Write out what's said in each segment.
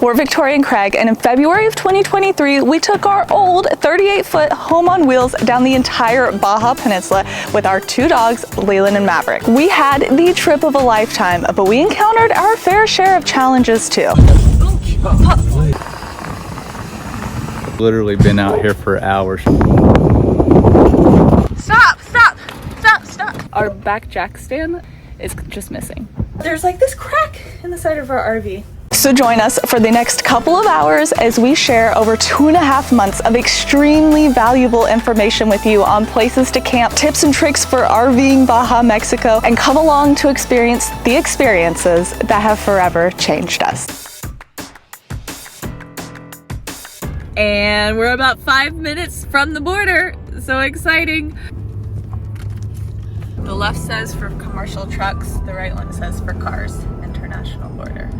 We're Victoria and Craig, and in February of 2023, we took our old 38-foot home on wheels down the entire Baja Peninsula with our two dogs, Leland and Maverick. We had the trip of a lifetime, but we encountered our fair share of challenges too. Literally been out here for hours. Stop, stop, stop, stop. Our back jack stand is just missing. There's like this crack in the side of our RV. So join us for the next couple of hours as we share over 2.5 months of extremely valuable information with you on places to camp, tips and tricks for RVing Baja Mexico, and come along to experience the experiences that have forever changed us. And we're about 5 minutes from the border. So exciting. The left says for commercial trucks, the right one says for cars, international border.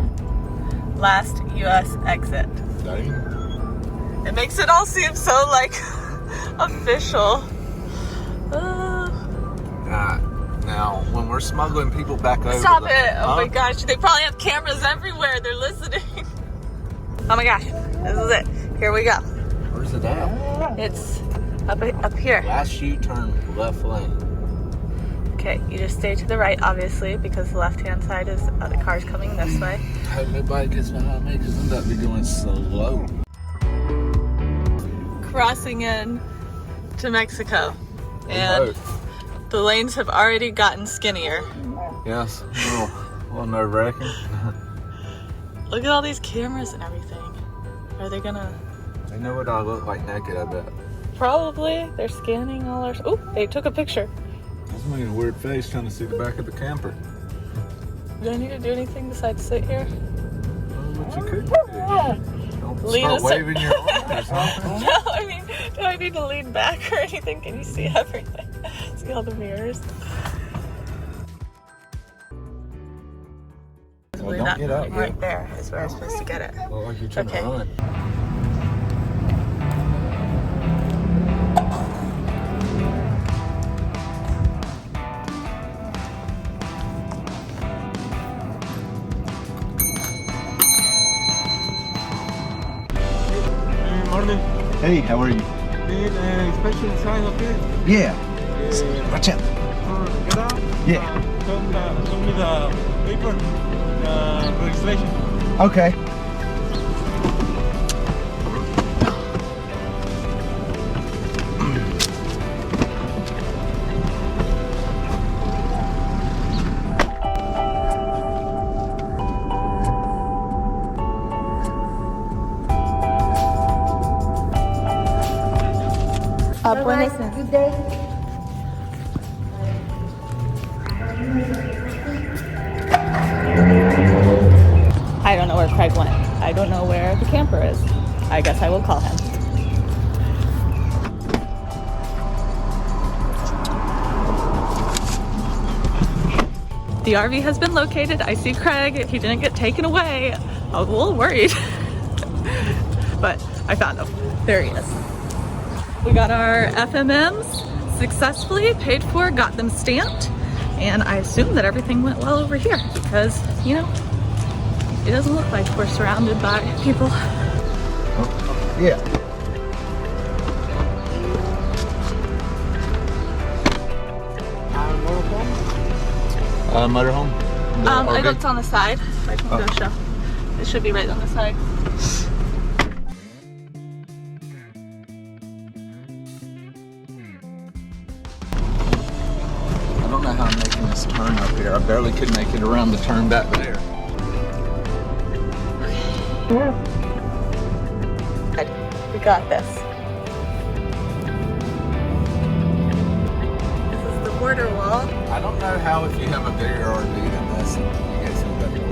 Last U.S. exit. It makes it all seem so like official. Now, when we're smuggling people back over. Stop it! Oh my gosh, they probably have cameras everywhere. They're listening. Oh my gosh, this is it. Here we go. Where's it at? It's up here. Last U-turn, left lane. Okay, you just stay to the right, obviously, because the left-hand side is the cars coming this way. Hope nobody gets behind me because I'm about to be going slow. Crossing in to Mexico, and the lanes have already gotten skinnier. Yes, a little nerve-wracking. Look at all these cameras and everything. Are they gonna? They know what I look like naked, I bet. Probably. They're scanning all our. Oh, they took a picture. I was making a weird face trying to see the back of the camper. Do I need to do anything besides sit here? Well, what you could do. Don't start waving your arms or something. No, I mean, do I need to lean back or anything? Can you see everything? See all the mirrors? Well, don't get up. Right there is where I'm supposed to get it. Well, like you're trying to run. Hey, how are you? Inspection sign up here. Yeah. Watch out. Get out. Yeah. Show me the paper, registration. Okay. Good day. I don't know where Craig went. I don't know where the camper is. I guess I will call him. The RV has been located. I see Craig. He didn't get taken away. I was a little worried. But I found him. There he is. We got our FMMs successfully paid for, got them stamped, and I assume that everything went well over here because, you know, it doesn't look like we're surrounded by people. Yeah. Motorhome? I looked on the side. I can go show. It should be right on the side. I don't know how I'm making this turn up here. I barely could make it around the turn back there. Good. We got this. This is the border wall. I don't know how if you have a bigger RV than this, you get some better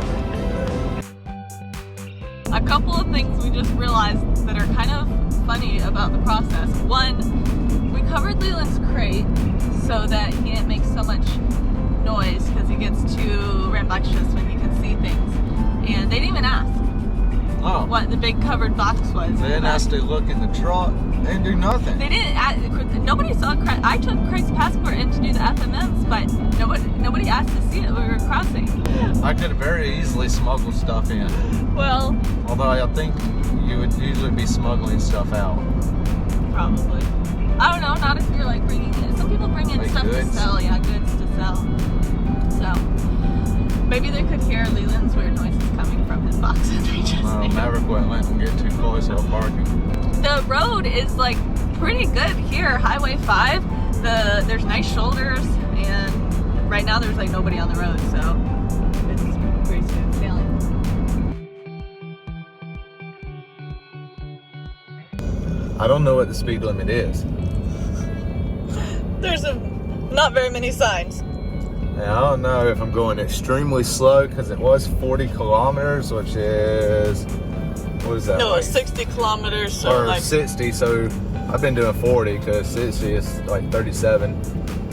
order. A couple of things we just realized that are kind of funny about the process. One, we covered Leland's crate so that he didn't make so much noise because he gets too rambunctious when he can see things. And they didn't even ask. Oh. what the big covered box was. They didn't ask to look in the truck. They didn't do nothing. They didn't. Nobody saw Craig. I took Craig's passport in to do the FMMs, but nobody asked to see it when we were crossing. I could very easily smuggle stuff in. Well, Although I think you would usually be smuggling stuff out. probably. I don't know. Not if you're like bringing in. Some people bring in Like stuff goods? to sell. Yeah, goods to sell. So maybe they could hear Leland's weird noises coming from his box and they just. Maverick wouldn't let them get too close while parking. The road is like pretty good here. Highway 5. There's nice shoulders, and right now there's like nobody on the road, so it's pretty smooth sailing. I don't know what the speed limit is. There's not very many signs. And I don't know if I'm going extremely slow because it was 40 kilometers, which is, what is that? No, like, it's 60 kilometers, so or like 60. So I've been doing 40 because 60 is like 37,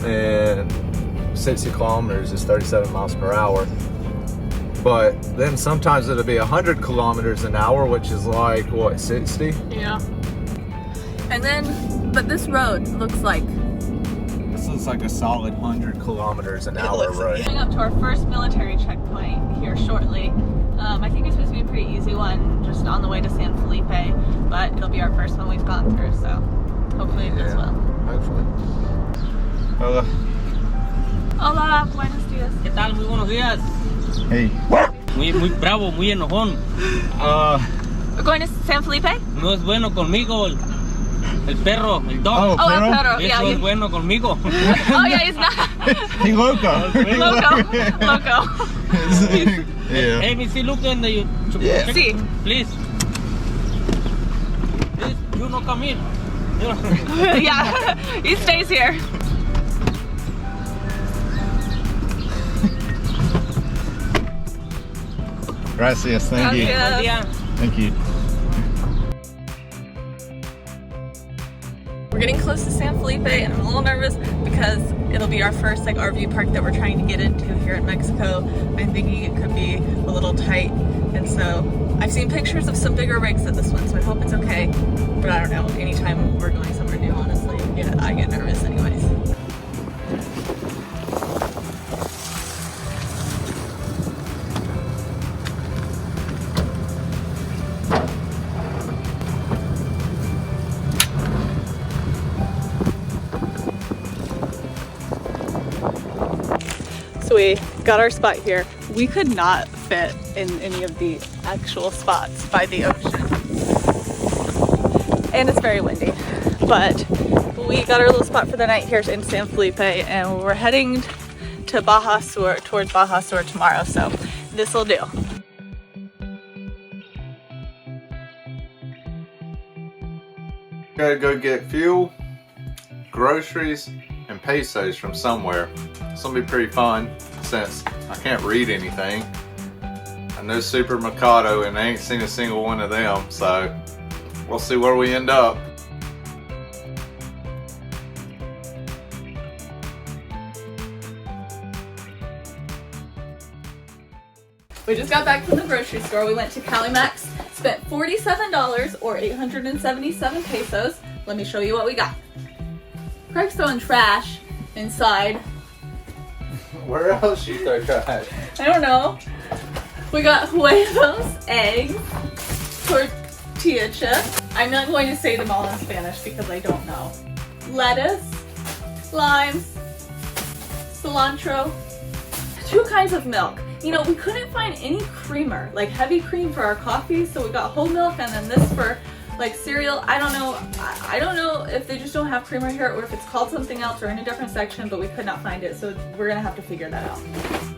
and 60 kilometers is 37 miles per hour. But then sometimes it'll be 100 kilometers an hour, which is like what, 60? yeah. And then, but this road looks like This is like a solid 100 kilometers an hour road. Coming up to our first military checkpoint here shortly. I think it's supposed to be a pretty easy one, just on the way to San Felipe, but it'll be our first one we've gone through, so hopefully it goes well. Hopefully. Hola, buenos dias. ¿Qué tal? Muy buenos días. Hey. Muy bravo, muy enojón. We're going to San Felipe? No es bueno conmigo. El perro, el dog. Oh, El Perro. Eso Yeah, es bueno conmigo. oh yeah, he's not. He loco. Loco. Yeah. Hey, me see look in the Yeah. See. Please. Please, you no come in. yeah, he stays here. Gracias. Thank you. Gracias. Yeah. Thank you. We're getting close to San Felipe and I'm a little nervous because it'll be our first like RV park that we're trying to get into here in Mexico. I'm thinking it could be a little tight, and so I've seen pictures of some bigger rigs at this one, so I hope it's okay. But I don't know, anytime we're going somewhere new, honestly, I get nervous anyways. So we got our spot here. We could not fit in any of the actual spots by the ocean. And it's very windy. But we got our little spot for the night here in San Felipe, and we're heading to Baja Sur, towards Baja Sur tomorrow, so this will do. Gotta go get fuel, groceries, and pesos from somewhere. It's gonna be pretty fun since I can't read anything. I know Supermercado and I ain't seen a single one of them, so we'll see where we end up. We just got back from the grocery store. We went to Calimax, spent $47 or 877 pesos. Let me show you what we got. Craig's throwing trash inside. Where else you throw trash? I don't know. We got huevos, eggs, tortilla chips. I'm not going to say them all in Spanish because I don't know. Lettuce, limes, cilantro, 2 kinds of milk. You know, we couldn't find any creamer, like heavy cream for our coffee, so we got whole milk and then this for like cereal. I don't know. I don't know if they just don't have creamer here or if it's called something else or in a different section, but we could not find it, so we're gonna have to figure that out.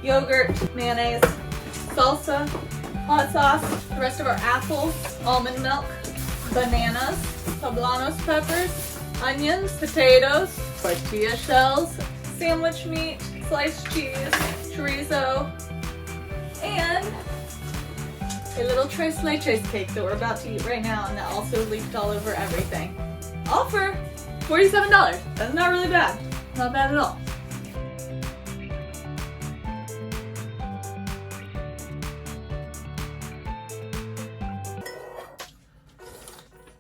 Yogurt, mayonnaise, salsa, hot sauce, the rest of our apples, almond milk, bananas, poblanos peppers, onions, potatoes, tortilla shells, sandwich meat, sliced cheese, chorizo, and a little tres leches cake that we're about to eat right now, and that also leaked all over everything. All for $47. That's not really bad. Not bad at all.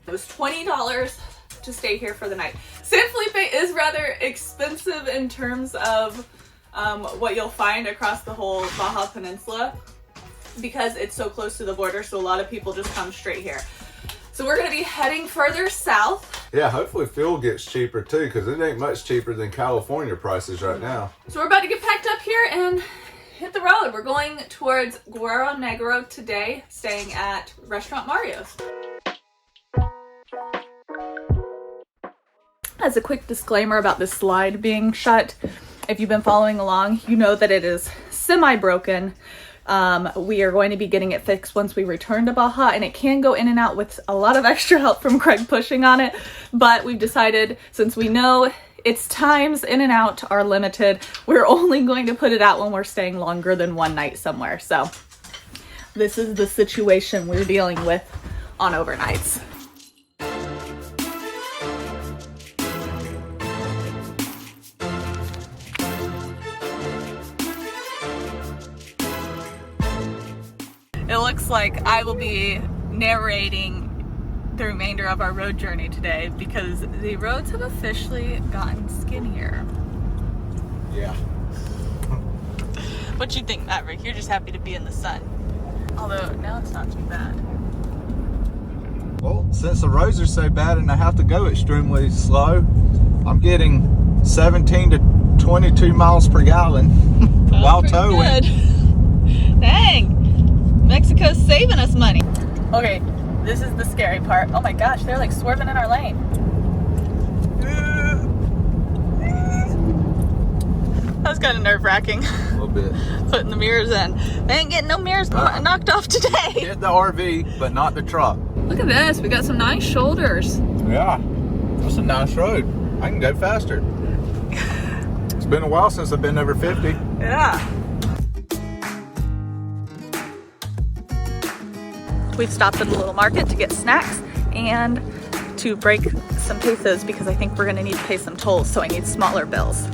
It was $20 to stay here for the night. San Felipe is rather expensive in terms of what you'll find across the whole Baja Peninsula because it's so close to the border, so a lot of people just come straight here. So we're gonna be heading further south. Yeah, hopefully fuel gets cheaper too, because it ain't much cheaper than California prices right now. So we're about to get packed up here and hit the road. We're going towards Guerro Negro today, staying at Restaurant Mario's. As a quick disclaimer about this slide being shut, if you've been following along, you know that it is semi-broken. We are going to be getting it fixed once we return to Baja, and it can go in and out with a lot of extra help from Craig pushing on it. But we've decided, since we know its times in and out are limited, we're only going to put it out when we're staying longer than one night somewhere. So this is the situation we're dealing with on overnights. It looks like I will be narrating the remainder of our road journey today because the roads have officially gotten skinnier. Yeah. What you think, Maverick? You're just happy to be in the sun. Although now it's not too bad. Well, since the roads are so bad and I have to go extremely slow, I'm getting 17 to 22 miles per gallon while towing. Good. Dang. Mexico's saving us money. Okay, this is the scary part. Oh my gosh, they're like swerving in our lane. That was kind of nerve-wracking. A little bit. Putting the mirrors in. They ain't getting no mirrors knocked off today. Get the RV, but not the truck. Look at this, we got some nice shoulders. Yeah, that's a nice road. I can go faster. It's been a while since I've been over 50. Yeah. We've stopped at a little market to get snacks and to break some pesos because I think we're gonna need to pay some tolls, so I need smaller bills.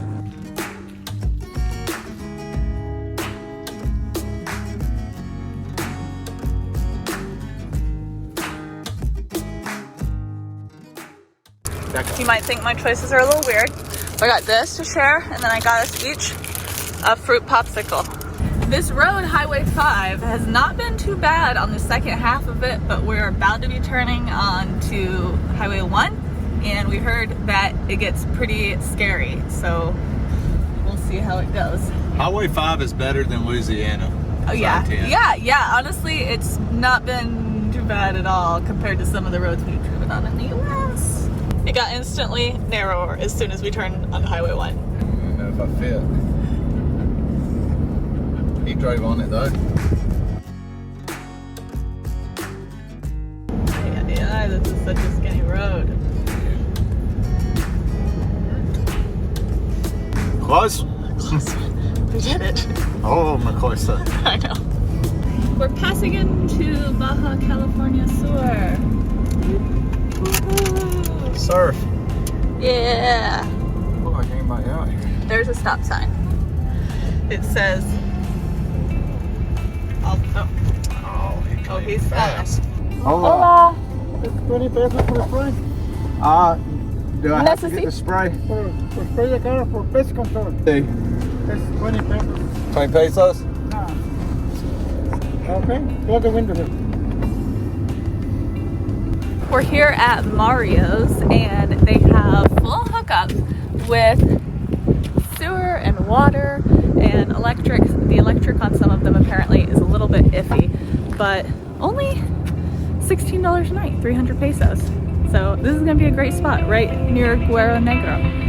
You might think my choices are a little weird. I got this to share, and then I got us each a fruit popsicle. This road, Highway 5, has not been too bad on the second half of it, but we're about to be turning on to Highway 1, and we heard that it gets pretty scary, so we'll see how it goes. Highway 5 is better than Louisiana. Oh yeah, I-10. yeah, honestly, it's not been too bad at all compared to some of the roads we've driven on in the US. It got instantly narrower as soon as we turned on Highway 1. I don't know if I fit. He drove on it though. Yeah, this is such a skinny road. Close? We did it. Oh, my closer. I know. We're passing into Baja California Sur. Woo-hoo. Surf. Yeah. Oh, I came back out here. There's a stop sign. It says, oh, he's fast. Hola. It's 20 pesos for the spray. Do I have to get the spray? For spray the car for pest control. Sí. It's 20 pesos. 20 pesos? Okay, close the window here. We're here at Mario's, and they have full hookups with sewer and water and electric. The electric on some of them apparently is a little bit iffy, but only $16 a night, 300 pesos. So this is gonna be a great spot right near Guerro Negro.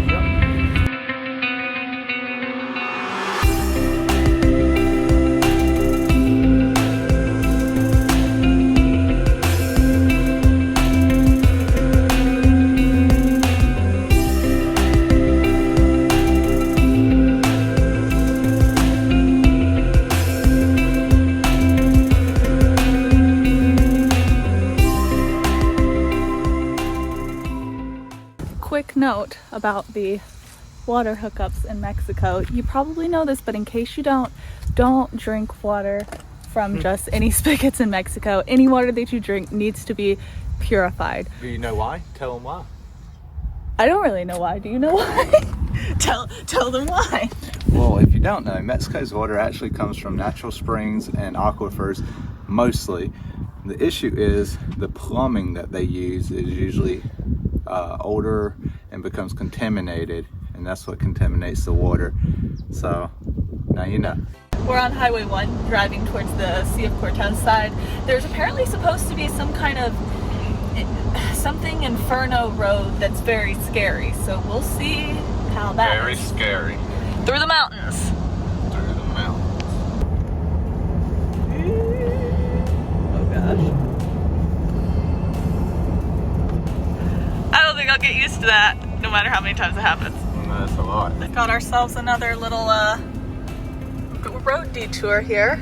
Quick note about the water hookups in Mexico. You probably know this, but in case you don't drink water from just any spigots in Mexico. Any water that you drink needs to be purified. Do you know why? Tell them why. I don't really know why. Do you know why? tell them why. Well, if you don't know, Mexico's water actually comes from natural springs and aquifers mostly. The issue is the plumbing that they use is usually older and becomes contaminated, and that's what contaminates the water. So now you know. We're on Highway 1 driving towards the Sea of Cortez side. There's apparently supposed to be some kind of something inferno road that's very scary, so we'll see how that Very scary. Through the mountains. Through the mountains. Oh gosh. I don't think I'll get used to that, no matter how many times it happens. That's a lot. Got ourselves another little road detour here.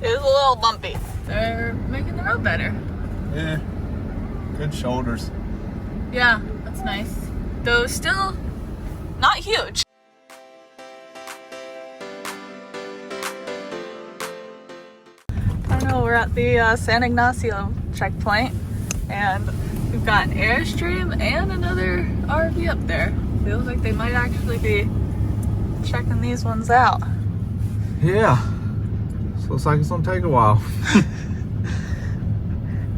It was a little bumpy. They're making the road better. Yeah. Good shoulders. Yeah, that's nice. Though still not huge. I know we're at the San Ignacio checkpoint, and we've got an Airstream and another RV up there. Feels like they might actually be checking these ones out. Yeah. So looks like it's gonna take a while.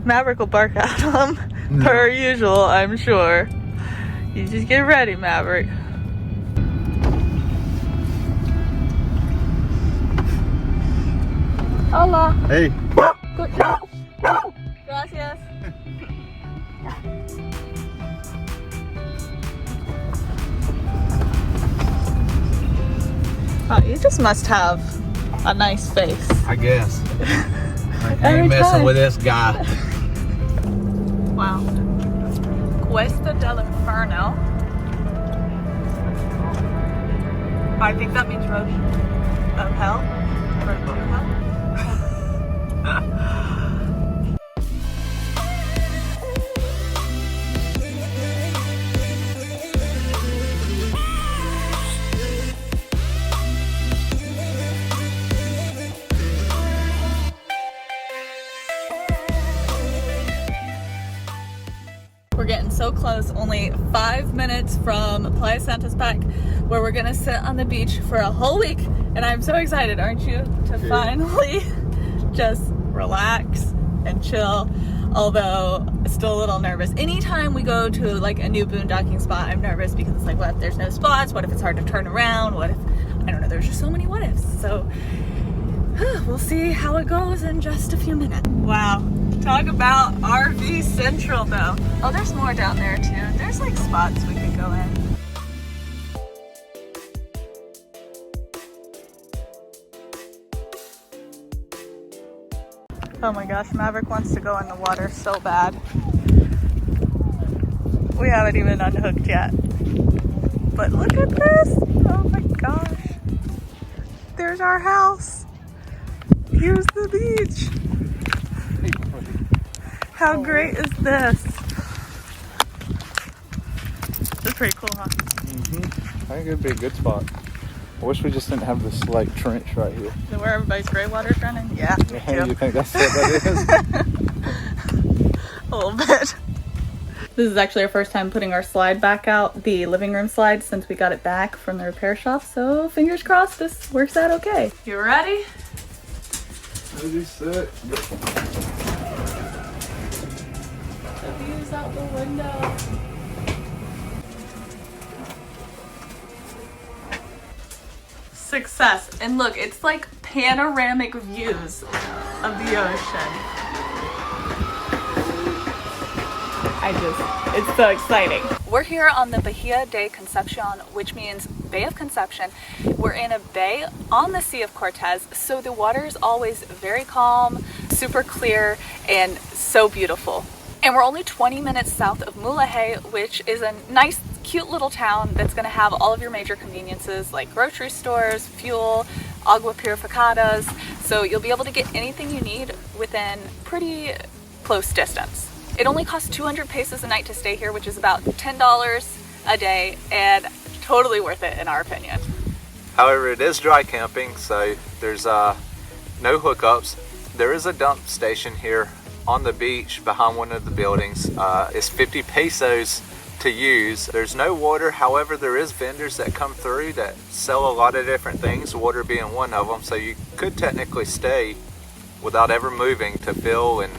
Maverick will bark at them, per usual, I'm sure. You just get ready, Maverick. Hola. Hey. Good job. Gracias. Oh, you just must have a nice face. I guess. I Every ain't messing time. with this guy. Wow. Cuesta del Inferno. I think that means road of hell. Road to hell. We're getting so close, only 5 minutes from Playa Santispac, where we're gonna sit on the beach for a whole week. And I'm so excited, aren't you? To finally just relax and chill. Although still a little nervous. Anytime we go to like a new boondocking spot, I'm nervous because it's like, what if there's no spots? What if it's hard to turn around? What if, I don't know, there's just so many what ifs. So we'll see how it goes in just a few minutes. Wow. Talk about RV Central though. Oh, there's more down there too. There's like spots we could go in. Oh my gosh, Maverick wants to go in the water so bad. We haven't even unhooked yet. But look at this. Oh my gosh. There's our house. Here's the beach. How great is this? It's pretty cool, huh? I think it'd be a good spot. I wish we just didn't have this like trench right here. Where everybody's gray water's running? Yeah, me too. You think that's what that is? A little bit. This is actually our first time putting our slide back out, the living room slide, since we got it back from the repair shop. So fingers crossed this works out okay. You ready? Ready, set. The view's out the window. Success. And look, it's like panoramic views of the ocean. It's so exciting. We're here on the Bahia de Concepcion, which means Bay of Conception. We're in a bay on the Sea of Cortez, so the water is always very calm, super clear, and so beautiful. And we're only 20 minutes south of Mulahay, which is a nice, cute little town that's going to have all of your major conveniences like grocery stores, fuel, agua purificadas. So you'll be able to get anything you need within pretty close distance. It only costs 200 pesos a night to stay here, which is about $10 a day, and totally worth it in our opinion. However, it is dry camping, so there's no hookups. There is a dump station here on the beach behind one of the buildings. It's 50 pesos to use. There's no water, however there is vendors that come through that sell a lot of different things, water being one of them, so you could technically stay without ever moving to fill, and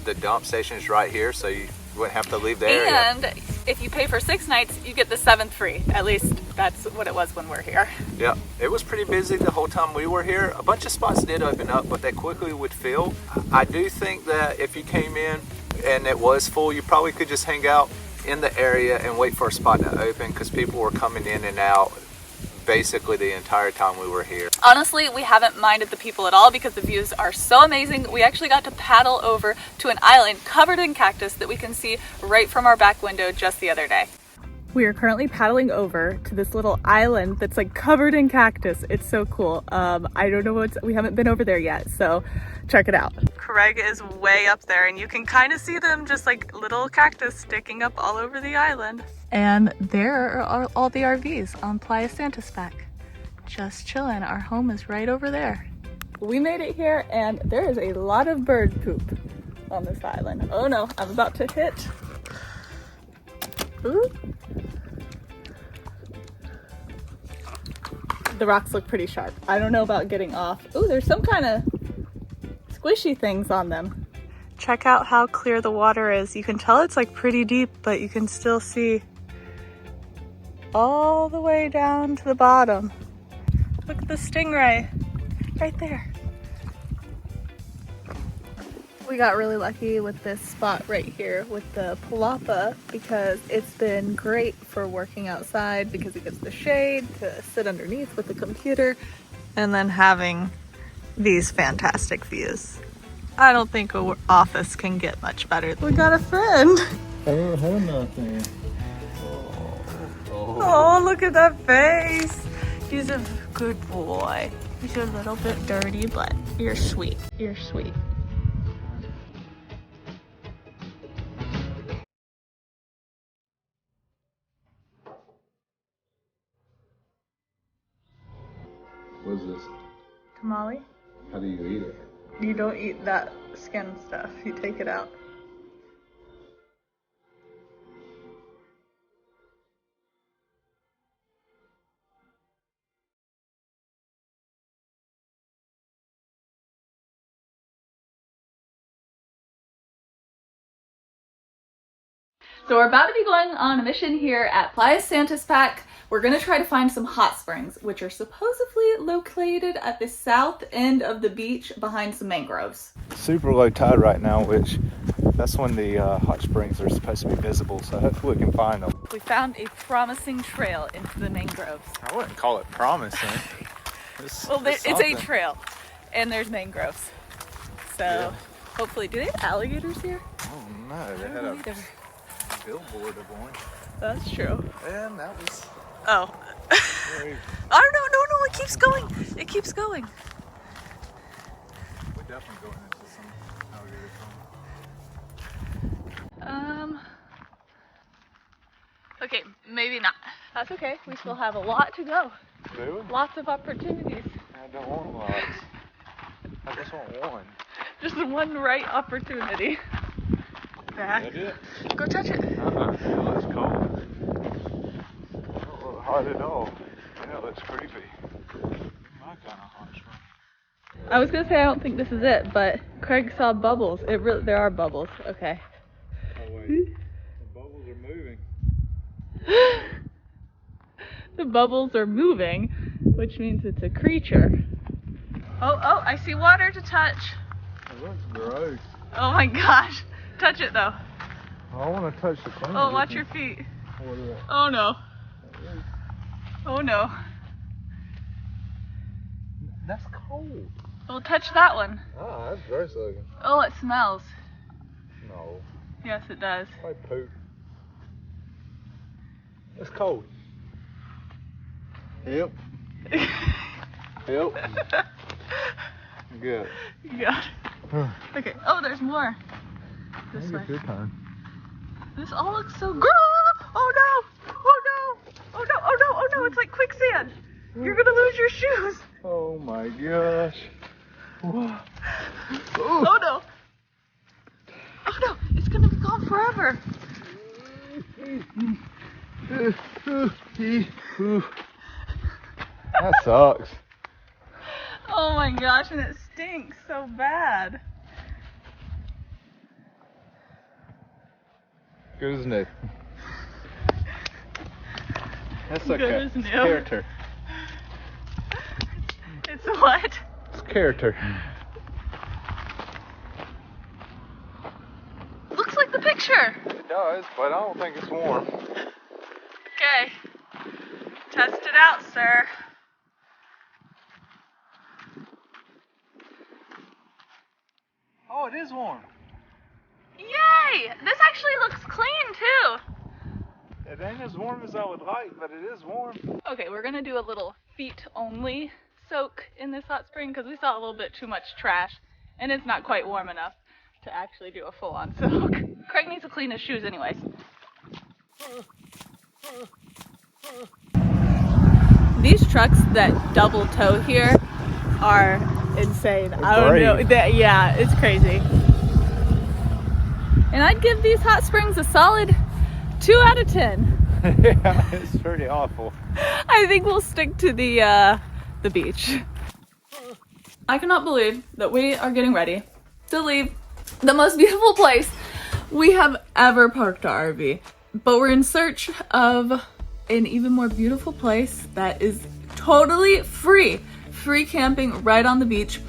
the dump station is right here, so you wouldn't have to leave the area. And if you pay for 6 nights, you get the 7th free. At least that's what it was when we're here. Yeah, it was pretty busy the whole time we were here. A bunch of spots did open up, but they quickly would fill. I do think that if you came in and it was full, you probably could just hang out in the area and wait for a spot to open, because people were coming in and out basically the entire time we were here. Honestly, we haven't minded the people at all because the views are so amazing. We actually got to paddle over to an island covered in cactus that we can see right from our back window just the other day. We are currently paddling over to this little island that's like covered in cactus. It's so cool. I don't know we haven't been over there yet, so check it out. Craig is way up there and you can kind of see them, just like little cactus sticking up all over the island. And there are all the RVs on Playa Santispac. Just chilling. Our home is right over there. We made it here and there is a lot of bird poop on this island. Oh no, I'm about to hit. Ooh. The rocks look pretty sharp. I don't know about getting off. Ooh, there's some kind of squishy things on them. Check out how clear the water is. You can tell it's like pretty deep, but you can still see all the way down to the bottom. Look at the stingray right there. We got really lucky with this spot right here with the palapa because it's been great for working outside because it gets the shade to sit underneath with the computer and then having these fantastic views. I don't think an office can get much better. We got a friend. Oh, hello, nothing. Oh, look at that face. He's a good boy. He's a little bit dirty, but you're sweet. You're sweet. What is this? Tamale? How do you eat it? You don't eat that skin stuff. You take it out. So we're about to be going on a mission here at Playa Santispac. We're gonna try to find some hot springs, which are supposedly located at the south end of the beach behind some mangroves. Super low tide right now, which that's when the hot springs are supposed to be visible, so hopefully we can find them. We found a promising trail into the mangroves. I wouldn't call it promising. Well, it's a trail, and there's mangroves. So yeah. Hopefully, do they have alligators here? Oh no, they had a billboard of one. That's true. And that was... Oh. Oh, no, it keeps going. It keeps going. We're definitely going into some alligator. Okay, maybe not. That's okay. We still have a lot to go. Really? Lots of opportunities. I don't want lots. I just want one. Just one right opportunity. Back. Is that it? Go touch it. Oh, it's cold. Don't look hot at all. Yeah, it looks creepy. My kind of hot spring. I was gonna say I don't think this is it, but Craig saw bubbles. There are bubbles. Okay. Oh wait, the bubbles are moving. The bubbles are moving, which means it's a creature. Oh, I see water to touch. It looks gross. Oh my gosh. Touch it though. I want to touch the thing. Oh, watch your feet. What is that? Oh no. Oh no. That's cold. Well, touch that one. Ah, that's gross looking. Oh, it smells. No. Yes, it does. Probably poop. It's cold. Yep. Yep. Good. Yeah. Okay. Oh, there's more. This way. Good time. This all looks so good. Oh no! Oh no! Oh no! Oh no! Oh no! It's like quicksand. You're gonna lose your shoes. Oh my gosh. Whoa. Oh no. Oh no, it's gonna be gone forever. That sucks. Oh my gosh, and it stinks so bad. Good as new. That's Good okay. as It's new. character. It's what? It's character. Looks like the picture. It does, but I don't think it's warm. Okay. Test it out, sir. Oh, it is warm. Yay! This actually looks clean too. It ain't as warm as I would like, but it is warm. Okay, we're gonna do a little feet only soak in this hot spring because we saw a little bit too much trash and it's not quite warm enough to actually do a full-on soak. Craig needs to clean his shoes anyways. These trucks that double tow here are insane. I don't know. Yeah, it's crazy. And I'd give these hot springs a solid 2 out of 10. Yeah, it's pretty awful. I think we'll stick to the beach. I cannot believe that we are getting ready to leave the most beautiful place we have ever parked our RV. But we're in search of an even more beautiful place that is totally free. Free camping right on the beach.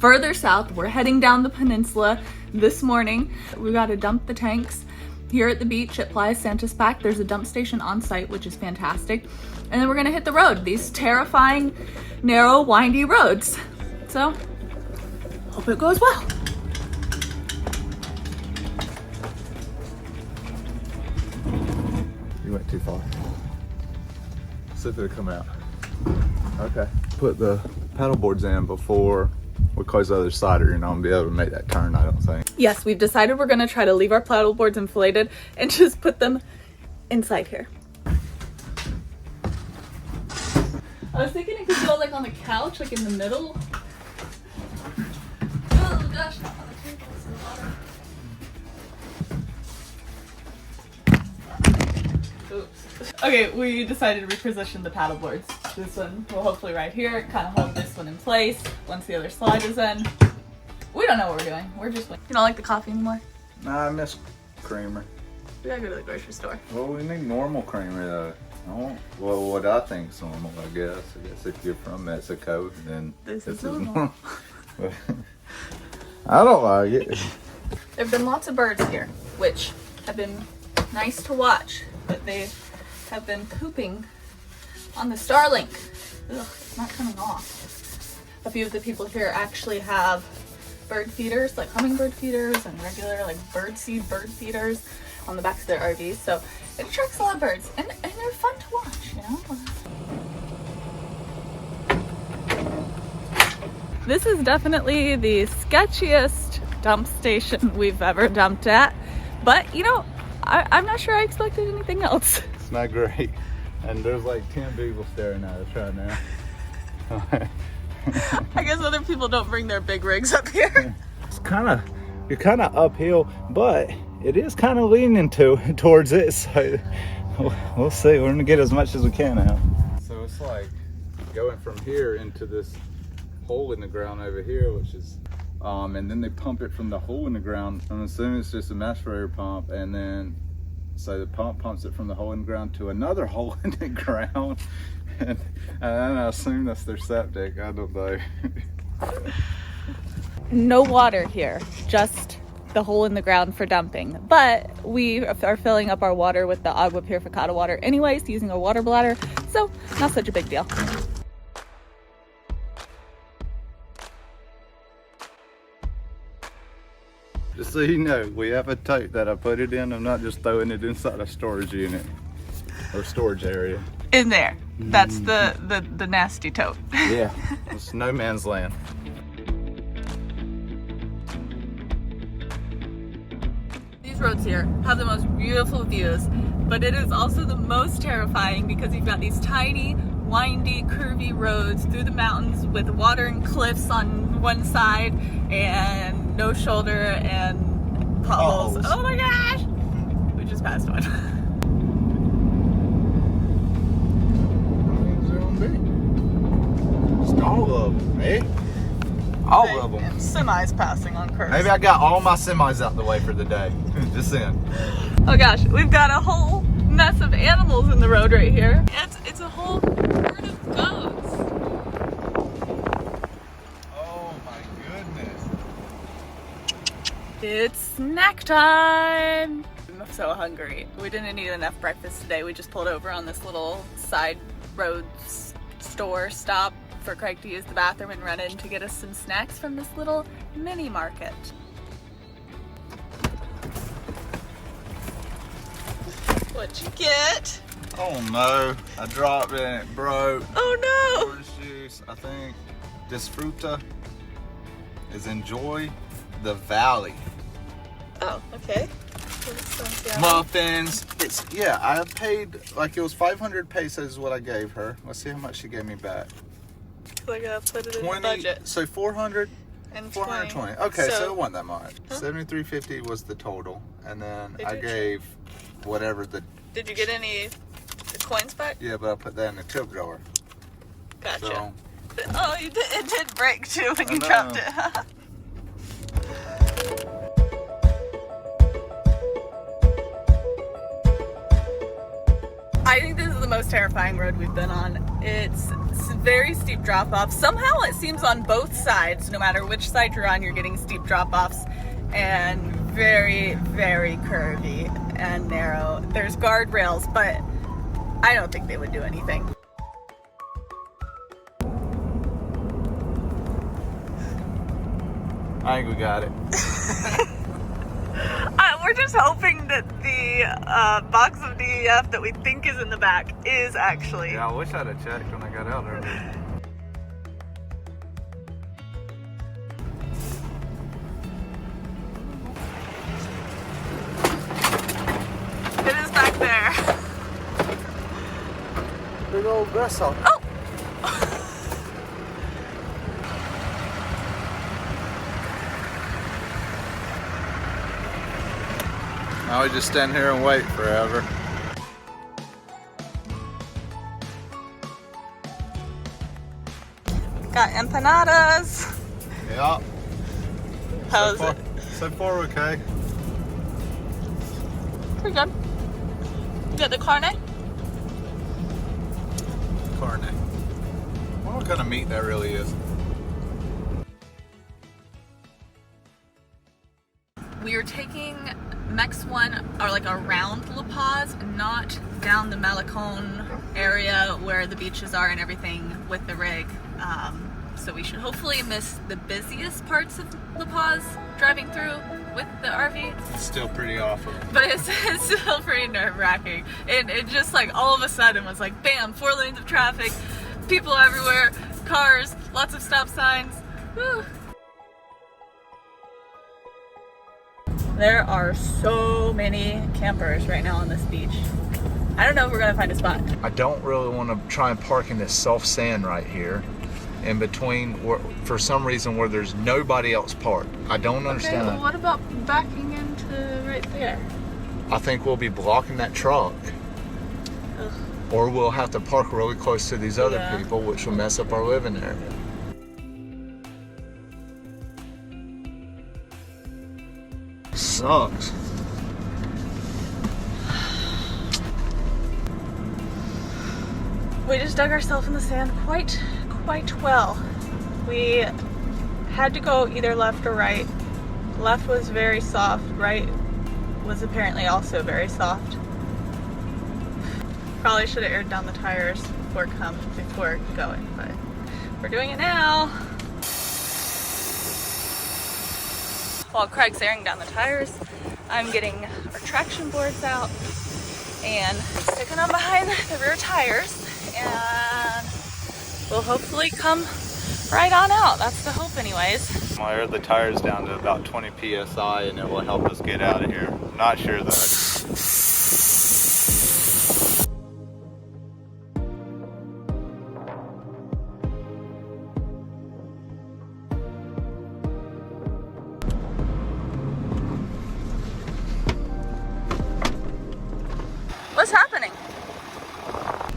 Further south, we're heading down the peninsula this morning. We gotta dump the tanks here at the beach at Playa Santispac. There's a dump station on site, which is fantastic. And then we're gonna hit the road, these terrifying, narrow, windy roads. So, hope it goes well. You went too far. See if it'll come out. Okay. Put the paddle boards in before we close the other side, or you're not gonna be able to make that turn, I don't think. Yes, we've decided we're gonna try to leave our paddle boards inflated and just put them inside here. I was thinking it could go like on the couch, like in the middle. Oh gosh, not on the table, it's in the water. Oops. Okay, we decided to reposition the paddle boards. This one will hopefully right here, kind of hold this one in place once the other slide is in. We don't know what we're doing. We're just waiting. You don't like the coffee anymore? Nah, I miss creamer. We gotta go to the grocery store. Well, we need normal creamer though. Well, what I think's normal, I guess. If you're from Mexico, then This is normal. I don't like it. There have been lots of birds here, which have been nice to watch, but they have been pooping on the Starlink. Ugh, it's not coming off. A few of the people here actually have bird feeders, like hummingbird feeders and regular like birdseed bird feeders on the backs of their RVs. So it attracts a lot of birds, and they're fun to watch, you know? This is definitely the sketchiest dump station we've ever dumped at, but you know, I'm not sure I expected anything else. It's not great. And there's like 10 people staring at us right now. I guess other people don't bring their big rigs up here. It's you're kind of uphill, but it is kind of leaning towards it. So we'll see. We're gonna get as much as we can out. So it's like going from here into this hole in the ground over here, which is, and then they pump it from the hole in the ground. I'm assuming it's just a mass sprayer pump, and then so the pump pumps it from the hole in the ground to another hole in the ground, and I assume that's their septic. I don't know. No water here, just the hole in the ground for dumping. But we are filling up our water with the agua purificada water anyways, using a water bladder, so not such a big deal. Just so you know, we have a tote that I put it in. I'm not just throwing it inside a storage unit or storage area. In there. That's the nasty tote. Yeah, it's no man's land. These roads here have the most beautiful views, but it is also the most terrifying because you've got these tiny windy, curvy roads through the mountains with water and cliffs on one side and no shoulder and potholes. Oh my gosh! We just passed one. Just all of them, eh? All of them. And semis passing on curves. Maybe I got all my semis out the way for the day. Just saying. Oh gosh, we've got a whole mess of animals in the road right here. It's a whole herd of goats. Oh my goodness. It's snack time. I'm so hungry. We didn't eat enough breakfast today. We just pulled over on this little side road store stop for Craig to use the bathroom and run in to get us some snacks from this little mini market. What'd you get? Oh no, I dropped it and it broke. Oh no! Orange juice, I think. Disfruta is enjoy the valley. Oh, okay. Muffins. Yeah, I paid, like it was 500 pesos is what I gave her. Let's see how much she gave me back. I gotta put it in the budget. So 400 and 420. Okay, so it wasn't that much. Huh? 73.50 was the total, and then I gave whatever the. Did you get any coins back? Yeah, but I put that in the tip drawer. Gotcha. So, oh, it did break too when you dropped it. I think this is the most terrifying road we've been on. It's very steep drop-offs. Somehow it seems on both sides, no matter which side you're on, you're getting steep drop-offs, and very, very curvy and narrow. There's guardrails, but I don't think they would do anything. I think we got it. We're just hoping that the box of DEF that we think is in the back is actually. Yeah, I wish I'd have checked when I got out earlier. It is back there. Big old grasshopper. Oh! Now we just stand here and wait forever. Got empanadas. Yeah. How's it? So far, okay. Pretty good. You got the carne? Carne. I wonder what kind of meat that really is. We are taking Mex 1, or like around La Paz, not down the Malecon area where the beaches are and everything with the rig. So we should hopefully miss the busiest parts of La Paz driving through with the RV. It's still pretty awful. But it's still pretty nerve-wracking. It just like all of a sudden was like, bam, 4 lanes of traffic, people everywhere, cars, lots of stop signs. Whew. There are so many campers right now on this beach. I don't know if we're gonna find a spot. I don't really want to try and park in this soft sand right here in between, for some reason, where there's nobody else parked. I don't understand. Okay, well, what about backing into right there? I think we'll be blocking that truck. Ugh. Or we'll have to park really close to these other Yeah. people, which will mess up our living area. Sucks. We just dug ourselves in the sand quite well. We had to go either left or right. Left was very soft, right was apparently also very soft. Probably should have aired down the tires before going, but we're doing it now. While Craig's airing down the tires, I'm getting our traction boards out and sticking them behind the rear tires, and we'll hopefully come right on out. That's the hope anyways. I'll air the tires down to about 20 psi and it will help us get out of here. I'm not sure though.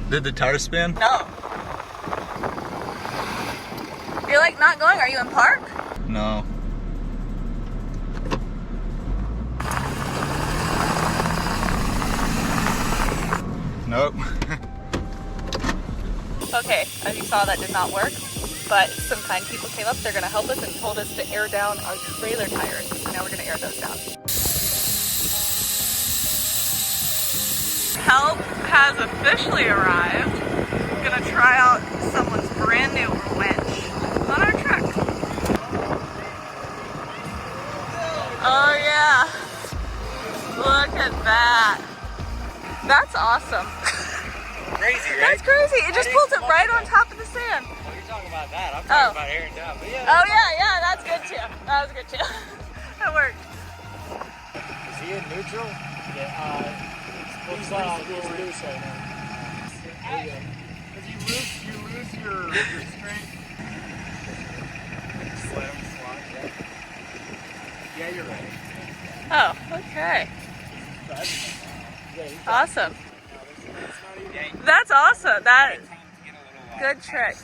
Did the tire spin? No. You're like not going? Are you in park? No. Nope. Okay, as you saw, that did not work, but some kind people came up. They're gonna help us and told us to air down our trailer tires. So now we're gonna air those down. Help has officially arrived. I'm gonna try out someone's brand new winch on our truck. Oh yeah, look at that. That's awesome. Crazy, right? That's crazy. It just pulls it right on top of the sand. Oh, you're talking about that. I'm talking about airing down. But yeah. Oh yeah, that's good too. That was good too. That worked. Is he in neutral? Yeah. He's loose right now. Because you lose your strength. Slam, slide, Yeah, you're right. Oh, okay. Awesome. That's awesome. That good trick.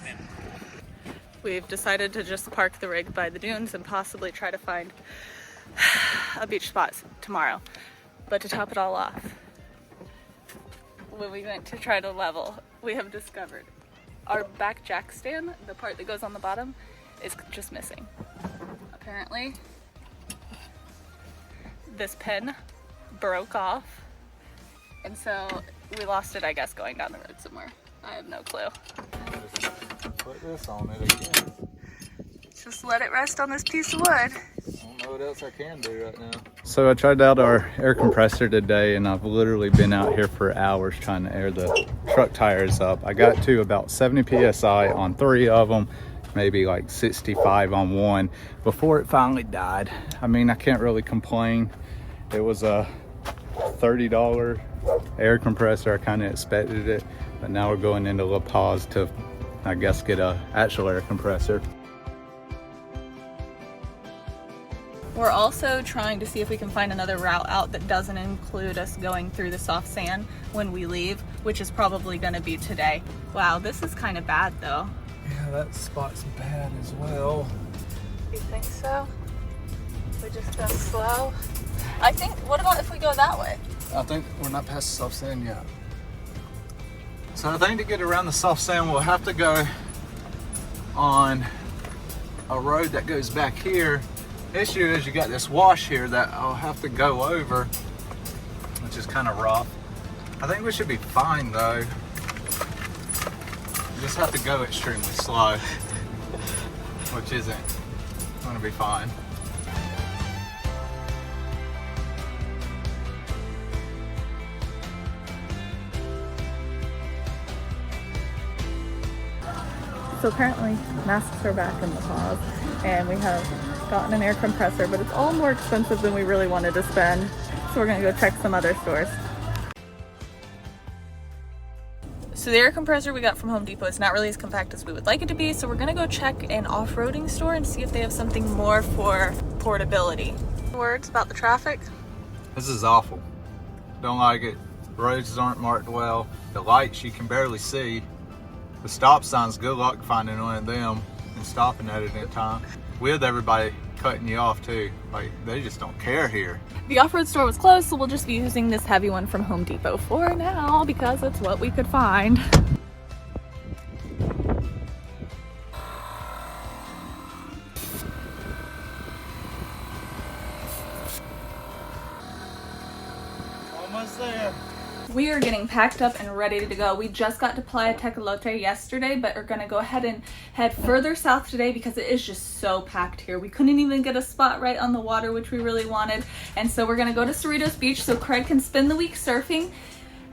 We've decided to just park the rig by the dunes and possibly try to find a beach spot tomorrow. But to top it all off, when we went to try to level, we have discovered our back jack stand, the part that goes on the bottom, is just missing. Apparently, this pin broke off, and so we lost it, I guess, going down the road somewhere. I have no clue. Put this on it again. Just let it rest on this piece of wood. I don't know what else I can do right now. So I tried out our air compressor today, and I've literally been out here for hours trying to air the truck tires up. I got to about 70 psi on 3 of them, maybe like 65 on 1 before it finally died. I mean, I can't really complain. It was a $30 air compressor. I kind of expected it, but now we're going into La Paz to, I guess, get a actual air compressor. We're also trying to see if we can find another route out that doesn't include us going through the soft sand when we leave, which is probably going to be today. Wow, this is kind of bad though. Yeah, that spot's bad as well. You think so? We just go slow? I think, what about if we go that way? I think we're not past the soft sand yet. So I think to get around the soft sand, we'll have to go on a road that goes back here. Issue is you got this wash here that I'll have to go over, which is kind of rough. I think we should be fine though. You just have to go extremely slow, which isn't going to be fine. So apparently masks are back in the pause, and we have gotten an air compressor, but it's all more expensive than we really wanted to spend. So we're gonna go check some other stores. So the air compressor we got from Home Depot is not really as compact as we would like it to be, so we're gonna go check an off-roading store and see if they have something more for portability. Words about the traffic? This is awful. Don't like it. Roads aren't marked well. The lights you can barely see. The stop signs, good luck finding one of them and stopping at it in time. With everybody cutting you off too. Like, they just don't care here. The off-road store was closed, so we'll just be using this heavy one from Home Depot for now because it's what we could find. Almost there. We are getting packed up and ready to go. We just got to Playa Tecolote yesterday, but are gonna go ahead and head further south today because it is just so packed here. We couldn't even get a spot right on the water, which we really wanted. And so we're gonna go to Cerritos Beach so Craig can spend the week surfing.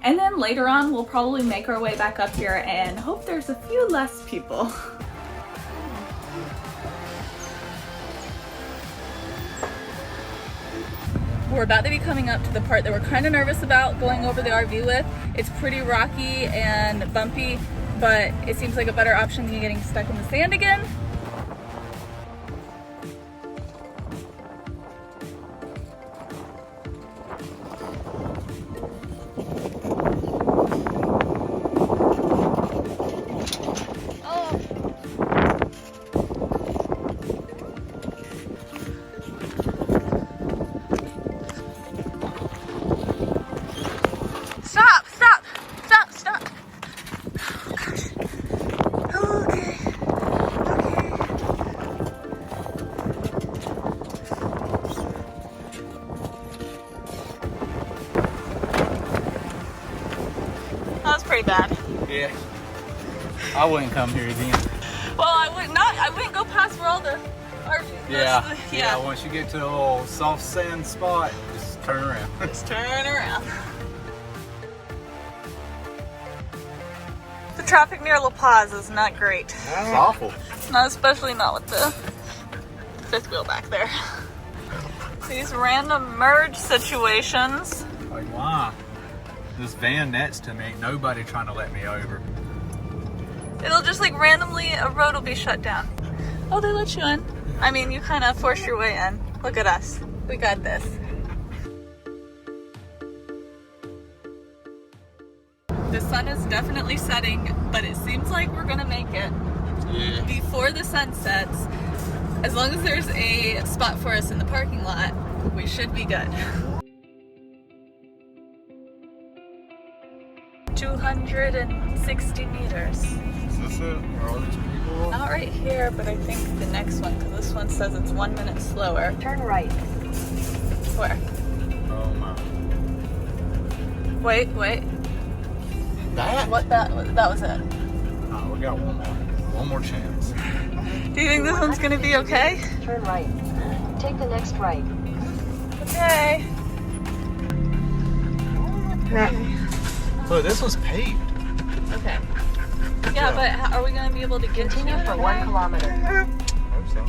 And then later on, we'll probably make our way back up here and hope there's a few less people. We're about to be coming up to the part that we're kind of nervous about going over the RV with. It's pretty rocky and bumpy, but it seems like a better option than getting stuck in the sand again. pretty bad. Yeah. I wouldn't come here again. Well, I wouldn't go past where all the RVs. Yeah. Once you get to the little soft sand spot, just turn around. Just turn around. The traffic near La Paz is not great. It's awful. Not especially not with the fifth wheel back there. These random merge situations. Like, why? This van next to me, ain't nobody trying to let me over. It'll just like randomly, a road will be shut down. Oh, they let you in. I mean, you kind of forced your way in. Look at us. We got this. The sun is definitely setting, but it seems like we're gonna make it. Yeah. Before the sun sets. As long as there's a spot for us in the parking lot, we should be good. 260 meters. Is this it? Are all these people? Not right here, but I think the next one, because this one says it's 1 minute slower. Turn right. Where? Oh my. Wait. That? What? That was it. Oh, we got one more. One more chance. Do you think this one's gonna be okay? Turn right. Take the next right. Okay. Look, this was paved. Okay. Yeah, but are we gonna be able to get Continue to for 1 kilometer. I hope so.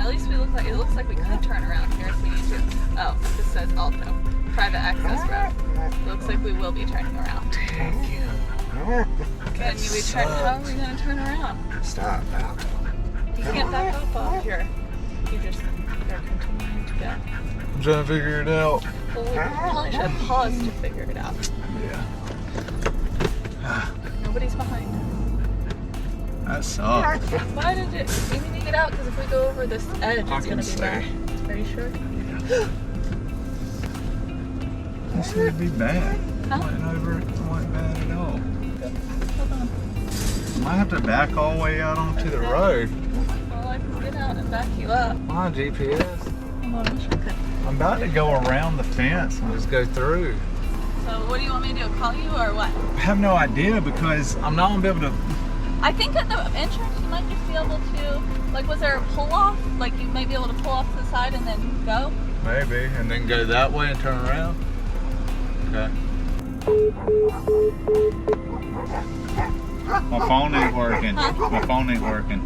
At least it looks like we could turn around here if we need to. Oh, this says Alto. Private access road. Looks like we will be turning around. How are we gonna turn around? Stop. You can't back up off here. You're continuing to go. I'm trying to figure it out. Well, we probably should pause to figure it out. Yeah. Nobody's behind. That sucks. Why did it? We need to get out because if we go over this edge, it's gonna be bad. Are you sure? This would be bad. Huh? Went over, it wasn't bad at all. Hold on. I might have to back all the way out onto the road. Well, I can get out and back you up. My GPS. Hold on, I wish I could. I'm about to go around the fence and just go through. So what do you want me to do? Call you or what? I have no idea because I'm not gonna be able to. I think at the entrance you might just be able to, like, was there a pull off? Like you might be able to pull off to the side and then go? Maybe, and then go that way and turn around. Okay. My phone ain't working. My phone ain't working.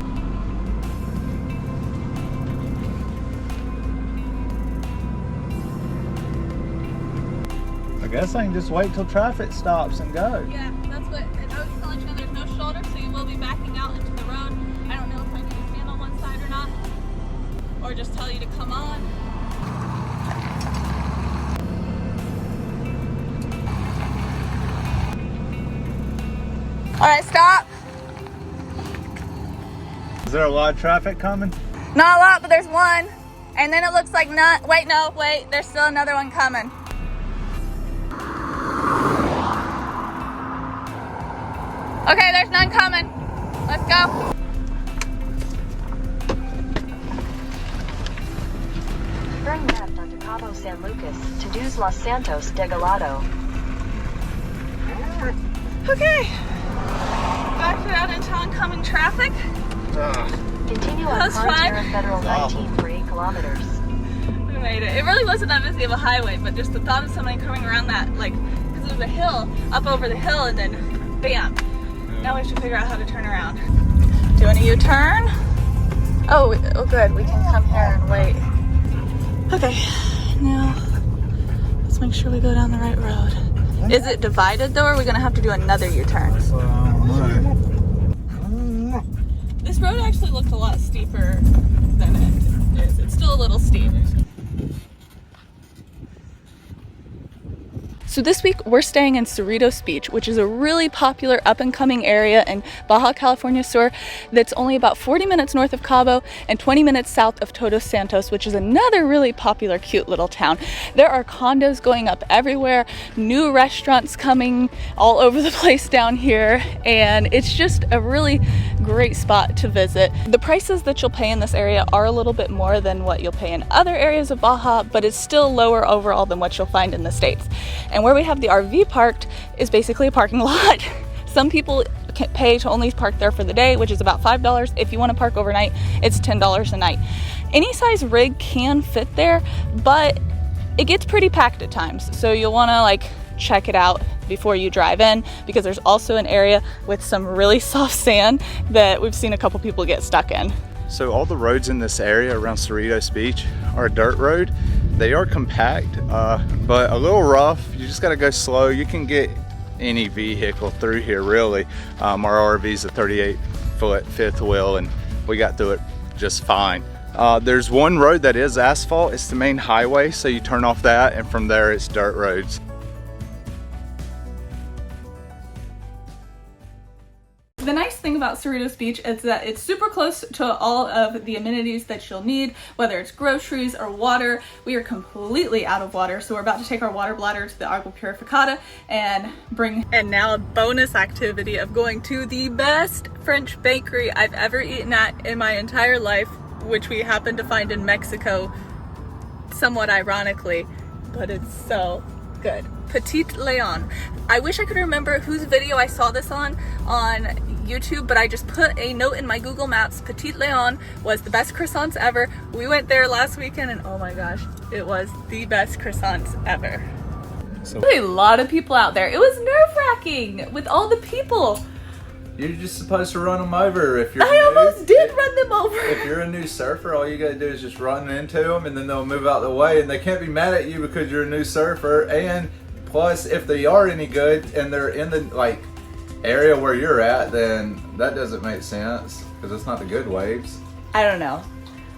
I guess I can just wait till traffic stops and go. Yeah, that's what, and I was telling you there's no shoulder, so you will be backing out into the road. I don't know if I need to stand on one side or not, or just tell you to come on. All right, stop. Is there a lot of traffic coming? Not a lot, but there's one. And then it looks like not, wait, there's still another one coming. Okay, there's none coming. Let's go. Turn left onto Cabo San Lucas to Dos Los Santos de Galado. Okay. Backed out into oncoming traffic. Continue on That's fine. Carretera Federal 19 for 8 kilometers. We made it. It really wasn't that busy of a highway, but just the thought of somebody coming around that, like, because it was a hill, up over the hill, and then bam. Now we have to figure out how to turn around. Doing a U-turn? Oh, good. We can come here and wait. Okay, now let's make sure we go down the right road. Is it divided though, or are we gonna have to do another U-turn? This road actually looked a lot steeper than it is. It's still a little steep. So this week we're staying in Cerritos Beach, which is a really popular up-and-coming area in Baja California Sur that's only about 40 minutes north of Cabo and 20 minutes south of Todos Santos, which is another really popular, cute little town. There are condos going up everywhere, new restaurants coming all over the place down here, and it's just a really great spot to visit. The prices that you'll pay in this area are a little bit more than what you'll pay in other areas of Baja, but it's still lower overall than what you'll find in the States. And And where we have the RV parked is basically a parking lot. Some people can pay to only park there for the day, which is about $5. If you want to park overnight, it's $10 a night. Any size rig can fit there, but it gets pretty packed at times. So you'll want to like check it out before you drive in, because there's also an area with some really soft sand that we've seen a couple people get stuck in. So all the roads in this area around Cerritos Beach are dirt road. They are compact, but a little rough. You just gotta go slow. You can get any vehicle through here really. Our RV's a 38-foot fifth wheel and we got through it just fine. There's one road that is asphalt. It's the main highway, so you turn off that and from there it's dirt roads. The nice thing about Cerritos Beach is that it's super close to all of the amenities that you'll need, whether it's groceries or water. We are completely out of water, so we're about to take our water bladder to the agua purificada and now a bonus activity of going to the best French bakery I've ever eaten at in my entire life, which we happened to find in Mexico, somewhat ironically, but it's so good. Petit Leon. I wish I could remember whose video I saw this on YouTube, but I just put a note in my Google Maps. Petit Leon was the best croissants ever. We went there last weekend and oh my gosh, it was the best croissants ever. So a lot of people out there. It was nerve-wracking with all the people. You're just supposed to run them over if you're I almost did run them over. If you're a new surfer, all you gotta do is just run into them and then they'll move out the way and they can't be mad at you because you're a new surfer. And plus, if they are any good and they're in the like area where you're at, then that doesn't make sense because it's not the good waves. I don't know.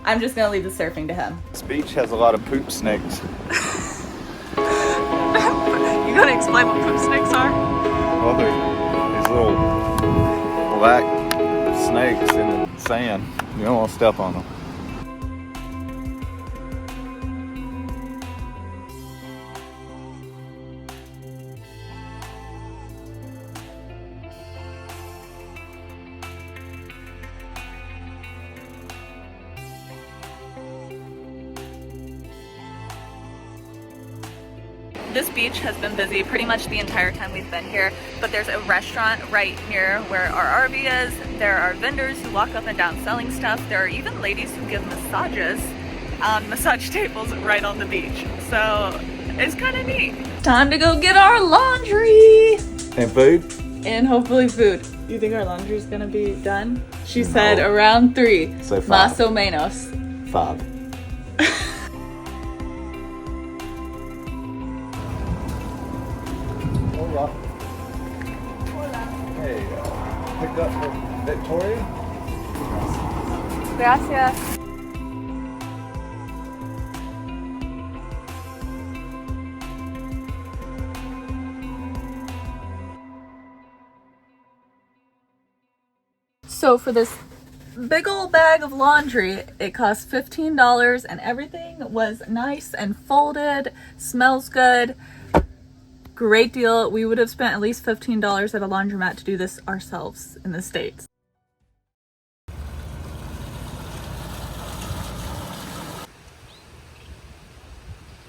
I'm just gonna leave the surfing to him. this beach has a lot of poop snakes. You gotta explain what poop snakes are? Well, they're these little black snakes in the sand. You don't want to step on them. This beach has been busy pretty much the entire time we've been here, but there's a restaurant right near where our RV is. There are vendors who walk up and down selling stuff. There are even ladies who give massages on massage tables right on the beach. So it's kind of neat. Time to go get our laundry. And food? And hopefully food. You think our laundry's gonna be done? She said around 3. So 5. Más o menos. 5. Hey, picked up from Victoria? Gracias. So for this big old bag of laundry, it cost $15 and everything was nice and folded, smells good. Great deal. We would have spent at least $15 at a laundromat to do this ourselves in the States.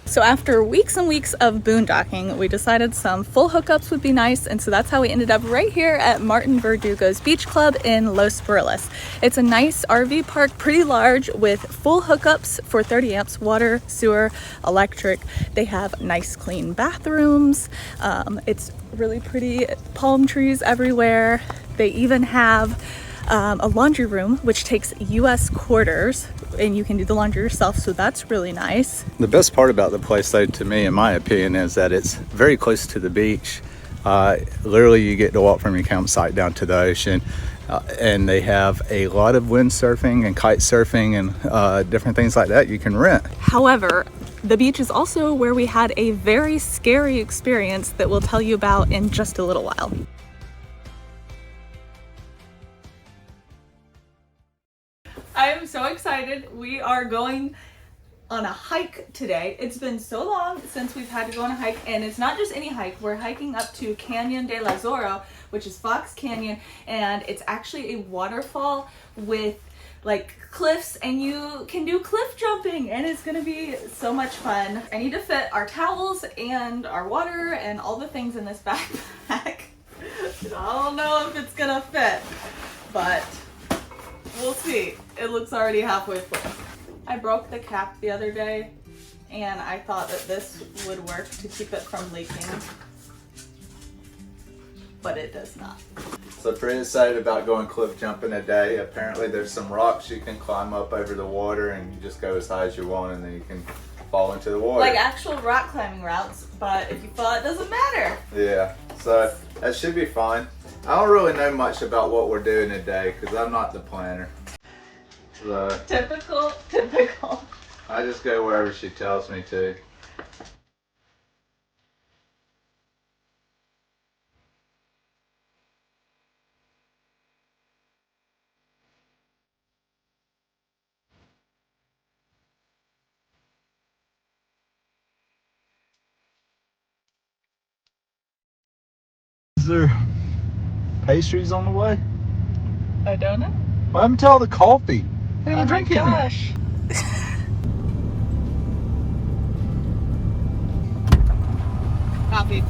So after weeks and weeks of boondocking, we decided some full hookups would be nice, and so that's how we ended up right here at Martin Verdugo's Beach Club in Los Barriles. It's a nice RV park, pretty large, with full hookups for 30 amps, water, sewer, electric. They have nice clean bathrooms. It's really pretty, palm trees everywhere. They even have a laundry room, which takes US quarters, and you can do the laundry yourself, so that's really nice. The best part about the place, though, to me, in my opinion, is that it's very close to the beach. Literally, you get to walk from your campsite down to the ocean, and they have a lot of windsurfing and kite surfing and different things like that you can rent. However, the beach is also where we had a very scary experience that we'll tell you about in just a little while. I am so excited. We are going on a hike today. It's been so long since we've had to go on a hike, and it's not just any hike. We're hiking up to Canyon de la Zorro, which is Fox Canyon, and it's actually a waterfall with like cliffs, and you can do cliff jumping, and it's gonna be so much fun. I need to fit our towels and our water and all the things in this backpack. I don't know if it's gonna fit, but we'll see. It looks already halfway full. I broke the cap the other day, and I thought that this would work to keep it from leaking, but it does not. So pretty excited about going cliff jumping today. Apparently there's some rocks you can climb up over the water, and you just go as high as you want, and then you can fall into the water. Like actual rock climbing routes, but if you fall, it doesn't matter. Yeah, so that should be fun. I don't really know much about what we're doing today because I'm not the planner. So Typical. I just go wherever she tells me to. Is there pastries on the way? I don't know. What happened to all the coffee? I Oh didn't my drink any. gosh. Coffee.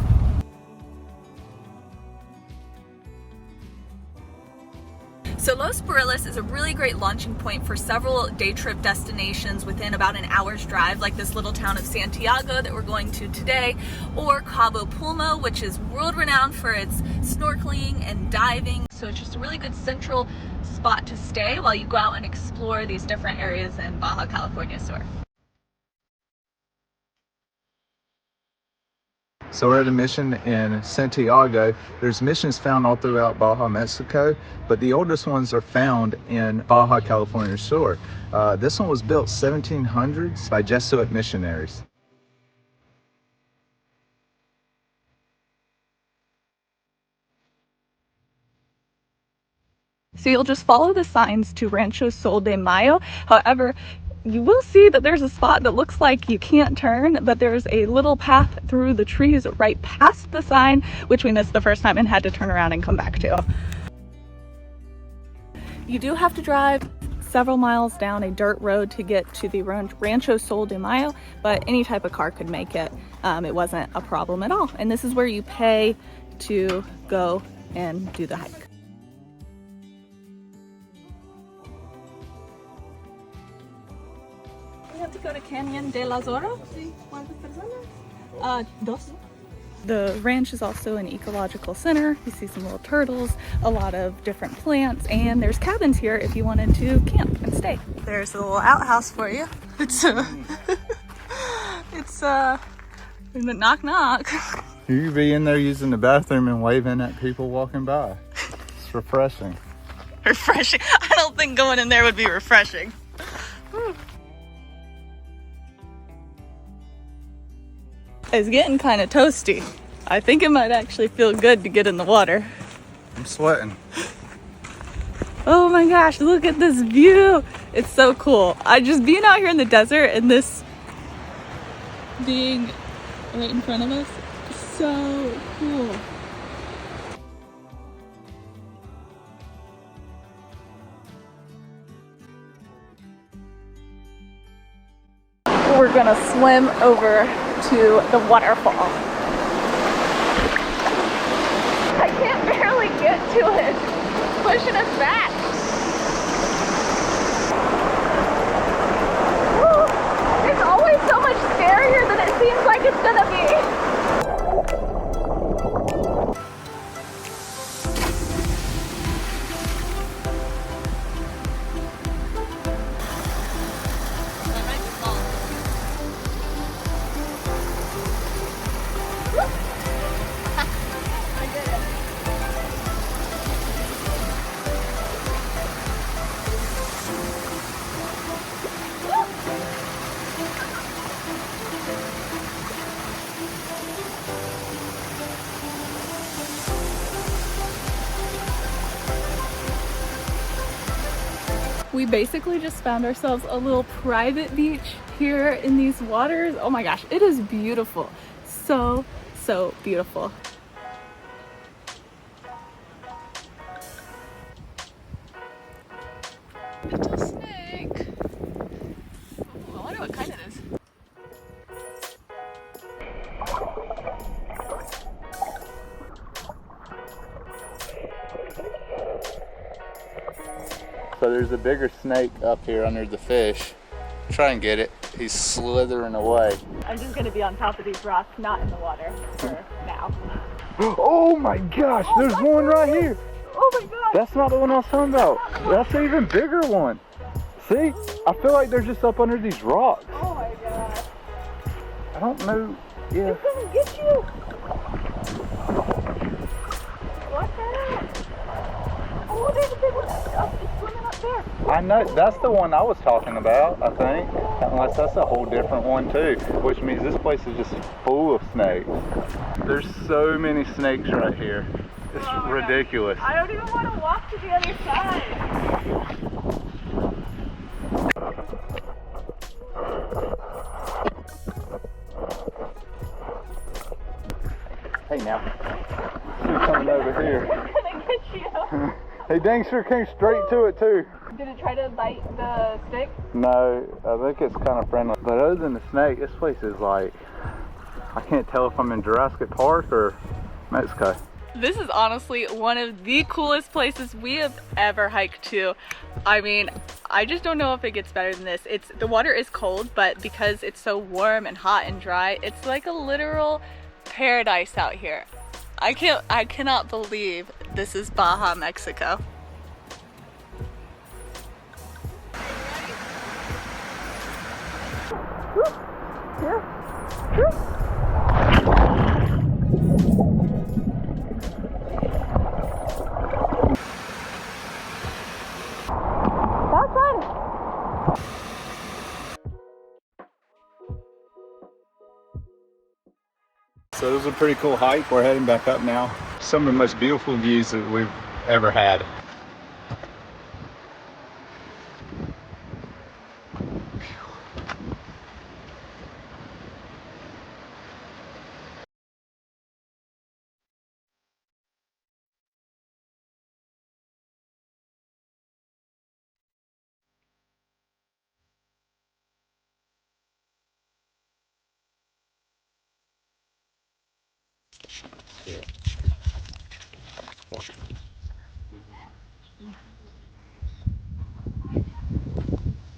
So Los Barriles is a really great launching point for several day trip destinations within about an hour's drive, like this little town of Santiago that we're going to today, or Cabo Pulmo, which is world renowned for its snorkeling and diving. So it's just a really good central spot to stay while you go out and explore these different areas in Baja California Sur. So we're at a mission in Santiago. There's missions found all throughout Baja Mexico, but the oldest ones are found in Baja California Sur. This one was built 1700s by Jesuit missionaries. So you'll just follow the signs to Rancho Sol de Mayo. However, you will see that there's a spot that looks like you can't turn, but there's a little path through the trees right past the sign, which we missed the first time and had to turn around and come back to. You do have to drive several miles down a dirt road to get to the Rancho Sol de Mayo, but any type of car could make it. It wasn't a problem at all. And this is where you pay to go and do the hike. We have to go to Canyon de las Oros. Dos. The ranch is also an ecological center. You see some little turtles, a lot of different plants, and there's cabins here if you wanted to camp and stay. There's a little outhouse for you. It's knock knock. You be in there using the bathroom and waving at people walking by. It's refreshing. Refreshing. I don't think going in there would be refreshing. It's getting kind of toasty. I think it might actually feel good to get in the water. I'm sweating. Oh my gosh, look at this view. It's so cool. Being out here in the desert and this being right in front of us is so cool. We're gonna swim over to the waterfall. I can't barely get to it. It's pushing us back. Woo. It's always so much scarier than it seems like it's gonna be. We basically just found ourselves a little private beach here in these waters. Oh my gosh, it is beautiful. So, so beautiful. It is what kind it is. So there's a bigger snake up here under the fish. Try and get it. He's slithering away. I'm just gonna be on top of these rocks, not in the water for now. Oh my gosh, there's one right here. Oh my god! That's not the one I was talking about. That's an even bigger one. See? I feel like they're just up under these rocks. Oh my god. I don't know. Yeah. It's gonna get you! What the heck? Oh, there's a big one. It's swimming up there. I know, that's the one I was talking about, I think. Unless that's a whole different one too, which means this place is just full of snakes. There's so many snakes right here. It's ridiculous. I don't even want to walk to the other side. Hey now. She's coming over here. It's gonna get you. He dang sure came straight to it too. Did it try to bite the stick? No, I think it's kind of friendly. But other than the snake, this place is like, I can't tell if I'm in Jurassic Park or Mexico. This is honestly one of the coolest places we have ever hiked to. I mean, I just don't know if it gets better than this. The water is cold, but because it's so warm and hot and dry, it's like a literal paradise out here. I cannot believe this is Baja, Mexico. So it was a pretty cool hike. We're heading back up now. Some of the most beautiful views that we've ever had.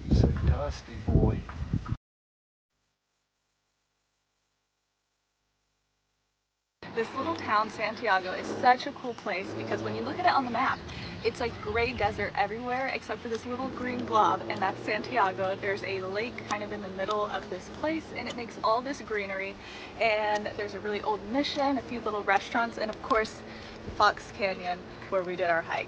He's a dusty boy. This little town, Santiago, is such a cool place because when you look at it on the map, it's like gray desert everywhere except for this little green blob, and that's Santiago. There's a lake kind of in the middle of this place, and it makes all this greenery. And there's a really old mission, a few little restaurants, and of course, Fox Canyon, where we did our hike.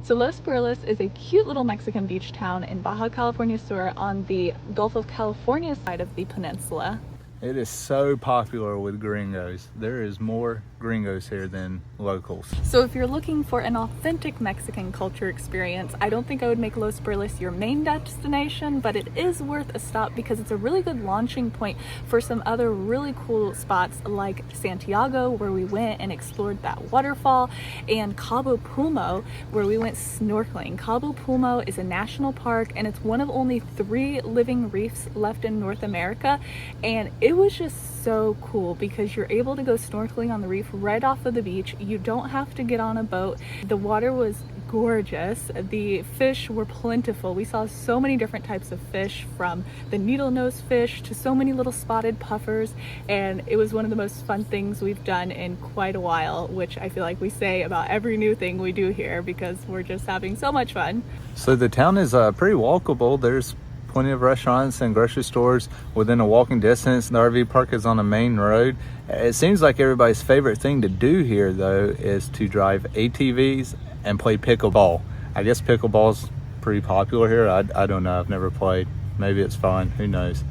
So Los Barriles is a cute little Mexican beach town in Baja California Sur on the Gulf of California side of the peninsula. It is so popular with gringos. There is more gringos here than locals. So if you're looking for an authentic Mexican culture experience, I don't think I would make Los Barriles your main destination, but it is worth a stop because it's a really good launching point for some other really cool spots like Santiago, where we went and explored that waterfall, and Cabo Pulmo, where we went snorkeling. Cabo Pulmo is a national park, and it's one of only 3 living reefs left in North America, and it was just so cool because you're able to go snorkeling on the reef right off of the beach. You don't have to get on a boat. The water was gorgeous. The fish were plentiful. We saw so many different types of fish, from the needle-nosed fish to so many little spotted puffers, and it was one of the most fun things we've done in quite a while, which I feel like we say about every new thing we do here because we're just having so much fun. So the town is pretty walkable. There's plenty of restaurants and grocery stores within a walking distance. The RV park is on a main road. It seems like everybody's favorite thing to do here, though, is to drive ATVs and play pickleball. I guess pickleball's pretty popular here. I don't know. I've never played. Maybe it's fun. Who knows?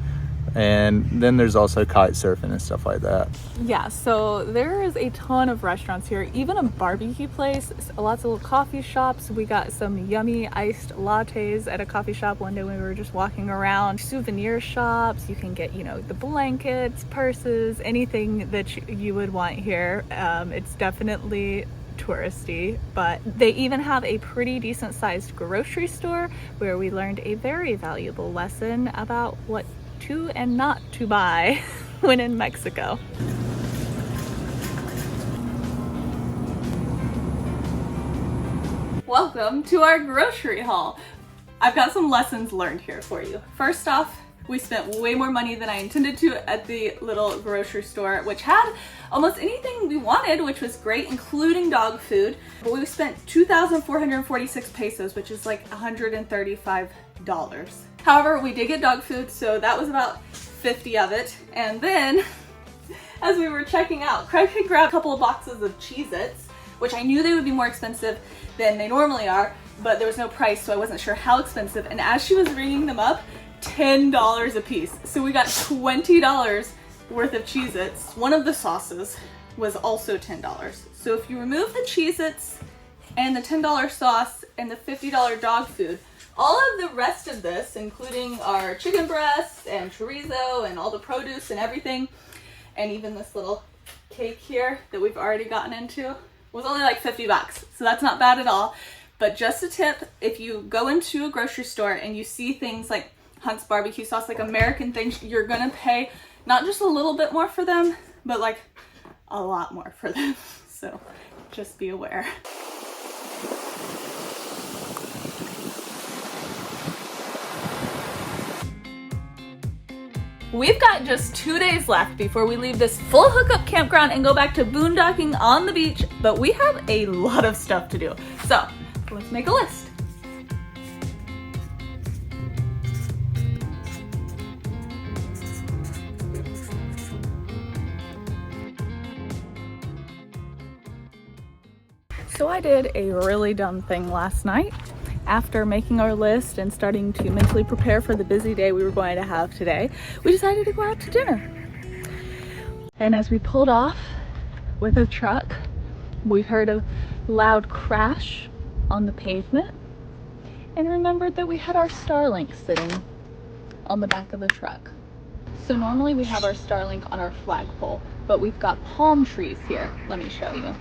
And then there's also kite surfing and stuff like that. Yeah, so there is a ton of restaurants here, even a barbecue place, lots of little coffee shops. We got some yummy iced lattes at a coffee shop one day when we were just walking around. Souvenir shops, you can get, you know, the blankets, purses, anything that you would want here. It's definitely touristy, but they even have a pretty decent sized grocery store where we learned a very valuable lesson about what to and not to buy when in Mexico. Welcome to our grocery haul. I've got some lessons learned here for you. First off, we spent way more money than I intended to at the little grocery store, which had almost anything we wanted, which was great, including dog food. But we spent 2,446 pesos, which is like $135. However, we did get dog food, so that was about 50 of it. And then, as we were checking out, Craig had grabbed a couple of boxes of Cheez-Its, which I knew they would be more expensive than they normally are, but there was no price, so I wasn't sure how expensive. And as she was ringing them up, $10 a piece. So we got $20 worth of Cheez-Its. One of the sauces was also $10. So if you remove the Cheez-Its and the $10 sauce and the $50 dog food, all of the rest of this, including our chicken breasts and chorizo and all the produce and everything, and even this little cake here that we've already gotten into, was only like 50 bucks. So that's not bad at all. But just a tip, if you go into a grocery store and you see things like Hunt's barbecue sauce, like American things, you're gonna pay not just a little bit more for them, but like a lot more for them. So just be aware. We've got just 2 days left before we leave this full hookup campground and go back to boondocking on the beach, but we have a lot of stuff to do. So let's make a list. So I did a really dumb thing last night. After making our list and starting to mentally prepare for the busy day we were going to have today, we decided to go out to dinner. And as we pulled off with a truck, we heard a loud crash on the pavement and remembered that we had our Starlink sitting on the back of the truck. So normally we have our Starlink on our flagpole, but we've got palm trees here. Let me show you.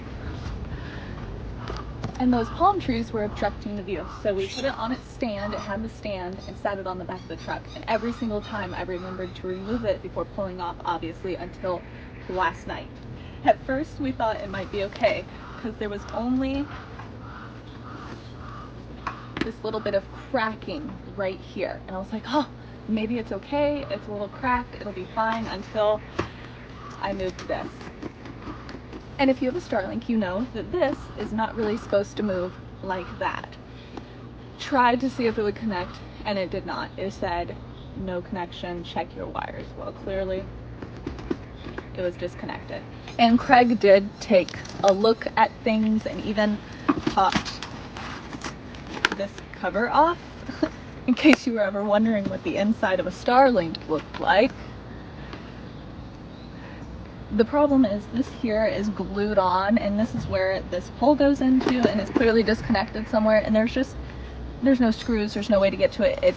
And those palm trees were obstructing the view. So we put it on its stand, it had the stand, and sat it on the back of the truck. And every single time I remembered to remove it before pulling off, obviously, until last night. At first we thought it might be okay, because there was only this little bit of cracking right here. And I was like, oh, maybe it's okay, it's a little cracked, it'll be fine, until I moved this. And if you have a Starlink, you know that this is not really supposed to move like that. Tried to see if it would connect, and it did not. It said, no connection, check your wires. Well, clearly it was disconnected. And Craig did take a look at things and even popped this cover off, in case you were ever wondering what the inside of a Starlink looked like. The problem is this here is glued on, and this is where this pole goes into, and it's clearly disconnected somewhere, and there's no screws, there's no way to get to it.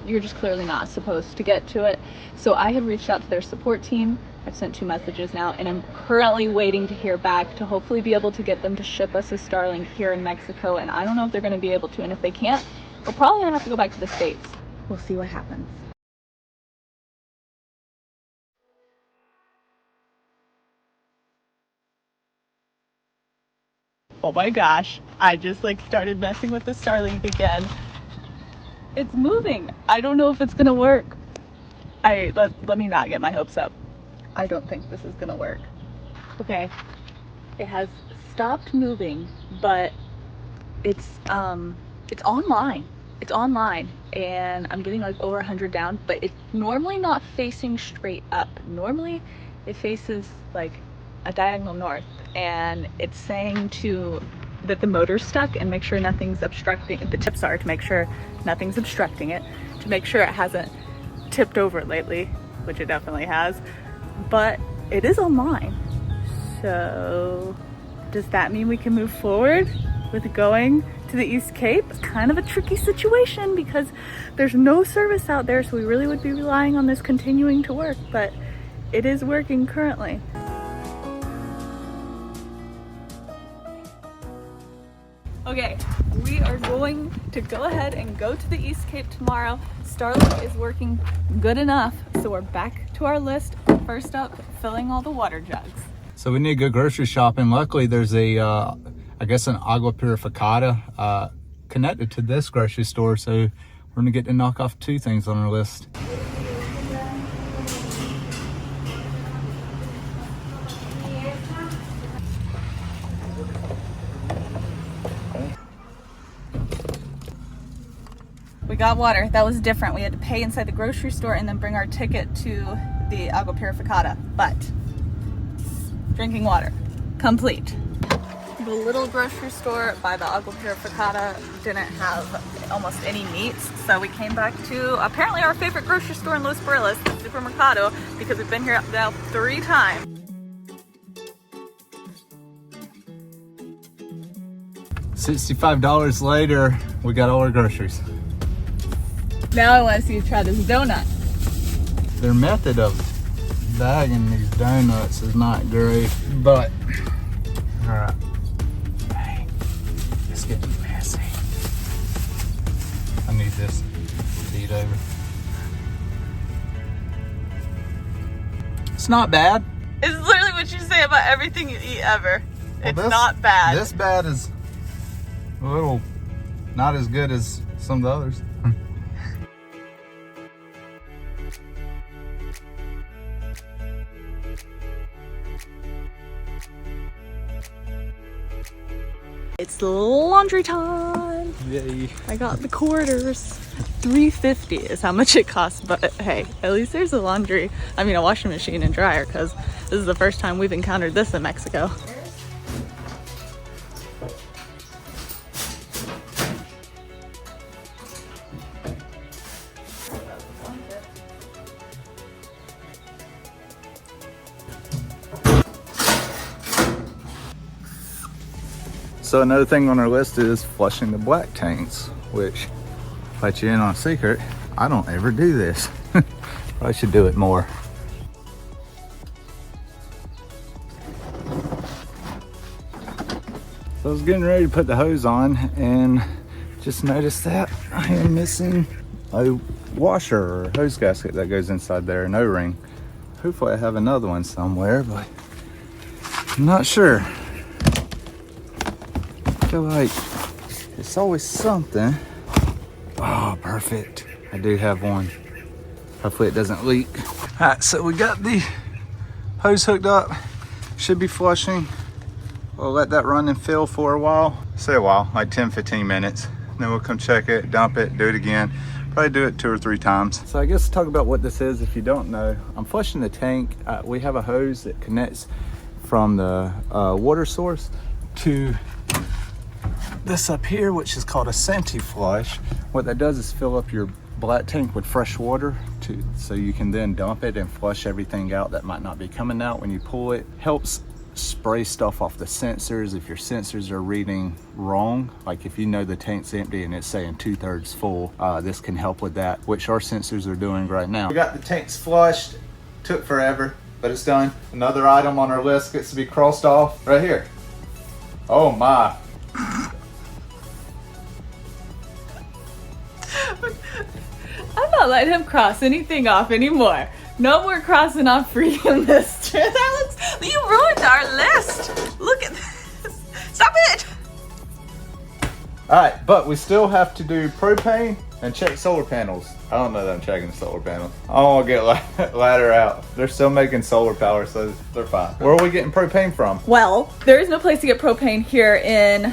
You're just clearly not supposed to get to it. So I had reached out to their support team. I've sent 2 messages now, and I'm currently waiting to hear back to hopefully be able to get them to ship us a Starlink here in Mexico, and I don't know if they're going to be able to, and if they can't, we're probably going to have to go back to the States. We'll see what happens. Oh my gosh, I just started messing with the Starlink again. It's moving. I don't know if it's gonna work. Let me not get my hopes up. I don't think this is gonna work. Okay, it has stopped moving, but it's online. It's online, and I'm getting over 100 down, but it's normally not facing straight up. Normally it faces a diagonal north, and it's saying that the motor's stuck and make sure nothing's obstructing. The tips are to make sure nothing's obstructing it, to make sure it hasn't tipped over lately, which it definitely has, but it is online. So does that mean we can move forward with going to the East Cape? It's kind of a tricky situation because there's no service out there, so we really would be relying on this continuing to work, but it is working currently. Okay, we are going to go ahead and go to the East Cape tomorrow. Starlink is working good enough, so we're back to our list. First up, filling all the water jugs. So we need to go grocery shopping. Luckily, there's a, I guess an agua purificada connected to this grocery store. So we're gonna get to knock off 2 things on our list. We got water. That was different. We had to pay inside the grocery store and then bring our ticket to the agua purificada. But drinking water, complete. The little grocery store by the agua purificada didn't have almost any meats, so we came back to apparently our favorite grocery store in Los Barriles, the Supermercado, because we've been here now 3 times. $65 later, we got all our groceries. Now I want to see you try this donut. Their method of bagging these donuts is not great, but all right. Hey, it's getting messy. I need this to eat over. It's not bad. It's literally what you say about everything you eat ever. Well, It's not bad. This bad is a little not as good as some of the others. It's laundry time. Yay. I got the quarters. $3.50 is how much it costs, but hey, at least there's a washing machine and dryer, because this is the first time we've encountered this in Mexico. So another thing on our list is flushing the black tanks, which, let you in on a secret, I don't ever do this. I should do it more. So I was getting ready to put the hose on and just noticed that I am missing a washer or hose gasket that goes inside there, an O-ring. Hopefully I have another one somewhere, but I'm not sure. I feel like it's always something. Oh, perfect. I do have one. Hopefully it doesn't leak. All right, so we got the hose hooked up. Should be flushing. We'll let that run and fill for a while. Say a while, like 10-15 minutes. Then we'll come check it, dump it, do it again. Probably do it 2 or 3 times. So I guess talk about what this is if you don't know. I'm flushing the tank. We have a hose that connects from the water source to this up here, which is called a Santi flush. What that does is fill up your black tank with fresh water so you can then dump it and flush everything out that might not be coming out when you pull it. Helps spray stuff off the sensors if your sensors are reading wrong. Like if you know the tank's empty and it's saying 2/3 full, this can help with that, which our sensors are doing right now. We got the tanks flushed. Took forever, but it's done. Another item on our list gets to be crossed off right here. Oh my. I'm not letting him cross anything off anymore. No more crossing off freedom this trip. You ruined our list. Look at this. Stop it. All right, but we still have to do propane and check solar panels. I don't know that I'm checking the solar panels. I don't want to get ladder out. They're still making solar power, so they're fine. Where are we getting propane from? Well, there is no place to get propane here in,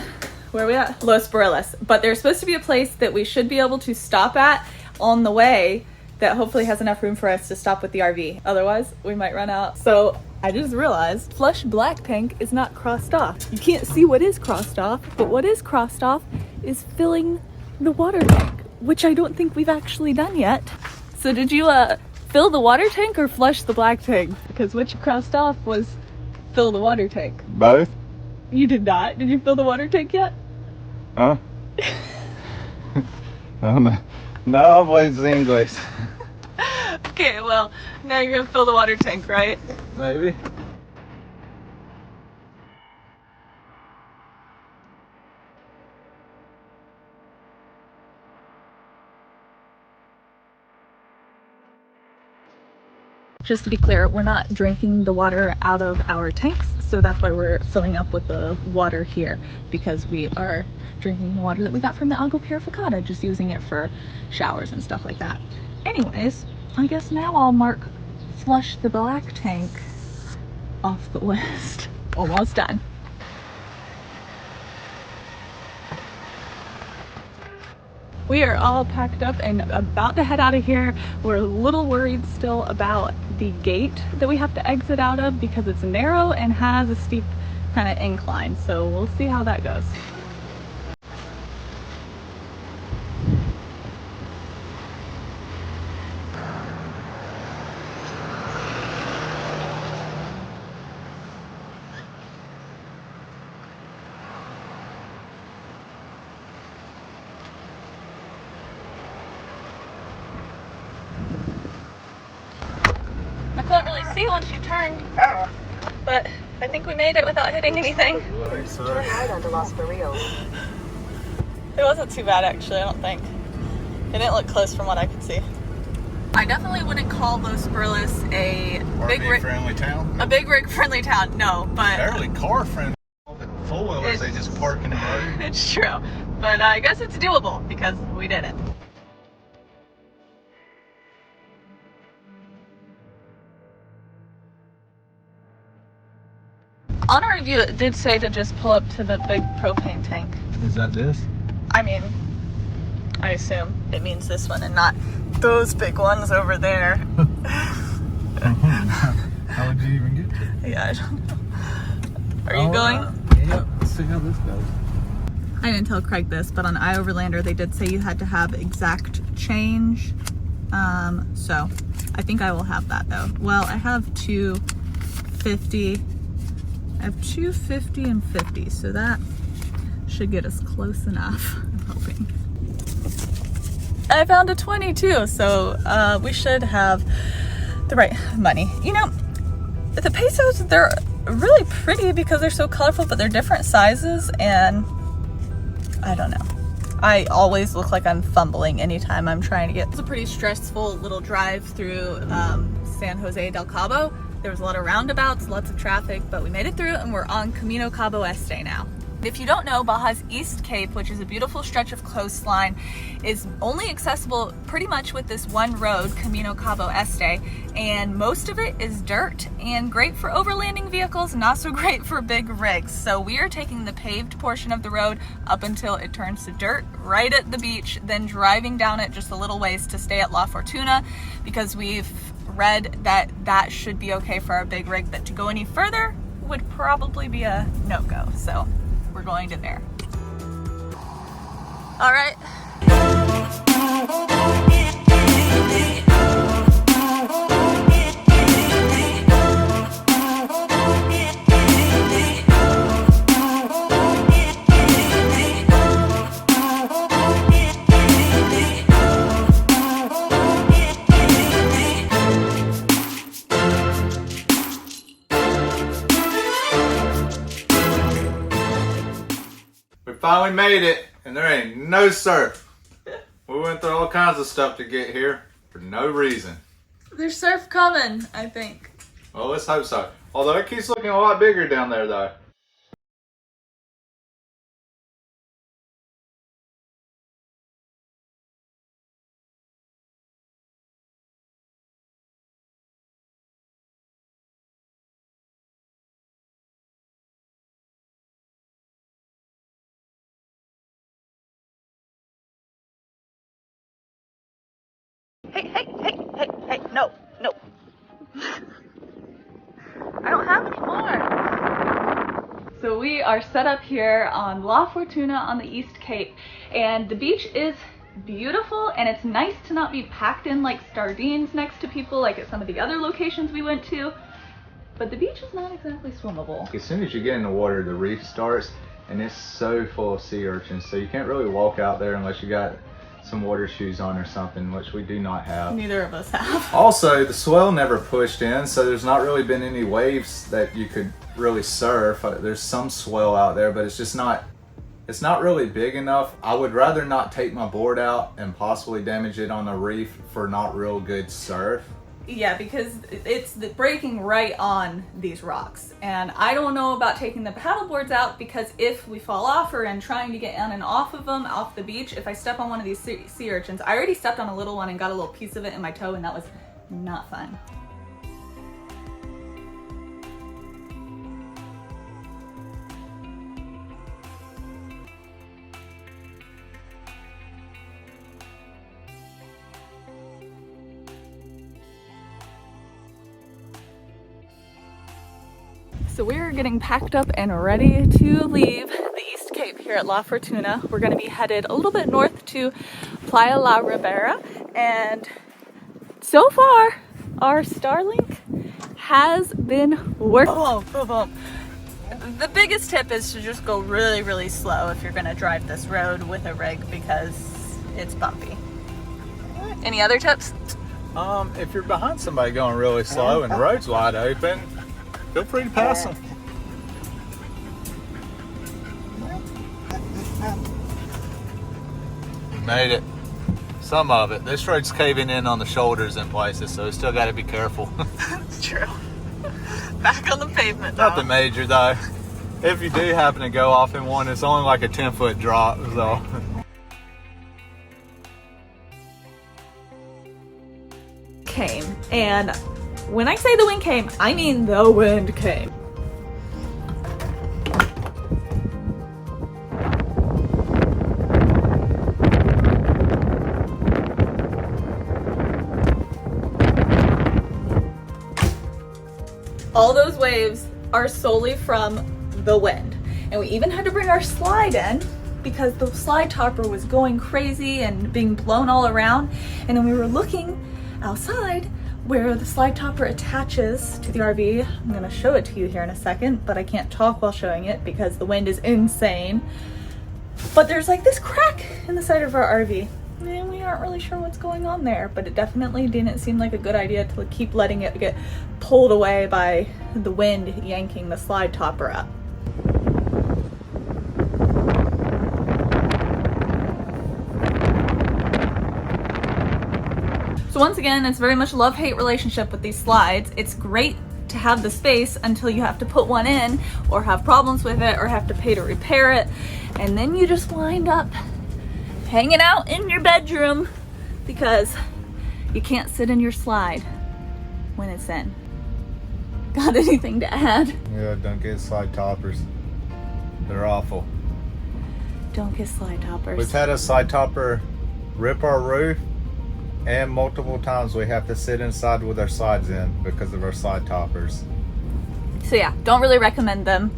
where are we at? Los Barriles. But there's supposed to be a place that we should be able to stop at on the way that hopefully has enough room for us to stop with the RV. Otherwise, we might run out. So I just realized flush black tank is not crossed off. You can't see what is crossed off, but what is crossed off is filling the water tank, which I don't think we've actually done yet. So did you fill the water tank or flush the black tank? Because what you crossed off was fill the water tank. Both? You did not. Did you fill the water tank yet? Huh? Oh, no. No, boys, English. Okay, well, now you're gonna fill the water tank, right? Maybe. Just to be clear, we're not drinking the water out of our tanks, so that's why we're filling up with the water here, because we are drinking the water that we got from the Agua Purificada, just using it for showers and stuff like that. Anyways, I guess now I'll mark flush the black tank off the list. Almost done. We are all packed up and about to head out of here. We're a little worried still about the gate that we have to exit out of because it's narrow and has a steep kind of incline. So we'll see how that goes. I couldn't really see once you turned, but I think we made it without hitting anything. Turn right onto Los Barriles. It wasn't too bad actually, I don't think. It didn't look close from what I could see. I definitely wouldn't call Los Barriles a big rig friendly town. a big rig friendly town, no, but Barely car friendly. Four wheelers, they just park in the road. it's true. But I guess it's doable because we did it. On our review, it did say to just pull up to the big propane tank. Is that this? I mean, I assume it means this one and not those big ones over there. How would you even get to it? Yeah, I don't know. Are you going? Yeah, let's see how this goes. I didn't tell Craig this, but on iOverlander, they did say you had to have exact change. So I think I will have that though. Well, I have 250. I have 250 and 50, so that should get us close enough, I'm hoping. I found a 22, so we should have the right money. You know, the pesos, they're really pretty because they're so colorful, but they're different sizes, and I don't know. I always look like I'm fumbling anytime I'm trying to get. It's a pretty stressful little drive through San Jose del Cabo. There was a lot of roundabouts, lots of traffic, but we made it through and we're on Camino Cabo Este now. If you don't know, Baja's East Cape, which is a beautiful stretch of coastline, is only accessible pretty much with this one road, Camino Cabo Este, and most of it is dirt and great for overlanding vehicles, not so great for big rigs. So we are taking the paved portion of the road up until it turns to dirt right at the beach, then driving down it just a little ways to stay at La Fortuna, because we've read that that should be okay for our big rig, but to go any further would probably be a no-go. So we're going to there. All right. Finally made it, and there ain't no surf. We went through all kinds of stuff to get here for no reason. There's surf coming, I think. Well, let's hope so. Although it keeps looking a lot bigger down there, though. Hey, no. I don't have any more. So we are set up here on La Fortuna on the East Cape, and the beach is beautiful, and it's nice to not be packed in like sardines next to people like at some of the other locations we went to. But the beach is not exactly swimmable. As soon as you get in the water, the reef starts, and it's so full of sea urchins, so you can't really walk out there unless you got some water shoes on or something, which we do not have. Neither of us have. Also, the swell never pushed in, so there's not really been any waves that you could really surf. There's some swell out there, but it's just not, it's not really big enough. I would rather not take my board out and possibly damage it on the reef for not real good surf. Yeah, because it's breaking right on these rocks. And I don't know about taking the paddle boards out, because if we fall off or in trying to get on and off of them, off the beach, if I step on one of these sea urchins, I already stepped on a little one and got a little piece of it in my toe, and that was not fun. So we're getting packed up and ready to leave the East Cape here at La Fortuna. We're going to be headed a little bit north to Playa La Ribera, and so far our Starlink has been working. The biggest tip is to just go really, really slow if you're going to drive this road with a rig, because it's bumpy. Any other tips? If you're behind somebody going really slow and the road's wide open, feel free to pass them. Made it. Some of it. This road's caving in on the shoulders in places, so we still got to be careful. It's true. Back on the pavement. Nothing major though. If you do happen to go off in one, it's only like a 10-foot drop, so. Came, and when I say the wind came, I mean the wind came. All those waves are solely from the wind. And we even had to bring our slide in because the slide topper was going crazy and being blown all around. And then we were looking outside where the slide topper attaches to the RV. I'm gonna show it to you here in a second, but I can't talk while showing it because the wind is insane. But there's like this crack in the side of our RV, and we aren't really sure what's going on there, but it definitely didn't seem like a good idea to keep letting it get pulled away by the wind yanking the slide topper up. So once again, it's very much a love-hate relationship with these slides. It's great to have the space until you have to put one in or have problems with it or have to pay to repair it. And then you just wind up hanging out in your bedroom because you can't sit in your slide when it's in. Got anything to add? Yeah, don't get slide toppers. They're awful. Don't get slide toppers. We've had a slide topper rip our roof, and multiple times we have to sit inside with our slides in because of our slide toppers. So yeah, don't really recommend them.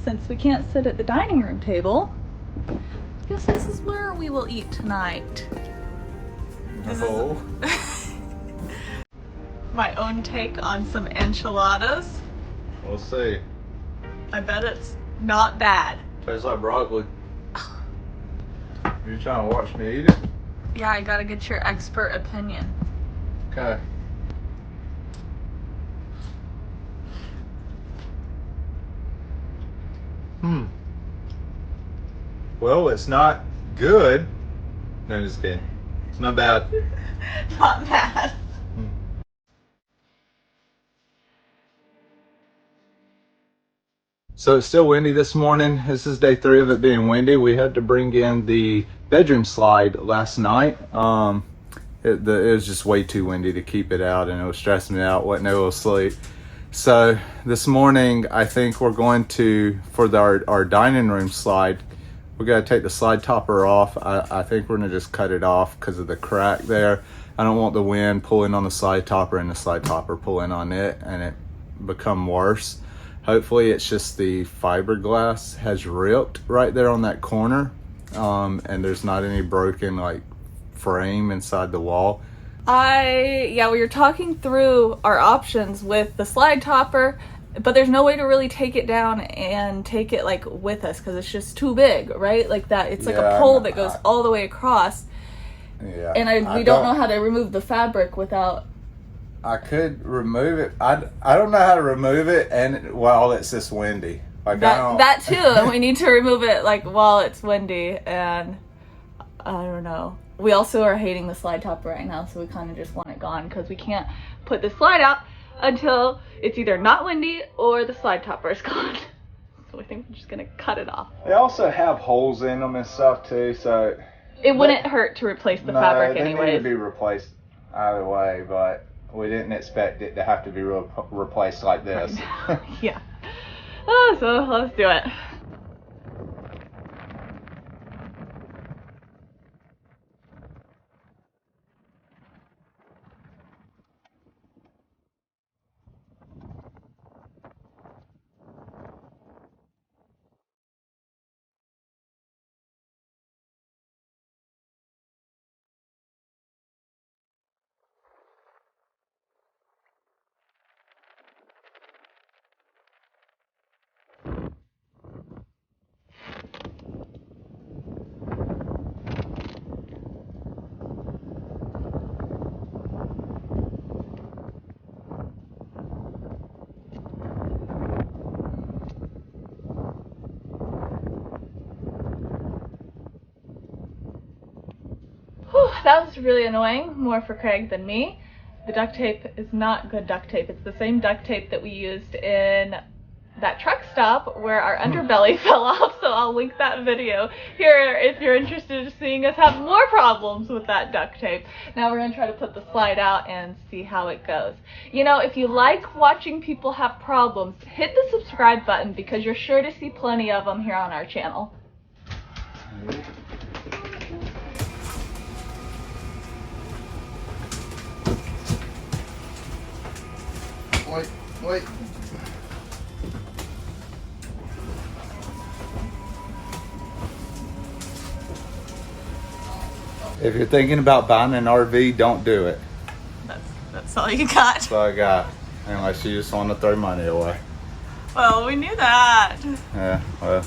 Since we can't sit at the dining room table, I guess this is where we will eat tonight. Oh. My own take on some enchiladas. We'll see. I bet it's not bad. Tastes like broccoli. You trying to watch me eat it? Yeah, I gotta get your expert opinion. Okay. Well, it's not good. No, just kidding. It's not bad. Not bad. So it's still windy this morning. This is day 3 of it being windy. We had to bring in the bedroom slide last night. It was just way too windy to keep it out, and it was stressing me out, wasn't able to sleep. So this morning, I think we're going to, for our dining room slide, we got to take the slide topper off. I think we're going to just cut it off because of the crack there. I don't want the wind pulling on the slide topper and the slide topper pulling on it and it become worse. Hopefully it's just the fiberglass has ripped right there on that corner, and there's not any broken like frame inside the wall. We were talking through our options with the slide topper, but there's no way to really take it down and take it like with us because it's just too big, right? Like that, it's like a pole that goes all the way across. Yeah, and we don't know how to remove the fabric without. I could remove it. I don't know how to remove it, and while it's this windy, like that too. And we need to remove it like while it's windy, and I don't know. We also are hating the slide topper right now, so we kind of just want it gone because we can't put the slide out until it's either not windy or the slide topper is gone. So we think we're just gonna cut it off. They also have holes in them and stuff too, so it wouldn't hurt to replace the fabric anyways. They need to be replaced either way, but we didn't expect it to have to be replaced like this. Yeah. So let's do it. That was really annoying, more for Craig than me. The duct tape is not good duct tape. It's the same duct tape that we used in that truck stop where our underbelly fell off, so I'll link that video here if you're interested in seeing us have more problems with that duct tape. Now we're going to try to put the slide out and see how it goes. You know, if you like watching people have problems, hit the subscribe button because you're sure to see plenty of them here on our channel. Wait. If you're thinking about buying an RV, don't do it. That's all you got. That's all I got. Unless you just want to throw money away. Well, we knew that. Yeah, well.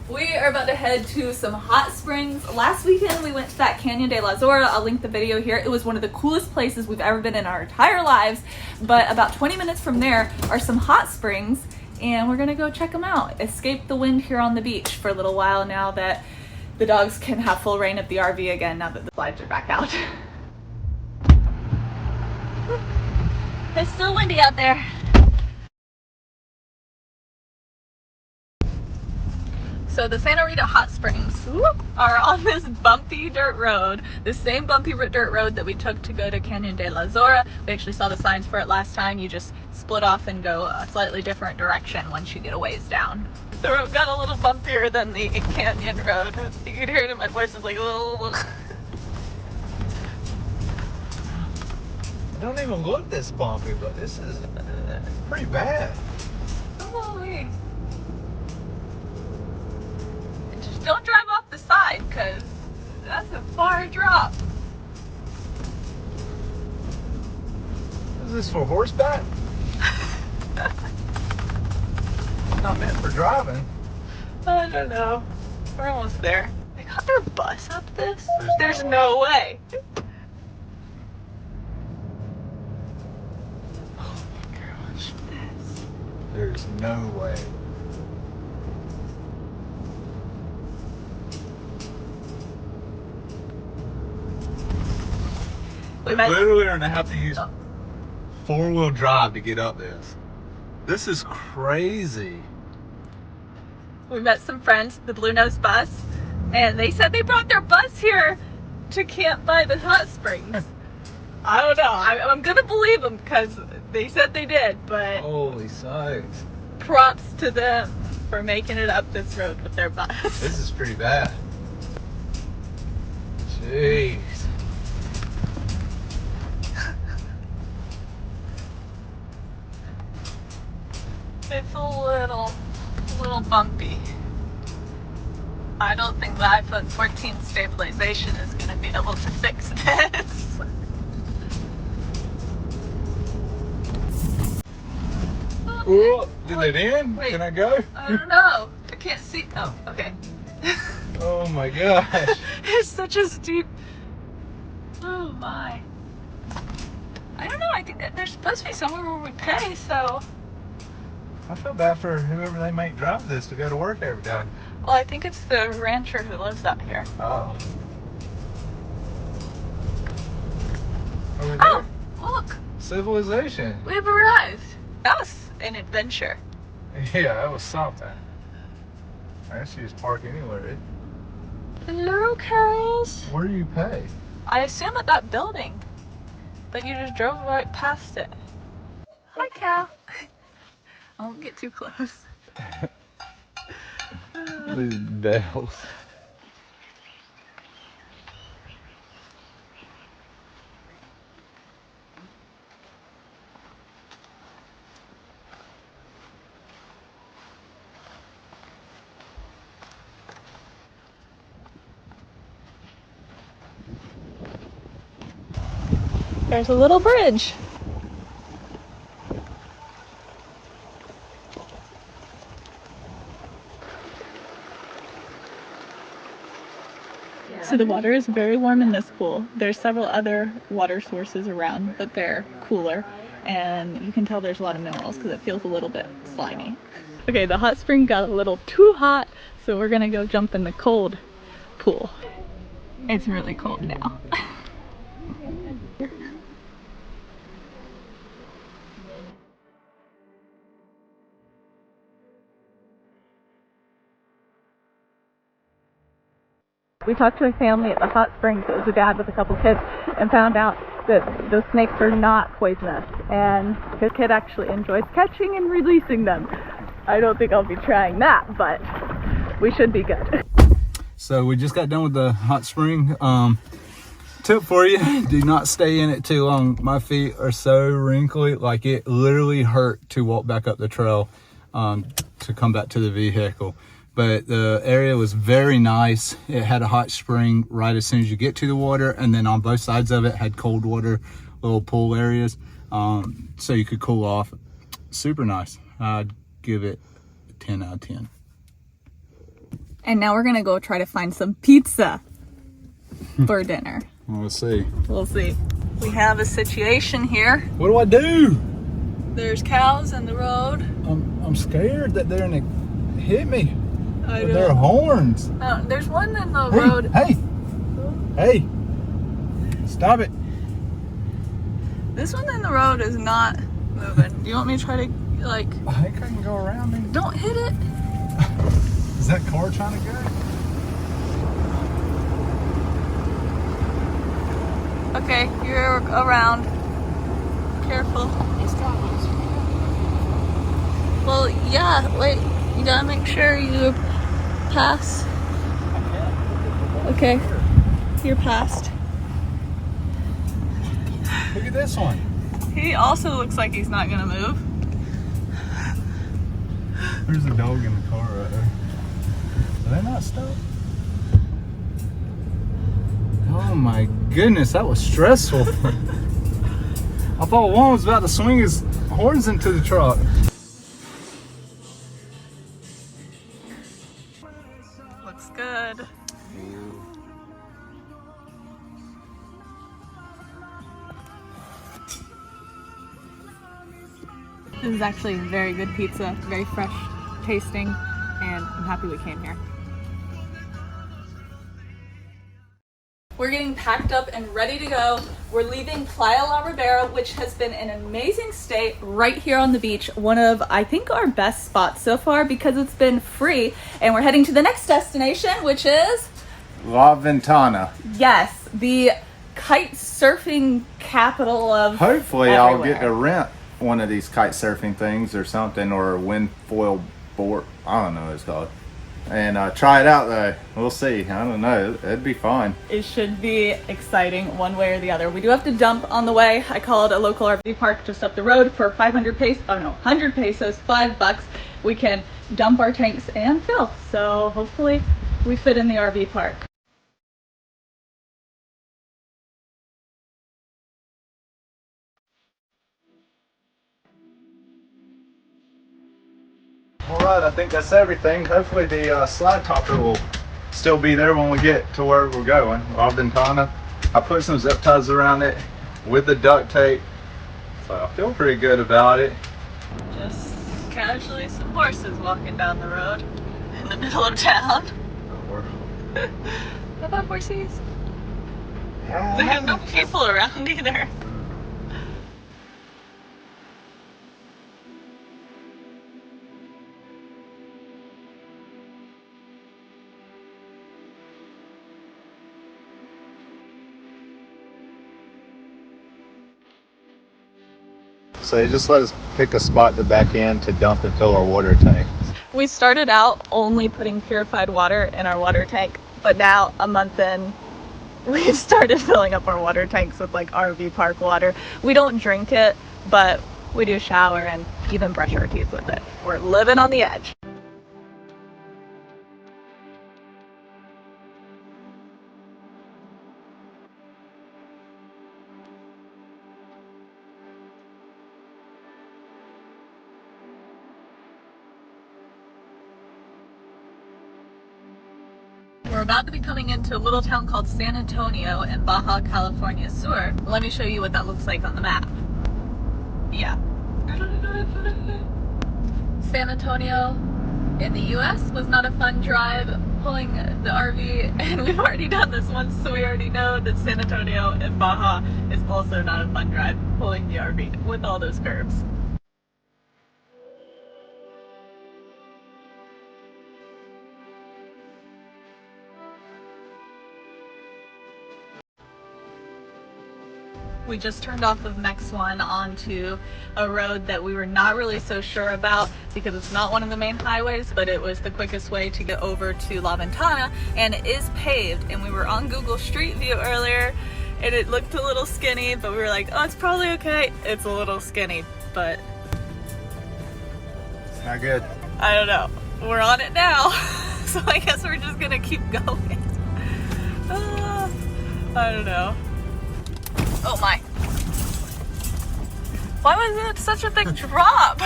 We are about to head to some hot springs. Last weekend we went to that Canyon de la Zora. I'll link the video here. It was one of the coolest places we've ever been in our entire lives. But about 20 minutes from there are some hot springs and we're gonna go check them out. Escape the wind here on the beach for a little while now that the dogs can have full reign of the RV again now that the slides are back out. It's still windy out there. So the Santa Rita Hot Springs are on this bumpy dirt road, the same bumpy dirt road that we took to go to Canyon de la Zora. We actually saw the signs for it last time. You just split off and go a slightly different direction once you get a ways down. The road got a little bumpier than the Canyon road. You could hear it in my voice. It's like, oh. It don't even look this bumpy, but this is pretty bad. Holy. Just don't drive off the side, because that's a far drop. Is this for horseback? Not meant for driving. I don't know. We're almost there. They got their bus up this? There's no way. Oh my gosh. There's no way. We might Literally are gonna have to use four-wheel drive to get up this. This is crazy. We met some friends, the Blue Nose Bus, and they said they brought their bus here to camp by the hot springs. I don't know. I'm gonna believe them because they said they did, but Holy smokes. props to them for making it up this road with their bus. This is pretty bad. Jeez. It's a little bumpy. I don't think the iPhone 14 stabilization is gonna be able to fix this. Oh, did it in? Wait. Can I go? I don't know. I can't see. Oh, okay. Oh my gosh. It's such a steep. Oh my. I don't know. I think that there's supposed to be somewhere where we pay, so. I feel bad for whoever they make drive this to go to work every day. Well, I think it's the rancher who lives out here. Oh. Over there? Oh, look. Civilization. We've arrived. That was an adventure. Yeah, that was something. I guess you just park anywhere. Hello, Carols. Where do you pay? I assume at that building, but you just drove right past it. Hi, Cal. I won't get too close. These bells. There's a little bridge. So the water is very warm in this pool. There's several other water sources around, but they're cooler. And you can tell there's a lot of minerals because it feels a little bit slimy. Okay, the hot spring got a little too hot, so we're gonna go jump in the cold pool. It's really cold now. We talked to a family at the hot springs. It was a dad with a couple kids, and found out that those snakes are not poisonous, and his kid actually enjoys catching and releasing them. I don't think I'll be trying that, but we should be good. So we just got done with the hot spring. Tip for you, do not stay in it too long. My feet are so wrinkly, like it literally hurt to walk back up the trail to come back to the vehicle. But the area was very nice. It had a hot spring right as soon as you get to the water, and then on both sides of it had cold water, little pool areas, so you could cool off. Super nice. I'd give it a 10 out of 10. And now we're gonna go try to find some pizza for dinner. We'll see. We'll see. We have a situation here. What do I do? There's cows in the road. I'm scared that they're gonna hit me I with their horns. There's one in the road. Hey, stop it. This one in the road is not moving. Do you want me to try to, like... I think I can go around me. Don't hit it. Is that car trying to go? Okay, you're around. Careful. Well, yeah, wait. You gotta make sure you pass. Okay, you're past. Look at this one. He also looks like he's not gonna move. There's a dog in the car right there. Are they not stuck? Oh my goodness, that was stressful. I thought one was about to swing his horns into the truck. Looks good. This is actually very good pizza, very fresh tasting, and I'm happy we came here. We're getting packed up and ready to go. We're leaving Playa La Ribera, which has been an amazing stay right here on the beach. One of, I think, our best spots so far because it's been free. And we're heading to the next destination, which is... La Ventana. Yes, the kite surfing capital of Hopefully everywhere. I'll get to rent one of these kite surfing things or something, or a wind foil board. I don't know what it's called. And try it out though. We'll see. I don't know. It'd be fun. It should be exciting one way or the other. We do have to dump on the way. I called a local RV park just up the road for 100 pesos, $5. We can dump our tanks and fill. So hopefully we fit in the RV park. All right, I think that's everything. Hopefully the slide topper will still be there when we get to where we're going. Ventana. I put some zip ties around it with the duct tape, so I feel pretty good about it. Just casually some horses walking down the road in the middle of town. How about horses? There are no people around either. So they just let us pick a spot to back in to dump and fill our water tank. We started out only putting purified water in our water tank, but now a month in, we've started filling up our water tanks with like RV park water. We don't drink it, but we do shower and even brush our teeth with it. We're living on the edge. We're about to be coming into a little town called San Antonio in Baja California Sur. Let me show you what that looks like on the map. Yeah. San Antonio in the US was not a fun drive pulling the RV, and we've already done this once, so we already know that San Antonio in Baja is also not a fun drive pulling the RV with all those curves. We just turned off of Mex 1 onto a road that we were not really so sure about because it's not one of the main highways, but it was the quickest way to get over to La Ventana, and it is paved. And we were on Google Street View earlier and it looked a little skinny, but we were like, oh, it's probably okay. It's a little skinny, but It's not good. I don't know. We're on it now, so I guess we're just gonna keep going. I don't know. Oh my. Why was it such a big drop?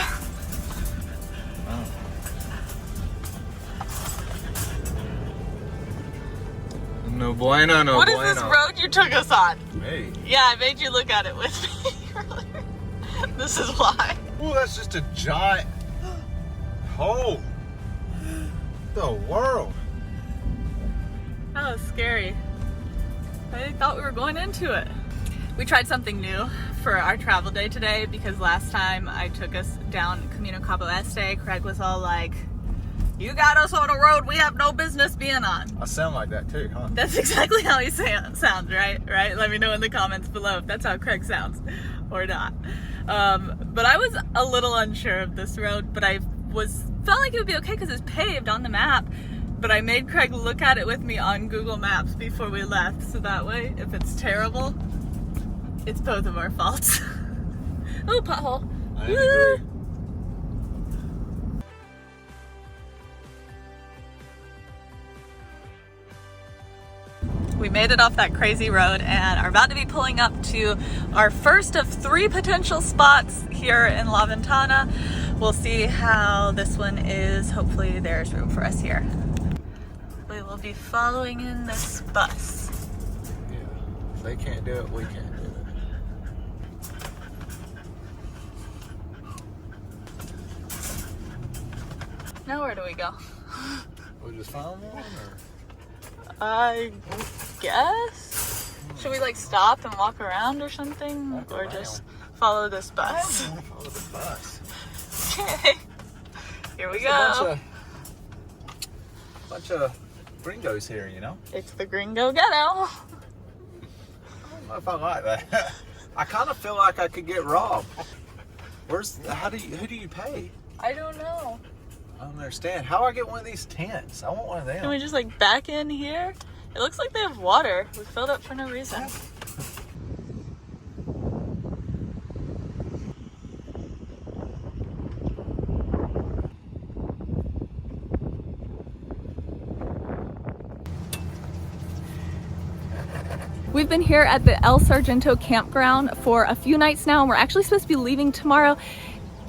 No bueno, no What bueno. is this road you took us on? Hey. Yeah, I made you look at it with me earlier. This is why. Oh, that's just a giant hole. The world. That was scary. I thought we were going into it. We tried something new for our travel day today because last time I took us down Camino Cabo Este, Craig was all like, you got us on a road we have no business being on. I sound like that too, huh? That's exactly how he sounds, right? Let me know in the comments below if that's how Craig sounds or not. But I was a little unsure of this road, but I felt like it would be okay because it's paved on the map. But I made Craig look at it with me on Google Maps before we left, so that way, if it's terrible, it's both of our faults. Oh, pothole. I agree. We made it off that crazy road and are about to be pulling up to our first of 3 potential spots here in La Ventana. We'll see how this one is. Hopefully there's room for us here. We will be following in this bus. Yeah. If they can't do it, we can't do it. Now where do we go? We just found one, or? I guess? Should we like stop and walk around or something? Walk or around. just follow this bus? I want to follow the bus. Okay. Here we There's go. Bunch of gringos here, you know? It's the Gringo Ghetto. don't know if I like that. I kind of feel like I could get robbed. Who do you pay? I don't know. I don't understand. How do I get one of these tents? I want one of them. Can we just like back in here? It looks like they have water. We filled up for no reason. We've been here at the El Sargento campground for a few nights now, and we're actually supposed to be leaving tomorrow.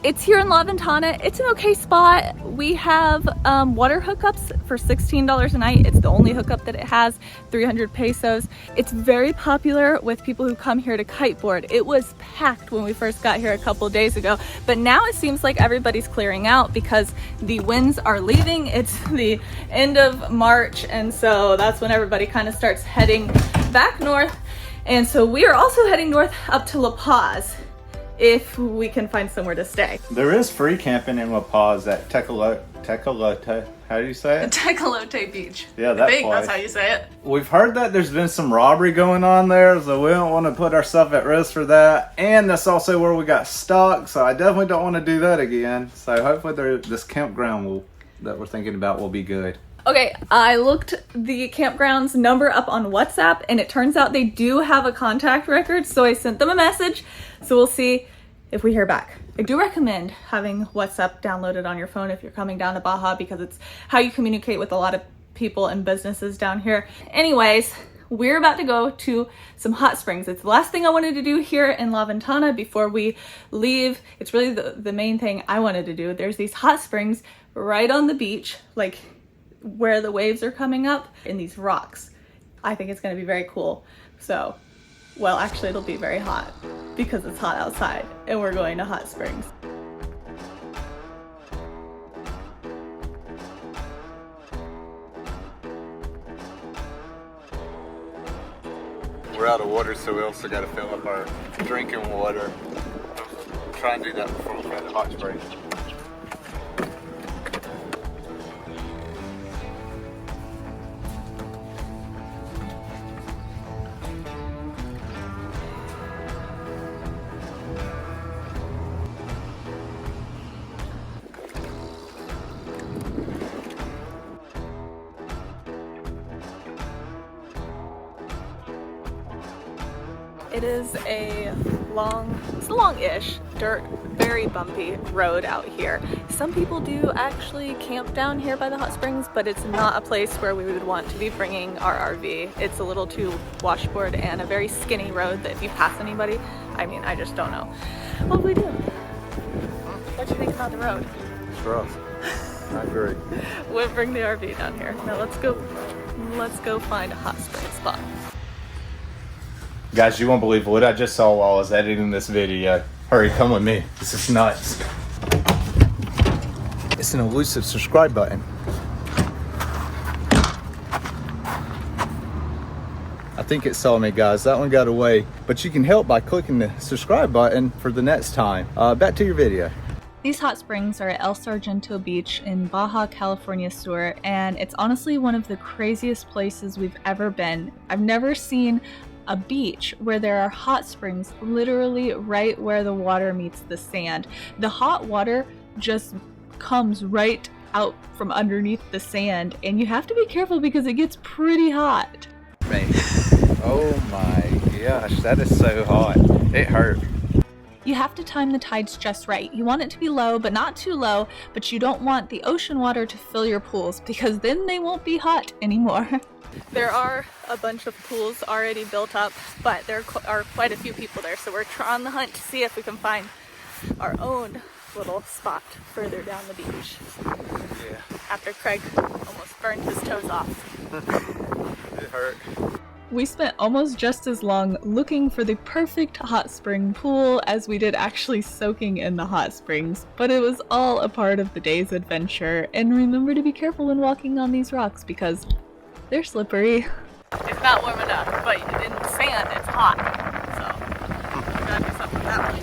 It's here in La Ventana. It's an okay spot. We have water hookups for $16 a night. It's the only hookup that it has, 300 pesos. It's very popular with people who come here to kiteboard. It was packed when we first got here a couple days ago, but now it seems like everybody's clearing out because the winds are leaving. It's the end of March, and so that's when everybody kind of starts heading back north. And so we are also heading north up to La Paz if we can find somewhere to stay. There is free camping in La Paz at Tecolote. How do you say it? Tecolote Beach. Yeah, that I think place. that's how you say it. We've heard that there's been some robbery going on there, so we don't want to put ourselves at risk for that. And that's also where we got stuck, so I definitely don't want to do that again. So hopefully this campground that we're thinking about will be good. Okay, I looked the campground's number up on WhatsApp, and it turns out they do have a contact record, so I sent them a message. So we'll see if we hear back. I do recommend having WhatsApp downloaded on your phone if you're coming down to Baja, because it's how you communicate with a lot of people and businesses down here. Anyways, we're about to go to some hot springs. It's the last thing I wanted to do here in La Ventana before we leave. It's really the main thing I wanted to do. There's these hot springs right on the beach, like where the waves are coming up in these rocks. I think it's going to be very cool. So, well, actually it'll be very hot because it's hot outside and we're going to hot springs. We're out of water, so we also got to fill up our drinking water. Try and do that before we go to the hot springs. It is a long-ish, dirt, very bumpy road out here. Some people do actually camp down here by the hot springs, but it's not a place where we would want to be bringing our RV. It's a little too washboard and a very skinny road that if you pass anybody, I mean, I just don't know. What do we do? What do you think about the road? It's rough. I agree. We'll bring the RV down here. Now let's go find a hot spring spot. Guys, you won't believe what I just saw while I was editing this video. Hurry, come with me. This is nuts. It's an elusive subscribe button. I think it saw me, guys. That one got away. But you can help by clicking the subscribe button for the next time. Back to your video. These hot springs are at El Sargento Beach in Baja California Sur, and it's honestly one of the craziest places we've ever been. I've never seen a beach where there are hot springs literally right where the water meets the sand. The hot water just comes right out from underneath the sand, and you have to be careful because it gets pretty hot. Man. Oh my gosh, that is so hot. It hurt. You have to time the tides just right. You want it to be low, but not too low, but you don't want the ocean water to fill your pools because then they won't be hot anymore. There are a bunch of pools already built up, but there are quite a few people there, so we're on the hunt to see if we can find our own little spot further down the beach. Yeah. After Craig almost burned his toes off. It hurt. We spent almost just as long looking for the perfect hot spring pool as we did actually soaking in the hot springs, but it was all a part of the day's adventure. And remember to be careful when walking on these rocks because they're slippery. It's not warm enough, but in the sand it's hot, so we gotta do something with that one, I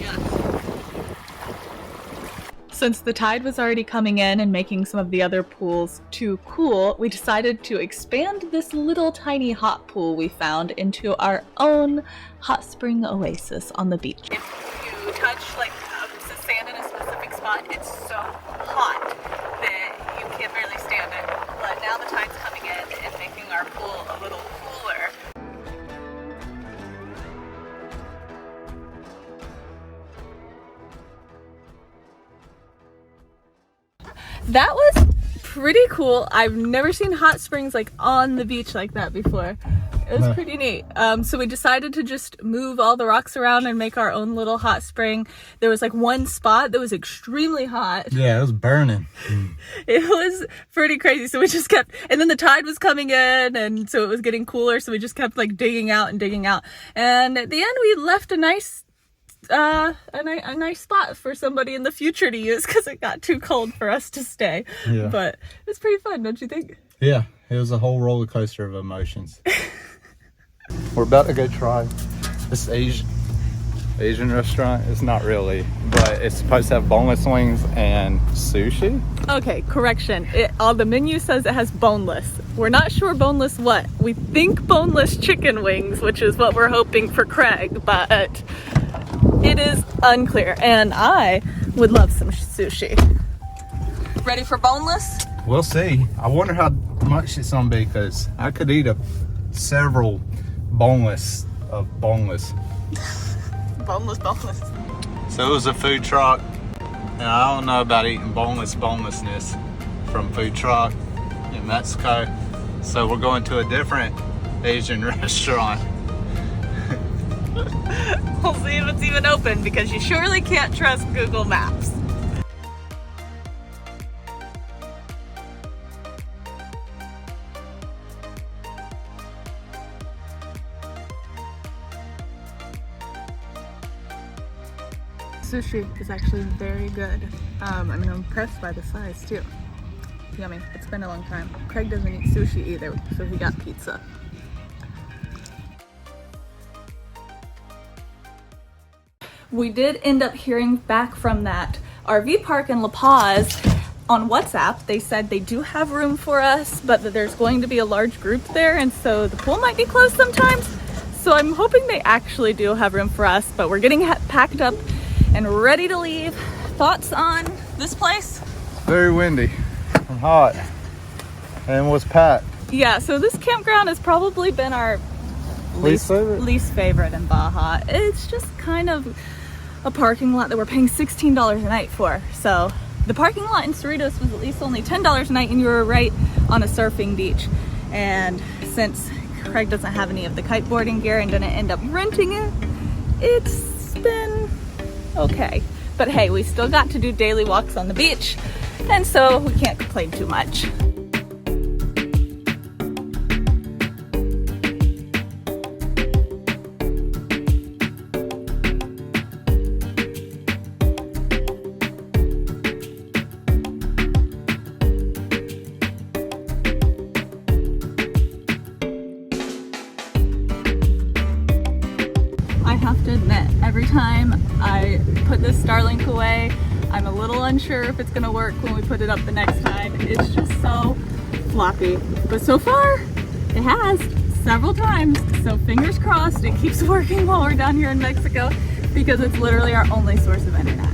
guess. Since the tide was already coming in and making some of the other pools too cool, we decided to expand this little tiny hot pool we found into our own hot spring oasis on the beach. If you touch like the sand in a specific spot, it's so hot that you can barely stand it. But now the tide's coming in and making our pool a little cooler. That was pretty cool. I've never seen hot springs like on the beach like that before. It was pretty neat. So we decided to just move all the rocks around and make our own little hot spring. There was like one spot that was extremely hot. Yeah, it was burning. It was pretty crazy. So we just kept, and then the tide was coming in, and so it was getting cooler. So we just kept like digging out and digging out. And at the end, we left a nice spot for somebody in the future to use because it got too cold for us to stay. Yeah. But it's pretty fun, don't you think? Yeah, it was a whole roller coaster of emotions. We're about to go try this Asian restaurant. It's not really, but it's supposed to have boneless wings and sushi. Okay, correction. On the menu says it has boneless. We're not sure boneless what. We think boneless chicken wings, which is what we're hoping for Craig, but it is unclear. And I would love some sushi. Ready for boneless? We'll see. I wonder how much it's gonna be because I could eat several boneless. Boneless. So it was a food truck, and I don't know about eating bonelessness from food truck in Mexico. So we're going to a different Asian restaurant. We'll see if it's even open because you surely can't trust Google Maps. Sushi is actually very good. I'm impressed by the size too. Yummy. It's been a long time. Craig doesn't eat sushi either, so he got pizza. We did end up hearing back from that RV park in La Paz on WhatsApp. They said they do have room for us, but that there's going to be a large group there, and so the pool might be closed sometimes. So I'm hoping they actually do have room for us, but we're getting packed up and ready to leave. Thoughts on this place? Very windy and hot, and was packed. Yeah, so this campground has probably been our least favorite in Baja. It's just kind of a parking lot that we're paying $16 a night for. So the parking lot in Cerritos was at least only $10 a night, and you were right on a surfing beach. And since Craig doesn't have any of the kiteboarding gear and didn't end up renting it, it's been okay. But hey, we still got to do daily walks on the beach, and so we can't complain too much. I have to admit, every time I put this Starlink away, I'm a little unsure if it's gonna work when we put it up the next time. It's just so floppy. But so far, it has several times. So fingers crossed it keeps working while we're down here in Mexico, because it's literally our only source of internet.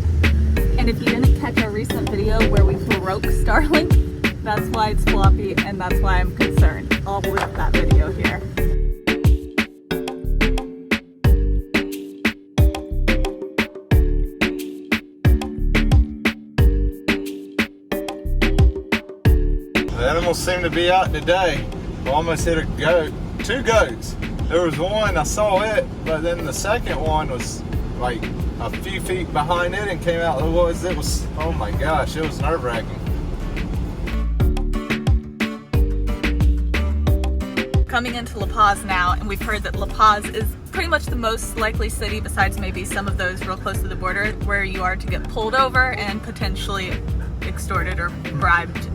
And if you didn't catch our recent video where we broke Starlink, that's why it's floppy, and that's why I'm concerned. I'll link that video here. The animals seem to be out today. We almost hit a goat. 2 goats. There was one, I saw it, but then the second one was like a few feet behind it and came out. It was, oh my gosh, it was nerve-wracking. Coming into La Paz now, and we've heard that La Paz is pretty much the most likely city, besides maybe some of those real close to the border, where you are to get pulled over and potentially extorted or bribed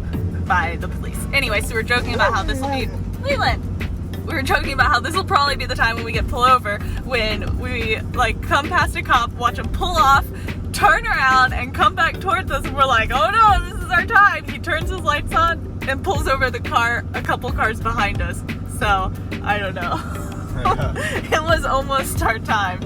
by the police. Anyway, so we're joking about how this will be Leland. We were joking about how this will probably be the time when we get pulled over, when we like come past a cop, watch him pull off, turn around and come back towards us, and we're like, oh no, this is our time. He turns his lights on and pulls over the car a couple cars behind us. So I don't know. It was almost our time.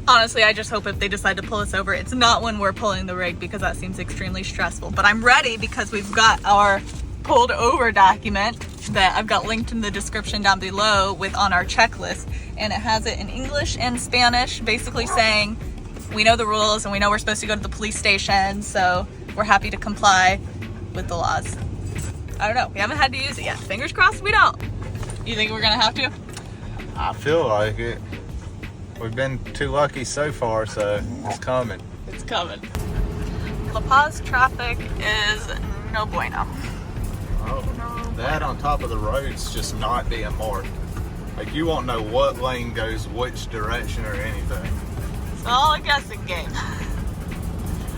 Honestly, I just hope if they decide to pull us over, it's not when we're pulling the rig, because that seems extremely stressful. But I'm ready because we've got our pulled over document that I've got linked in the description down below with on our checklist, and it has it in English and Spanish, basically saying we know the rules and we know we're supposed to go to the police station, so we're happy to comply with the laws. I don't know, we haven't had to use it yet. Fingers crossed we don't. You think we're gonna have to? I feel like it. We've been too lucky so far, so it's coming. It's coming. La Paz traffic is no bueno. Oh, that on top of the roads just not being marked. Like, you won't know what lane goes which direction or anything. It's all a guessing game.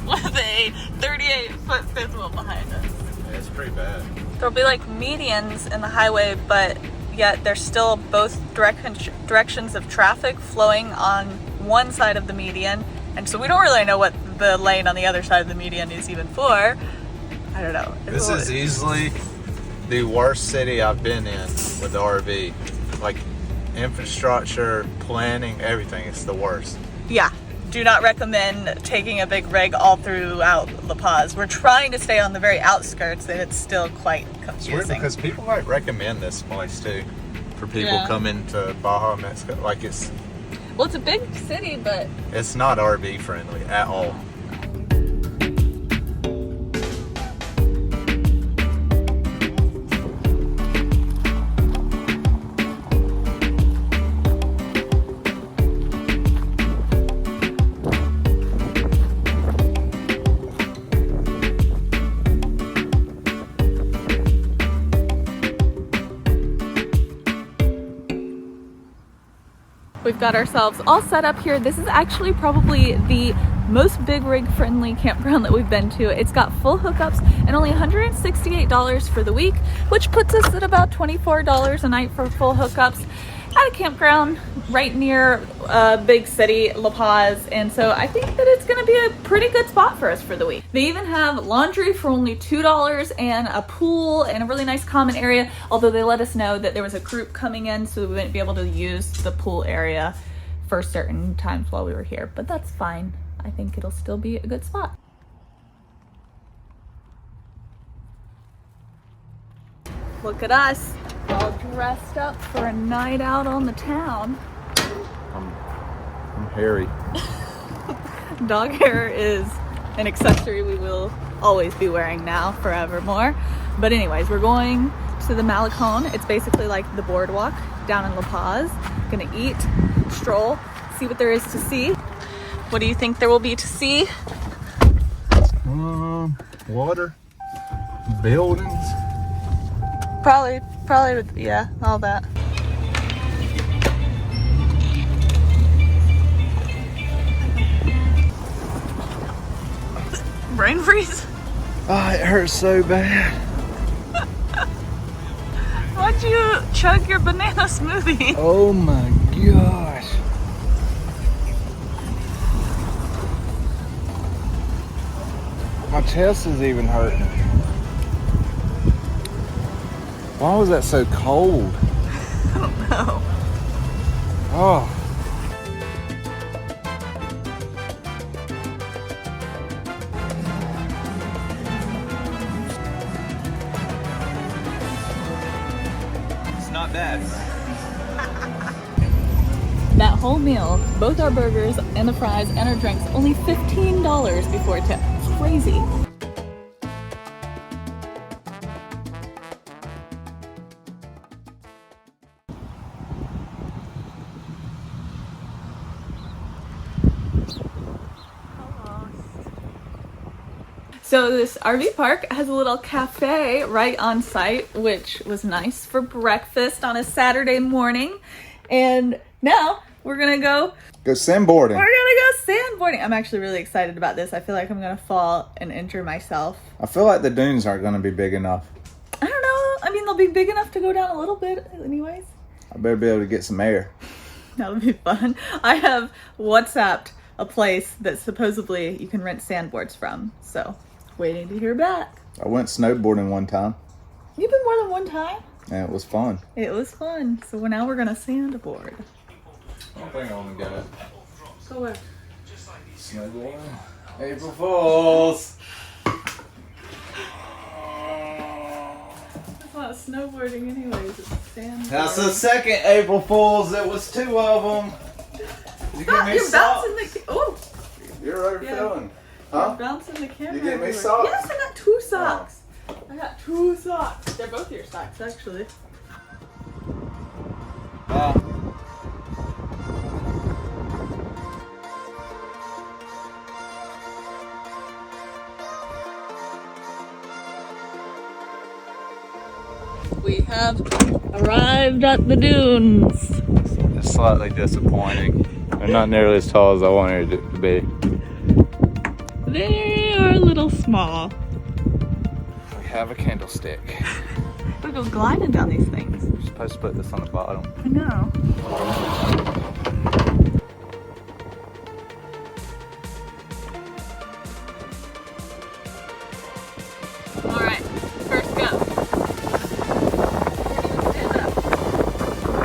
With a 38-foot fifth wheel behind us. Yeah, it's pretty bad. There'll be like medians in the highway, but yet there's still both directions of traffic flowing on one side of the median. And so we don't really know what the lane on the other side of the median is even for. I don't know. This is easily the worst city I've been in with the RV. Like, infrastructure, planning, everything, it's the worst. Yeah, do not recommend taking a big rig all throughout La Paz. We're trying to stay on the very outskirts, and it's still quite It's weird confusing. because people like recommend this place too for people Yeah. coming to Baja Mexico. Like, Well, it's a big city, but it's not RV friendly at all. We've got ourselves all set up here. This is actually probably the most big rig friendly campground that we've been to. It's got full hookups and only $168 for the week, which puts us at about $24 a night for full hookups at a campground right near a big city, La Paz. And so I think that it's gonna be a pretty good spot for us for the week. They even have laundry for only $2 and a pool and a really nice common area, although they let us know that there was a group coming in, so we wouldn't be able to use the pool area for certain times while we were here, but that's fine. I think it'll still be a good spot. Look at us, all dressed up for a night out on the town. I'm hairy. Dog hair is an accessory we will always be wearing now, forevermore. But anyways, we're going to the Malecon. It's basically like the boardwalk down in La Paz. Gonna eat, stroll, see what there is to see. What do you think there will be to see? Water, buildings. Probably, yeah, all that. Brain freeze? Oh, it hurts so bad. Why'd you chug your banana smoothie? Oh my gosh. My chest is even hurting. Why was that so cold? I don't know. Oh. It's not bad. That whole meal, both our burgers and the fries and our drinks, only $15 before tip. It's crazy. So this RV park has a little cafe right on site, which was nice for breakfast on a Saturday morning. And now we're gonna go sandboarding. We're gonna go sandboarding. I'm actually really excited about this. I feel like I'm gonna fall and injure myself. I feel like the dunes aren't going to be big enough. I don't know. I mean, they'll be big enough to go down a little bit anyways. I better be able to get some air. That'll be fun. I have WhatsApped a place that supposedly you can rent sandboards from. So, waiting to hear back. I went snowboarding one time. You've been more than one time? And it was fun. It was fun. So now we're gonna sandboard. I don't think I want to go. Go where? Snowboarding. April Fools! It's not snowboarding anyways, it's sandboarding. That's the second April Fools. It was 2 of them. You Stop, give me you're socks. bouncing the oh! You're overfilling. You're Huh? bouncing the camera. You get me everywhere. socks? Yes, I got 2 socks. I got 2 socks. They're both your socks, actually. We have arrived at the dunes. It's slightly disappointing. They're not nearly as tall as I wanted it to be. They are a little small. We have a candlestick. We go gliding down these things. We're supposed to put this on the bottom. I know. All right, first go. Stand up.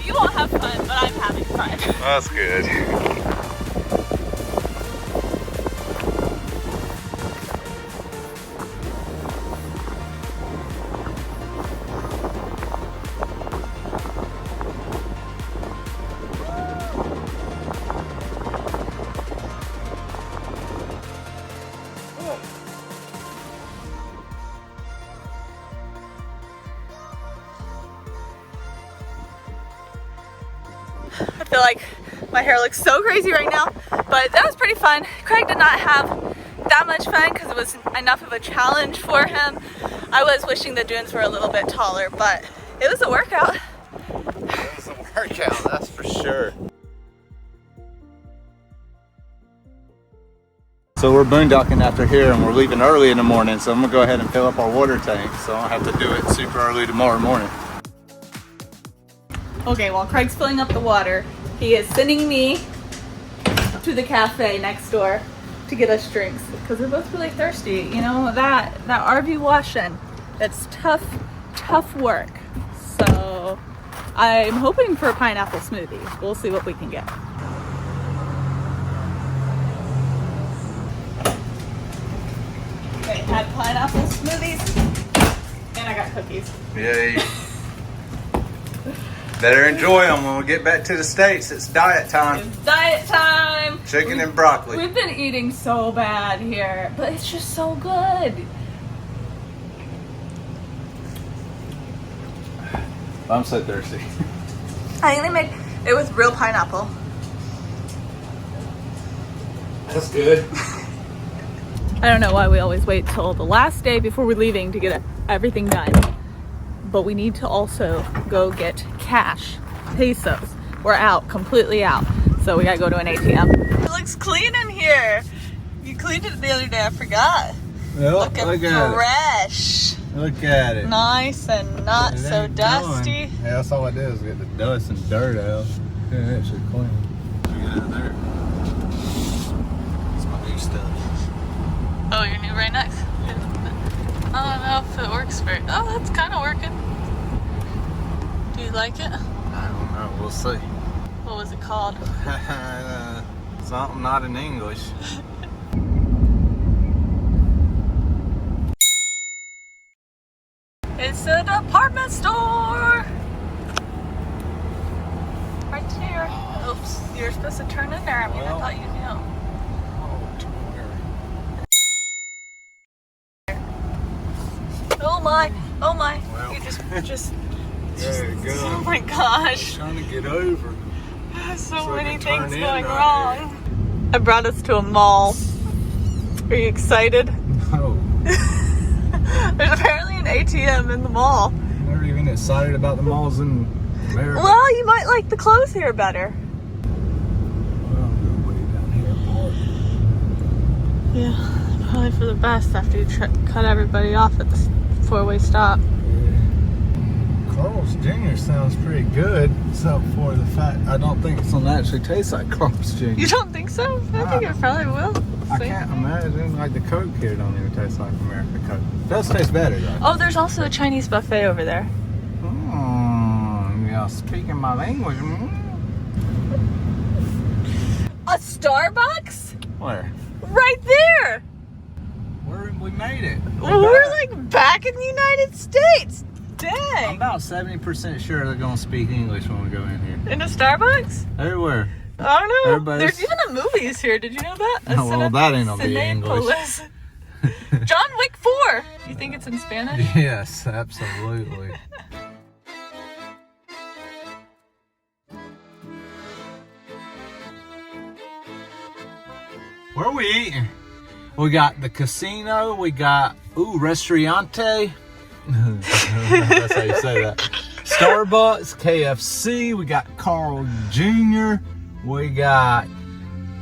You won't have fun, but I'm having fun. That's good. I feel like my hair looks so crazy right now, but that was pretty fun. Craig did not have that much fun because it was enough of a challenge for him. I was wishing the dunes were a little bit taller, but it was a workout. It was a workout, that's for sure. So we're boondocking after here and we're leaving early in the morning, so I'm gonna go ahead and fill up our water tank so I don't have to do it super early tomorrow morning. Okay, while Craig's filling up the water, he is sending me to the cafe next door to get us drinks because we're both really thirsty. You know, that RV washing, it's tough work. So I'm hoping for a pineapple smoothie. We'll see what we can get. Okay, had pineapple smoothies and I got cookies. Yay. Better enjoy them when we get back to the States. It's diet time. It's diet time. Chicken and broccoli. We've been eating so bad here, but it's just so good. I'm so thirsty. I only made it with real pineapple. That's good. I don't know why we always wait till the last day before we're leaving to get everything done. But we need to also go get cash, pesos. We're out, completely out. So we gotta go to an ATM. It looks clean in here. You cleaned it the other day, I forgot. Well, Looking look at fresh. it. Look at it. Nice and not It so ain't dusty. going. Yeah, that's all I did is get the dust and dirt out. Yeah, it should clean. Get out of there. It's my new stuff. Oh, your new right next. I don't know if it works very. Oh, that's kind of working. Do you like it? I don't know. We'll see. What was it called? Something not in English. It's a department store. Right here. Oops, you're supposed to turn in there. I mean, I thought you knew. Oh my, oh my. Well. You just. There you go. Oh my gosh. Trying to get over. So I many can turn things in going right wrong. I brought us to a mall. Are you excited? No. There's apparently an ATM in the mall. Never even excited about the malls in America. Well, you might like the clothes here better. Well, I'm going way down here apart. Yeah, probably for the best after you cut everybody off at the four-way stop. Carl's Jr. sounds pretty good, except for the fact I don't think it's gonna actually taste like Carl's Jr. You don't think so? I think it probably will. I can't imagine, like the Coke here don't even taste like American Coke. It does taste better though. Oh, there's also a Chinese buffet over there. Yeah, speaking my language. A Starbucks? Where? Right there! We made it. We're like back in the United States. I'm Dang. about 70% sure they're gonna speak English when we go in here. In a Starbucks? Everywhere. I don't know. Everybody's- There's even a movies here. Did you know that? Well, that ain't gonna be Cinepolis. John Wick 4. You think it's in Spanish? Yes, absolutely. Where are we eating? We got the casino, we got, restaurante. That's how you say that. Starbucks, KFC, we got Carl Jr., we got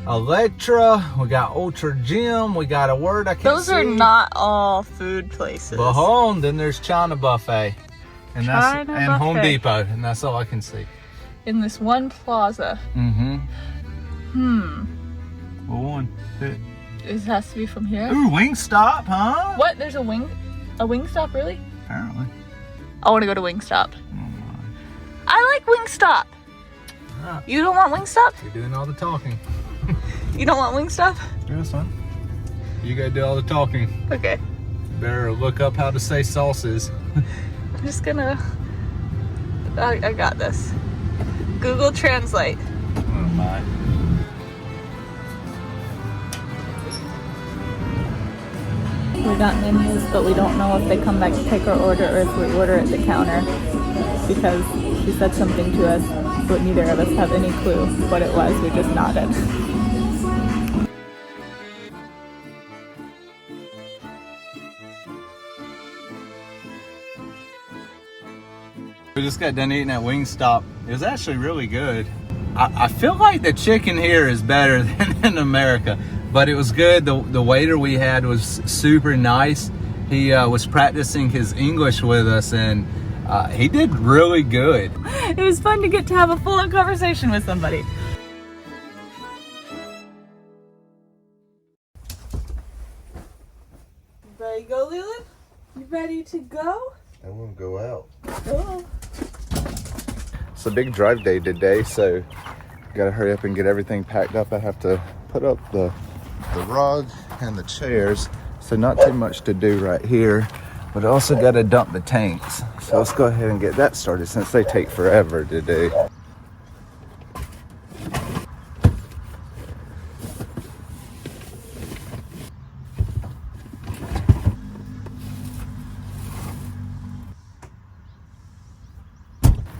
Electra, we got Ultra Gym, we got a word I can't Those see. are not all food places. But hold on, then there's China Buffet. And China and Home Buffet. Depot, and that's all I can see. In this one plaza. Well, one. It has to be from here. Ooh, Wingstop, huh? What? There's a Wingstop, really? Apparently. I want to go to Wingstop. I like Wingstop. Alright. You don't want Wingstop? You're doing all the talking. You don't want Wingstop? Yeah, son. You gotta do all the talking. Okay. Better look up how to say sauces. I'm just gonna... I got this. Google Translate. Oh my. We got menus, but we don't know if they come back to take our order or if we order at the counter, because she said something to us, but neither of us have any clue what it was. We just nodded. We just got done eating at Wingstop. It was actually really good. I feel like the chicken here is better than in America, but it was good. The waiter we had was super nice. He was practicing his English with us, and he did really good. It was fun to get to have a full-on conversation with somebody. Ready to go, Leland? You ready to go? I want to go out. Go. It's a big drive day today, so gotta hurry up and get everything packed up. I have to put up the rug and the chairs, so not too much to do right here, but I also gotta dump the tanks. So let's go ahead and get that started since they take forever to do.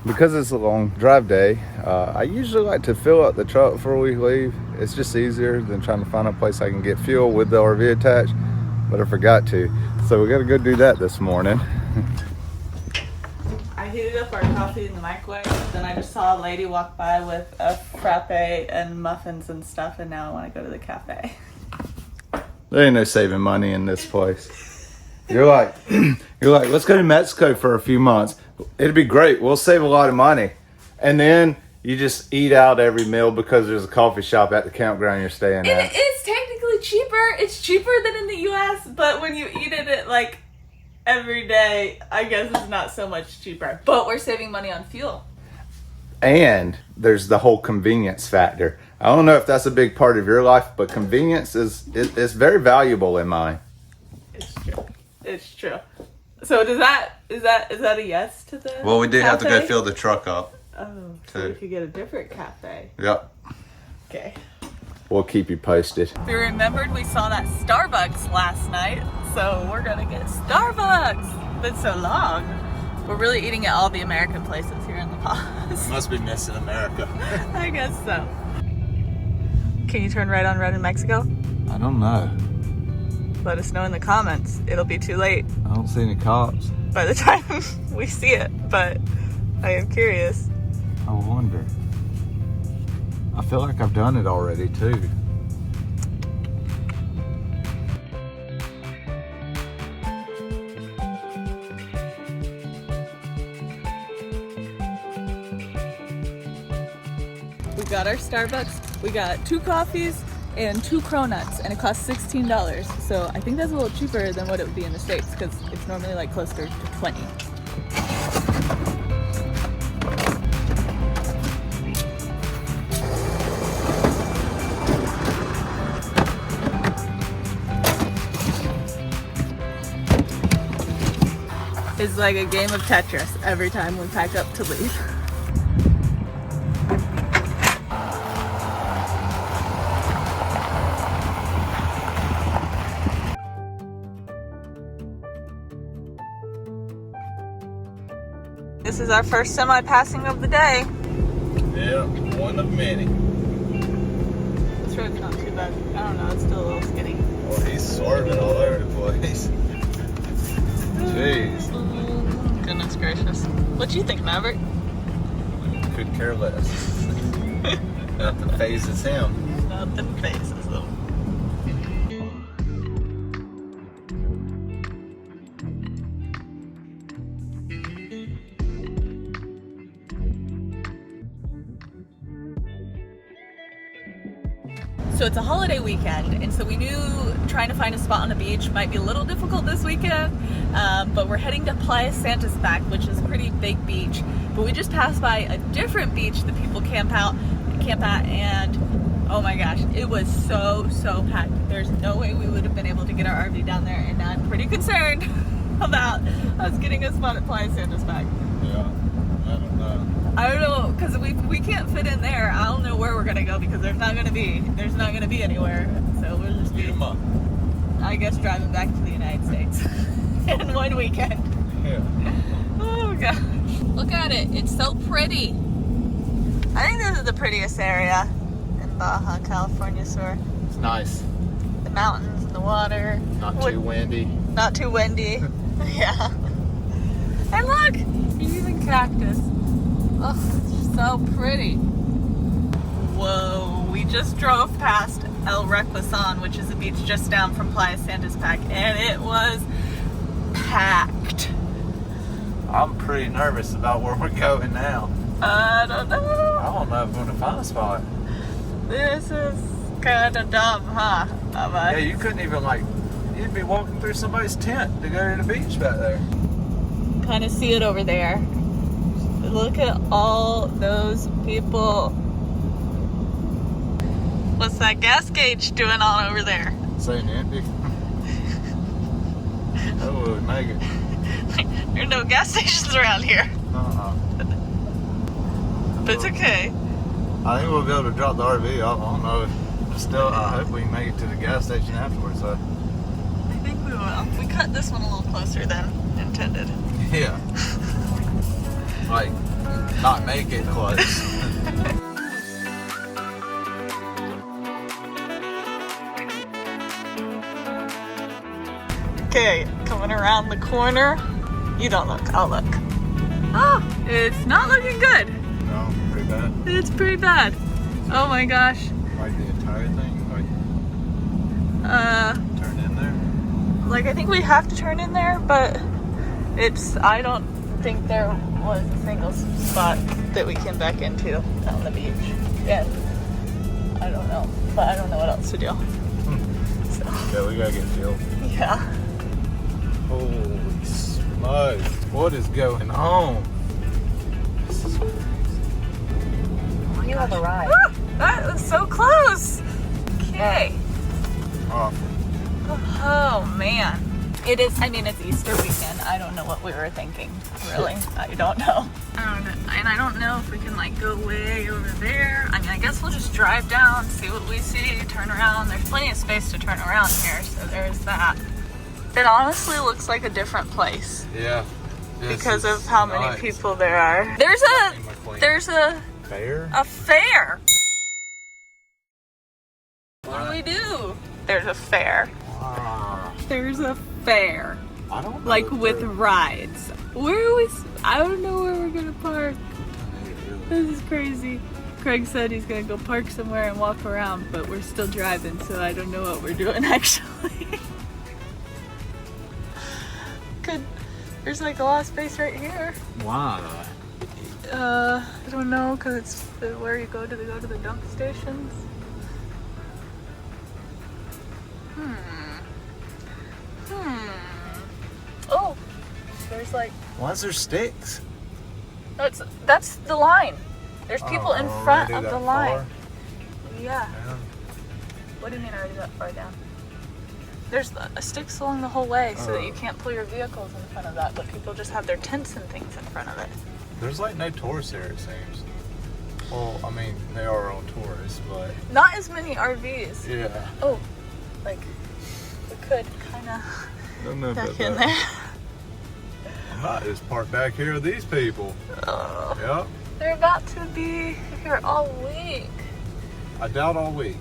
Because it's a long drive day, I usually like to fill up the truck before we leave. It's just easier than trying to find a place I can get fuel with the RV attached, but I forgot to. So we gotta go do that this morning. I heated up our coffee in the microwave, then I just saw a lady walk by with a frappe and muffins and stuff, and now I want to go to the cafe. There ain't no saving money in this place. You're like, let's go to Mexico for a few months. It'd be great. We'll save a lot of money. And then you just eat out every meal because there's a coffee shop at the campground you're staying at. It's technically cheaper. It's cheaper than in the US, but when you eat it like every day, I guess it's not so much cheaper. But we're saving money on fuel. And there's the whole convenience factor. I don't know if that's a big part of your life, but convenience is very valuable in mine. It's true. It's true. So is that a yes to the Well, we did have to go cafe? fill the truck up. Oh, so we could get a different cafe. Yep. Okay. We'll keep you posted. We remembered we saw that Starbucks last night, so we're gonna get Starbucks. It's been so long. We're really eating at all the American places here in the Bajas. Must be missing America. I guess so. Can you turn right on red in Mexico? I don't know. Let us know in the comments. It'll be too late I don't see any cops. by the time we see it, but I am curious. No wonder. I feel like I've done it already too. We got our Starbucks, we got 2 coffees and 2 cronuts, and it cost $16. So I think that's a little cheaper than what it would be in the States, because it's normally like closer to 20. It's like a game of Tetris every time we pack up to leave. This is our first semi-passing of the day. Yeah, one of many. This road's not too bad. I don't know, it's still a little skinny. Well, he's swerving all over the place. Jeez. Goodness gracious. What do you think, Maverick? Could care less. Nothing phases him. Nothing phases them. So it's a holiday weekend, and so we knew trying to find a spot on the beach might be a little difficult this weekend, but we're heading to Playa Santispac, which is a pretty big beach. But we just passed by a different beach that people camp at, and oh my gosh, it was so packed. There's no way we would have been able to get our RV down there, and I'm pretty concerned about us getting a spot at Playa Santispac. Yeah, I don't know, because we can't fit in there. I don't know where we're gonna go, because there's not gonna be anywhere. So we'll just be, I guess, driving back to the United States in one weekend. Yeah. Oh gosh, look at it! It's so pretty. I think this is the prettiest area in Baja California. It's nice. The mountains and the water. Not too windy. Not too windy. Yeah. And look, even cactus. Oh, it's so pretty. Whoa, we just drove past El Recluson, which is a beach just down from Playa Santispac, and it was packed. I'm pretty nervous about where we're going now. I don't know. I don't know if we're gonna find a spot. This is kind of dumb, huh? Yeah, you couldn't even you'd be walking through somebody's tent to go to the beach back there. Kind of see it over there. Look at all those people. What's that gas gauge doing on over there? Saying empty. That would make it. There's no gas stations around here. But it's okay. I think we'll be able to drop the RV off. I don't know. Still, I hope we can make it to the gas station afterwards. So. I think we will. We cut this one a little closer than intended. Yeah. Not make it close. Okay, coming around the corner. You don't look, I'll look. Oh, it's not looking good. No, pretty bad. It's pretty bad. Oh my gosh. Like the entire thing? Turn in there? I think we have to turn in there, but I don't think there was a single spot that we can back into on the beach. And I don't know, but I don't know what else to do. So. Yeah, we gotta get fuel. Yeah. Holy smokes, what is going on? This is crazy. You have arrived. Ah, that was so close. Okay. Oh man. It is, it's Easter weekend. I don't know what we were thinking, really. I don't know. And I don't know if we can go way over there. I guess we'll just drive down, see what we see, turn around. There's plenty of space to turn around here, so there's that. It honestly looks like a different place. Yeah. Because of how many people there are. There's a fair? A fair. What do we do? There's a fair. There's a fair. I don't know. With rides. Where are we? I don't know where we're gonna park. This is crazy. Craig said he's gonna go park somewhere and walk around, but we're still driving, so I don't know what we're doing actually. There's like a lot of space right here. Why? I don't know, cause it's where you go to the dump stations. Oh, there's like. Why is there sticks? That's the line. There's people in front already of that the line. far? Yeah. Yeah. What do you mean already that far down? There's sticks along the whole way so that you can't pull your vehicles in front of that, but people just have their tents and things in front of it. There's like no tourists here, it seems. Well, I mean, they are all tourists, but Not as many RVs. yeah. Oh, like we could kind of I don't know back about in that. there. I might just park back here with these people. Oh, Yep. they're about to be here all week. I doubt all week.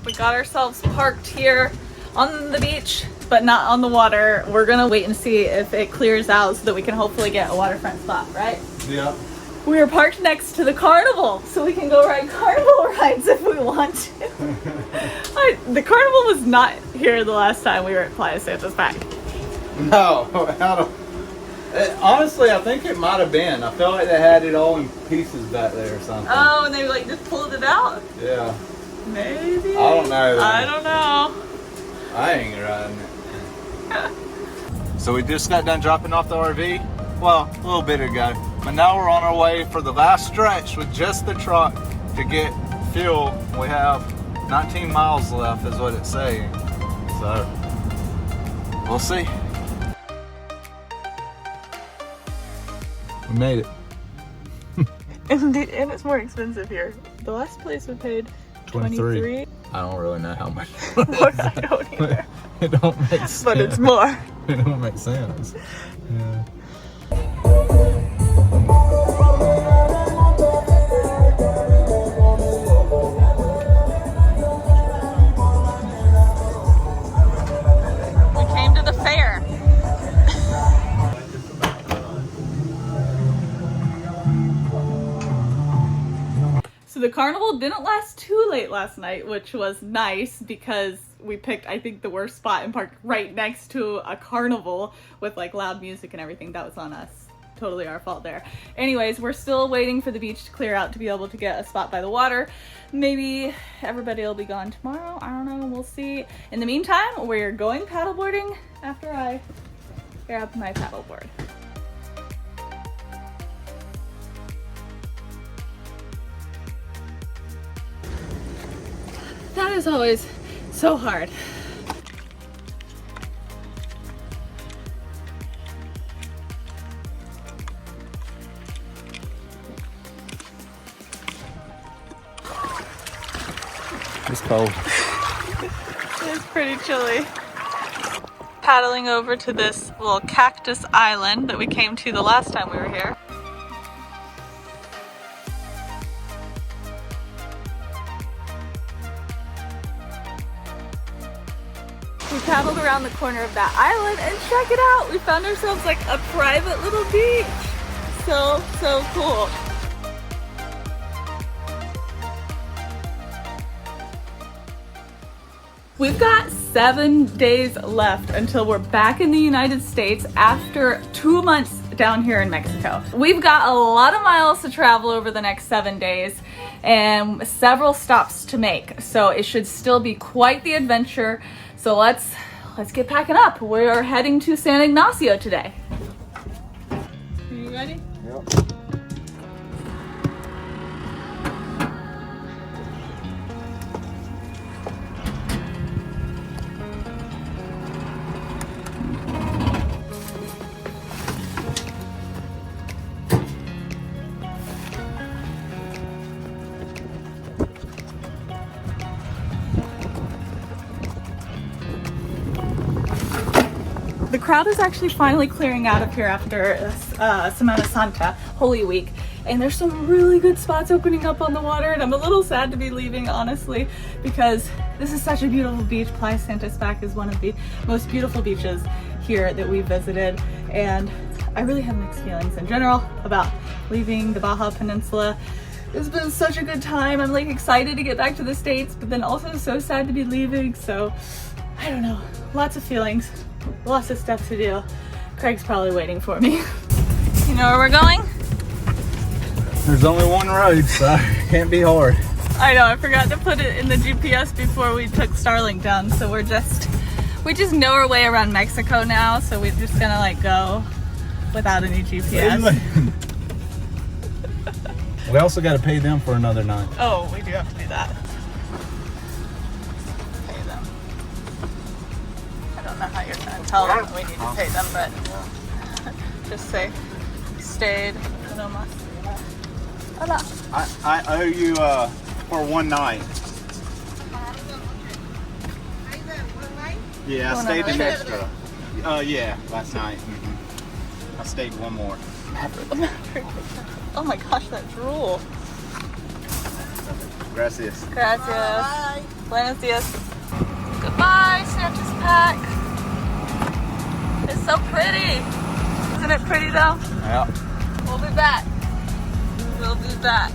We got ourselves parked here on the beach, but not on the water. We're gonna wait and see if it clears out so that we can hopefully get a waterfront spot, right? Yep. We are parked next to the carnival, so we can go ride carnival rides if we want to. The carnival was not here the last time we were at Playa Santispac. No, honestly, I think it might have been. I felt like they had it all in pieces back there or something. Oh, and they like just pulled it out? Yeah. Maybe. I don't know. I don't know. I ain't riding it. So we just got done dropping off the RV, well, a little bit ago. But now we're on our way for the last stretch with just the truck to get fuel. We have 19 miles left is what it's saying. So, we'll see. We made it. And it's more expensive here. The last place we paid 23. I don't really know how much. I don't either. It don't make sense. But it's more. It don't make sense. Yeah. We came to the fair. So the carnival didn't last too late last night, which was nice because we picked, I think, the worst spot and parked right next to a carnival with like loud music and everything. That was on us. Totally our fault there. Anyways, we're still waiting for the beach to clear out to be able to get a spot by the water. Maybe everybody will be gone tomorrow. I don't know. We'll see. In the meantime, we're going paddleboarding after I grab my paddleboard. That is always so hard. It's cold. It's pretty chilly. Paddling over to this little cactus island that we came to the last time we were here. We paddled around the corner of that island and check it out! We found ourselves like a private little beach. So cool. We've got 7 days left until we're back in the United States after 2 months down here in Mexico. We've got a lot of miles to travel over the next 7 days and several stops to make. So it should still be quite the adventure. So let's get packing up. We're heading to San Ignacio today. Are you ready? Yep. The crowd is actually finally clearing out of here after Semana Santa, Holy Week, and there's some really good spots opening up on the water, and I'm a little sad to be leaving, honestly, because this is such a beautiful beach. Playa Santispac is one of the most beautiful beaches here that we visited, and I really have mixed feelings in general about leaving the Baja Peninsula. It's been such a good time. I'm like excited to get back to the States, but then also so sad to be leaving. So I don't know, lots of feelings, lots of stuff to do. Craig's probably waiting for me. You know where we're going? There's only one road, so it can't be hard. I know, I forgot to put it in the GPS before we took Starlink down. So we just know our way around Mexico now. So we're just gonna like go without any GPS. We also got to pay them for another night. Oh, we do have to do that. Pay them. I don't know how you're going to tell them we need to pay them, but just say stayed. Hola. I owe you for one night. Yeah, I stayed an extra. Yeah, last night. I stayed one more. Oh my gosh, that drool. Gracias. Gracias. Bye. Buenos dias. Goodbye, Santispac. It's so pretty. Isn't it pretty though? Yeah. We'll be back. We'll be back.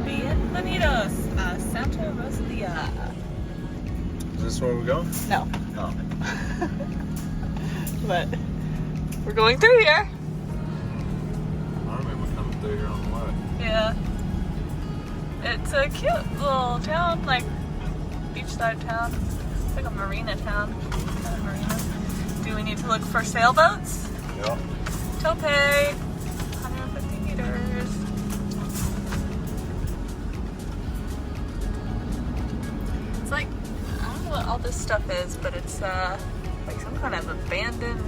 Bienvenidos a Santa Rosalia. Is this where we go? No, Oh. but we're going through here. I remember coming through here on the way. Yeah. It's a cute little town, like beachside town. It's like a marina town. Not a marina. Do we need to look for sailboats? Yeah. Tope, 150 meters. It's like, I don't know what all this stuff is, but it's like some kind of abandoned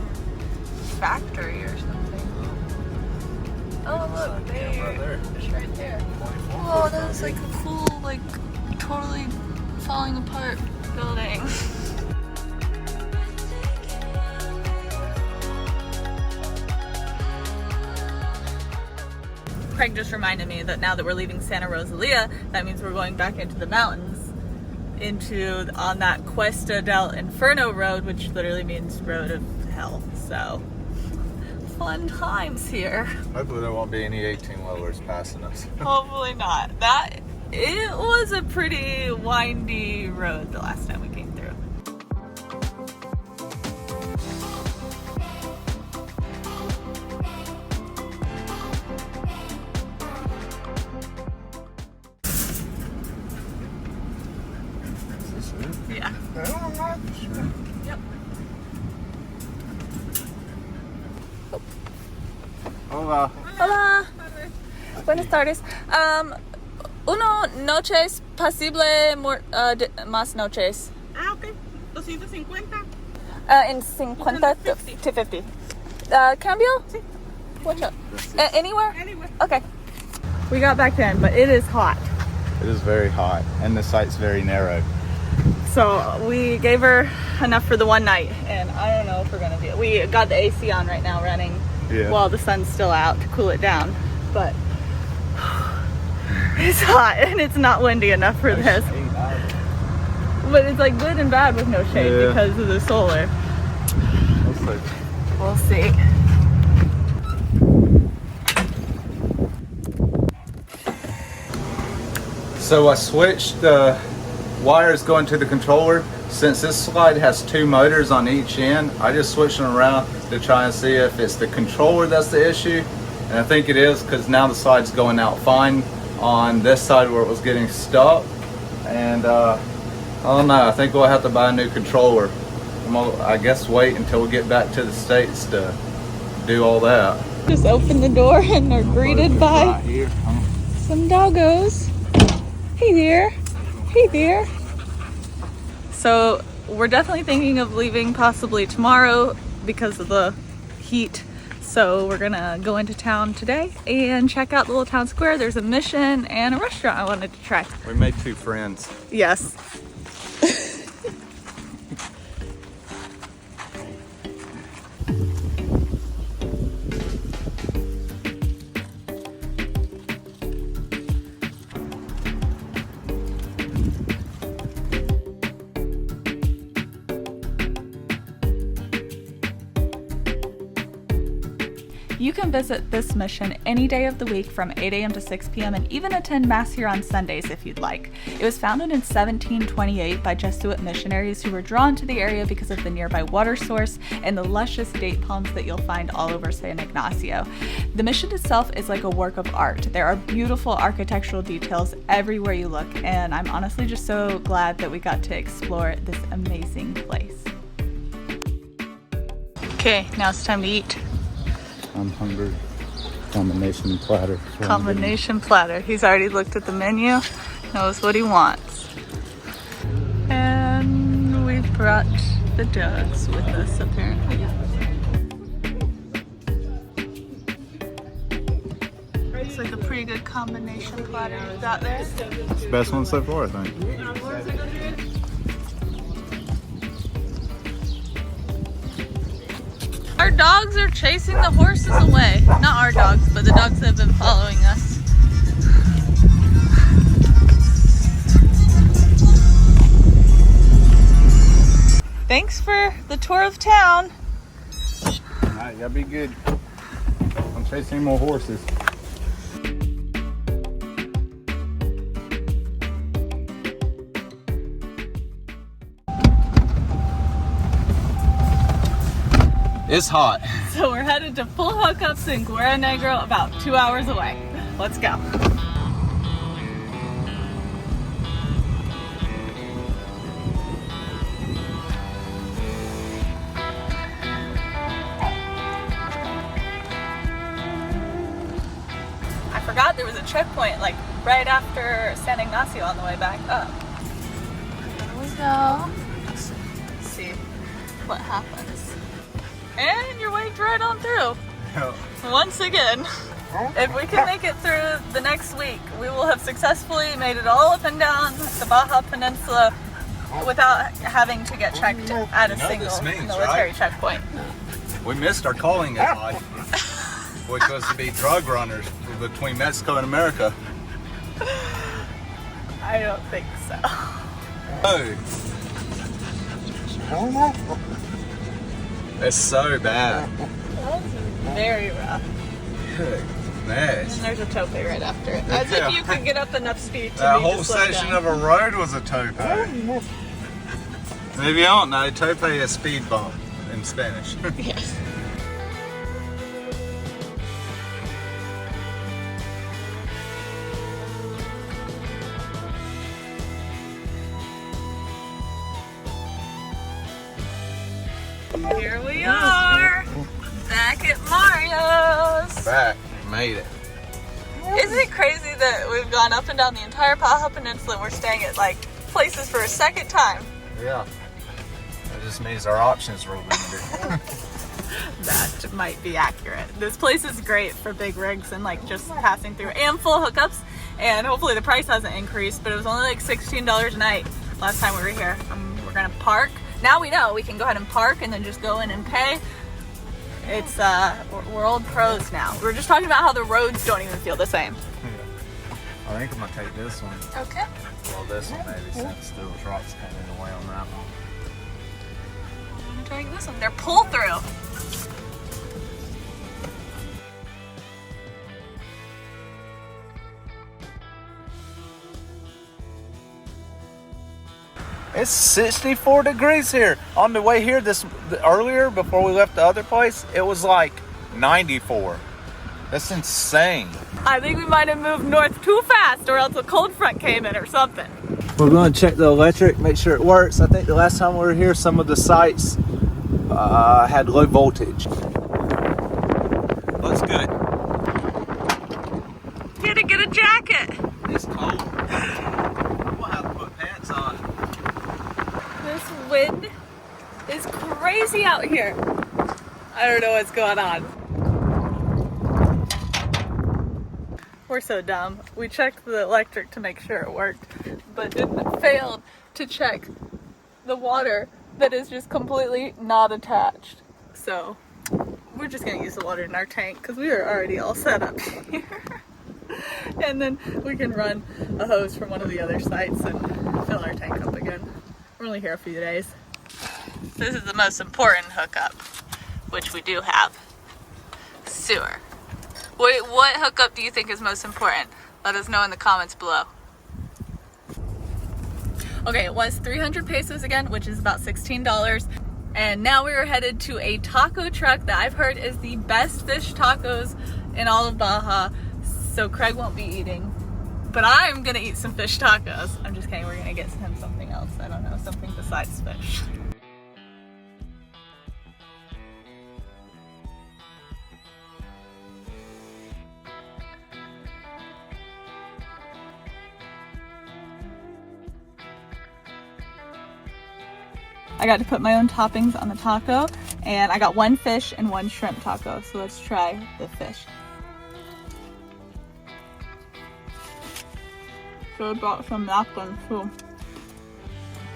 factory or something. Oh look, there. Right there. It's right there. Oh, that was like a cool, like totally falling apart building. Craig just reminded me that now that we're leaving Santa Rosalia, that means we're going back into the mountains, on that Cuesta del Inferno road, which literally means road of hell. So fun times here. Hopefully there won't be any 18-wheelers passing us. Hopefully not. It was a pretty windy road the last time we came through. Yeah. Yep. Hola. Hola. Buenas tardes. Uno noches posible más noches. Ah, ok. 250. In 50 to 50. Cambio? Sí. What's up? Anywhere? Anyway. Okay. We got back in, but it is hot. It is very hot, and the site's very narrow. So we gave her enough for the one night, and I don't know if we're gonna do it. We got the AC on right now running while the sun's still out to cool it down, but it's hot and it's not windy enough for this. But it's like good and bad with no shade because of the solar. We'll see. So I switched the wires going to the controller. Since this slide has two motors on each end, I just switched them around to try and see if it's the controller that's the issue. And I think it is, because now the slide's going out fine on this side where it was getting stuck. And I don't know, I think we'll have to buy a new controller. I guess wait until we get back to the States to do all that. Just open the door and are greeted by some doggos. Hey there. Hey there. So we're definitely thinking of leaving possibly tomorrow because of the heat So we're gonna go into town today and check out the little town square. There's a mission and a restaurant I wanted to try. We made 2 friends. Yes. You can visit this mission any day of the week from 8 a.m. to 6 p.m. and even attend Mass here on Sundays if you'd like. It was founded in 1728 by Jesuit missionaries who were drawn to the area because of the nearby water source and the luscious date palms that you'll find all over San Ignacio. The mission itself is like a work of art. There are beautiful architectural details everywhere you look, and I'm honestly just so glad that we got to explore this amazing place. Okay, now it's time to eat. I'm hungry. Combination platter. Combination platter. He's already looked at the menu, knows what he wants. And we've brought the dogs with us apparently. It's like a pretty good combination platter you've got there. It's the best one so far, I think. Our dogs are chasing the horses away. Not our dogs, but the dogs that have been following us. Thanks for the tour of town. Alright, y'all be good. I'm chasing more horses. It's hot. So we're headed to full hookups in Guerro Negro, about 2 hours away. Let's go. I forgot there was a checkpoint like right after San Ignacio on the way back up. Here we go. Let's see what happens. And you're waved right on through. Once again, if we can make it through the next week, we will have successfully made it all up and down the Baja Peninsula without having to get checked at a single military checkpoint. We missed our calling in life, which was to be drug runners between Mexico and America. I don't think so. Oh. It's so bad. That's very rough. Nice. And there's a tope right after it. As if you could get up enough speed to That be whole to slow section down. of a road was a tope. Maybe you don't know, tope is speed bump in Spanish. Yes. Here we are, back at Mario's. Back, made it. Isn't it crazy that we've gone up and down the entire Baja Peninsula and we're staying at like places for a second time? Yeah. That just means our options were limited. That might be accurate. This place is great for big rigs and like just passing through and full hookups, and hopefully the price hasn't increased, but it was only like $16 a night last time we were here. We're gonna park. Now we know we can go ahead and park and then just go in and pay. It's we're old pros now. We were just talking about how the roads don't even feel the same. I think I'm gonna take this one. Okay. Well, this one maybe, since those rocks came in the way on that one. I'm gonna take this one. They're pull through. It's 64 degrees here. On the way here earlier, before we left the other place, it was like 94. That's insane. I think we might have moved north too fast, or else a cold front came in or something. We're going to check the electric, make sure it works. I think the last time we were here, some of the sites had low voltage. Looks good. Get a jacket. It's cold. We'll have to put pants on. This wind is crazy out here. I don't know what's going on. We're so dumb. We checked the electric to make sure it worked, but failed to check the water that is just completely not attached. So we're just gonna use the water in our tank because we are already all set up here. And then we can run a hose from one of the other sites and fill our tank up again. We're only here a few days. This is the most important hookup, which we do have. Sewer. Wait, what hookup do you think is most important? Let us know in the comments below. Okay, it was 300 pesos again, which is about $16. And now we are headed to a taco truck that I've heard is the best fish tacos in all of Baja. So Craig won't be eating, but I'm gonna eat some fish tacos. I'm just kidding, we're gonna get him something else. I don't know, something besides fish. I got to put my own toppings on the taco, and I got one fish and one shrimp taco. So let's try the fish. So I brought some napkins too.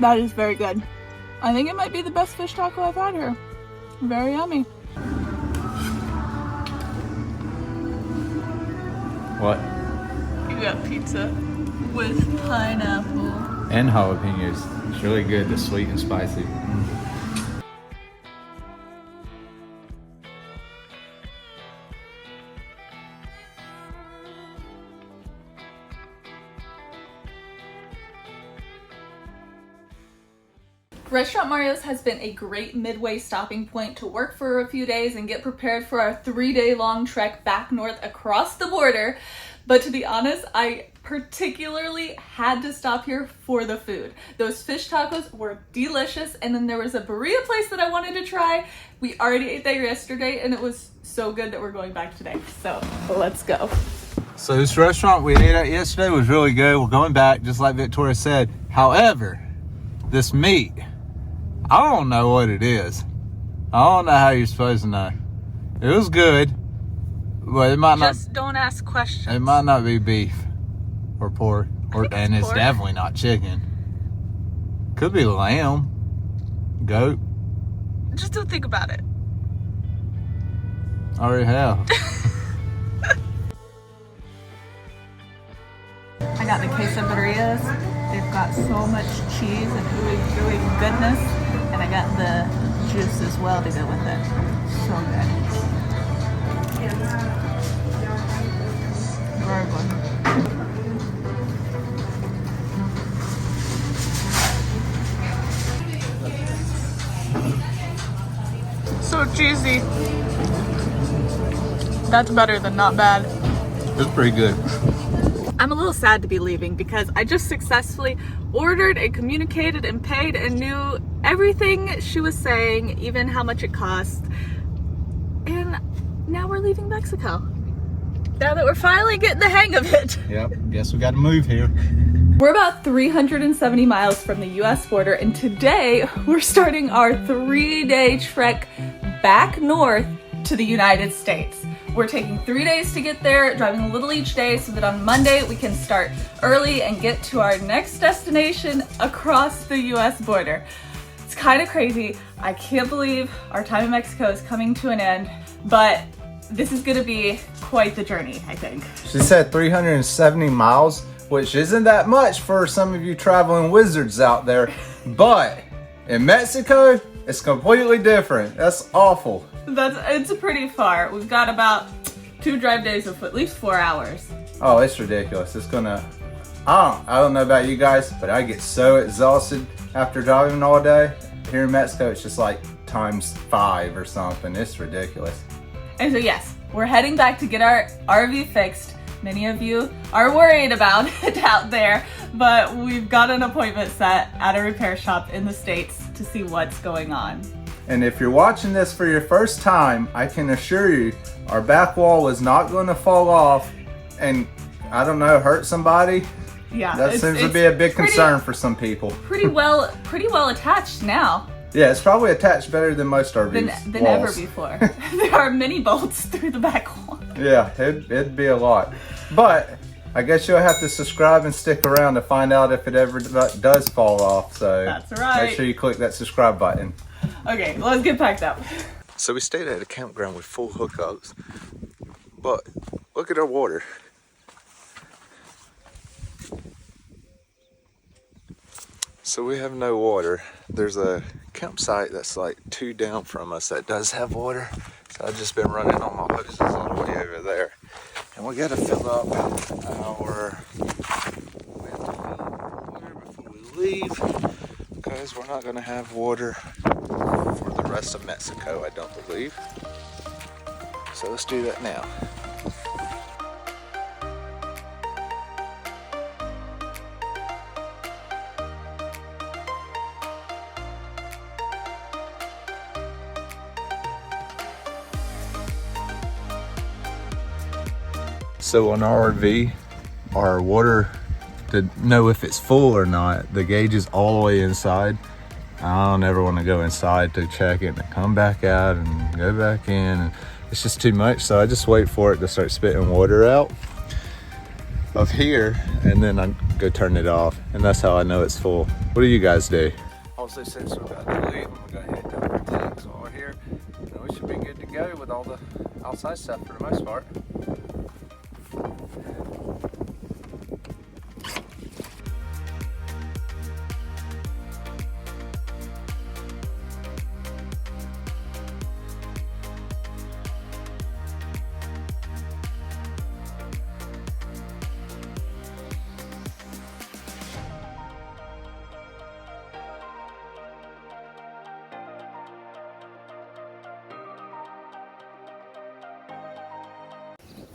That is very good. I think it might be the best fish taco I've had here. Very yummy. What? You got pizza with pineapple. And jalapenos. It's really good, the sweet and spicy. Restaurant Mario's has been a great midway stopping point to work for a few days and get prepared for our 3-day long trek back north across the border. But to be honest, I particularly had to stop here for the food. Those fish tacos were delicious, and then there was a burrito place that I wanted to try. We already ate there yesterday, and it was so good that we're going back today. So let's go. So this restaurant we ate at yesterday was really good. We're going back, just like Victoria said. However, this meat, I don't know what it is. I don't know how you're supposed to know. It was good, but it might Just don't ask questions. It might not be beef or pork, and it's pork. definitely not chicken. Could be lamb, goat. Just don't think about it. I already have. I got the quesadillas. They've got so much cheese and gooey goodness. And I got the juice as well to go with it. So good. Very good. So cheesy. That's better than not bad. It's pretty good. I'm a little sad to be leaving because I just successfully ordered and communicated and paid and knew everything she was saying, even how much it cost. And now we're leaving Mexico. Now that we're finally getting the hang of it. Yep, guess we got to move here. We're about 370 miles from the US border, and today we're starting our 3-day trek back north to the United States. We're taking 3 days to get there, driving a little each day so that on Monday we can start early and get to our next destination across the US border. It's kind of crazy. I can't believe our time in Mexico is coming to an end, but this is gonna be quite the journey, I think. She said 370 miles, which isn't that much for some of you traveling wizards out there, but in Mexico, it's completely different. That's awful. It's pretty far. We've got about 2 drive days of at least 4 hours. Oh, it's ridiculous. It's gonna, I don't know about you guys, but I get so exhausted after driving all day. Here in Mexico, it's just like ×5 or something. It's ridiculous. And so yes, we're heading back to get our RV fixed. Many of you are worried about it out there, but we've got an appointment set at a repair shop in the States to see what's going on. And if you're watching this for your first time, I can assure you our back wall is not going to fall off and, I don't know, hurt somebody. Yeah, That seems to be a big concern for some people. Pretty well attached now. Yeah, it's probably attached better than most RVs than ever walls. before. There are many bolts through the back wall. Yeah, it'd be a lot. But I guess you'll have to subscribe and stick around to find out if it ever does fall off. So That's right. make sure you click that subscribe button. Okay, let's get packed up. So we stayed at a campground with full hookups, but look at our water. So we have no water. There's a campsite that's like 2 down from us that does have water. So I've just been running on my hoses all the way over there. And we gotta fill up our water before we leave, because we're not gonna have water for the rest of Mexico, I don't believe. So let's do that now. So on our RV, our water, to know if it's full or not, the gauge is all the way inside. I don't ever want to go inside to check it and come back out and go back in. And it's just too much, so I just wait for it to start spitting water out of here, and then I go turn it off, and that's how I know it's full. What do you guys do? Also, since we're about to leave, I'm gonna head down to the tanks while we're here, and we should be good to go with all the outside stuff for the most part.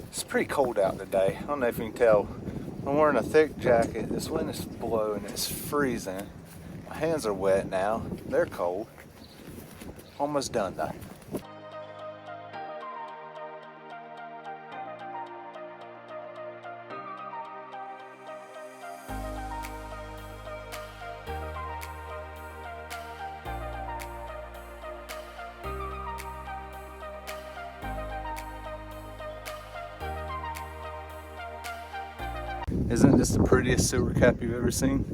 It's pretty cold out today. I don't know if you can tell. I'm wearing a thick jacket. This wind is blowing. It's freezing. My hands are wet now. They're cold. Almost done though. Isn't this the prettiest sewer cap you've ever seen?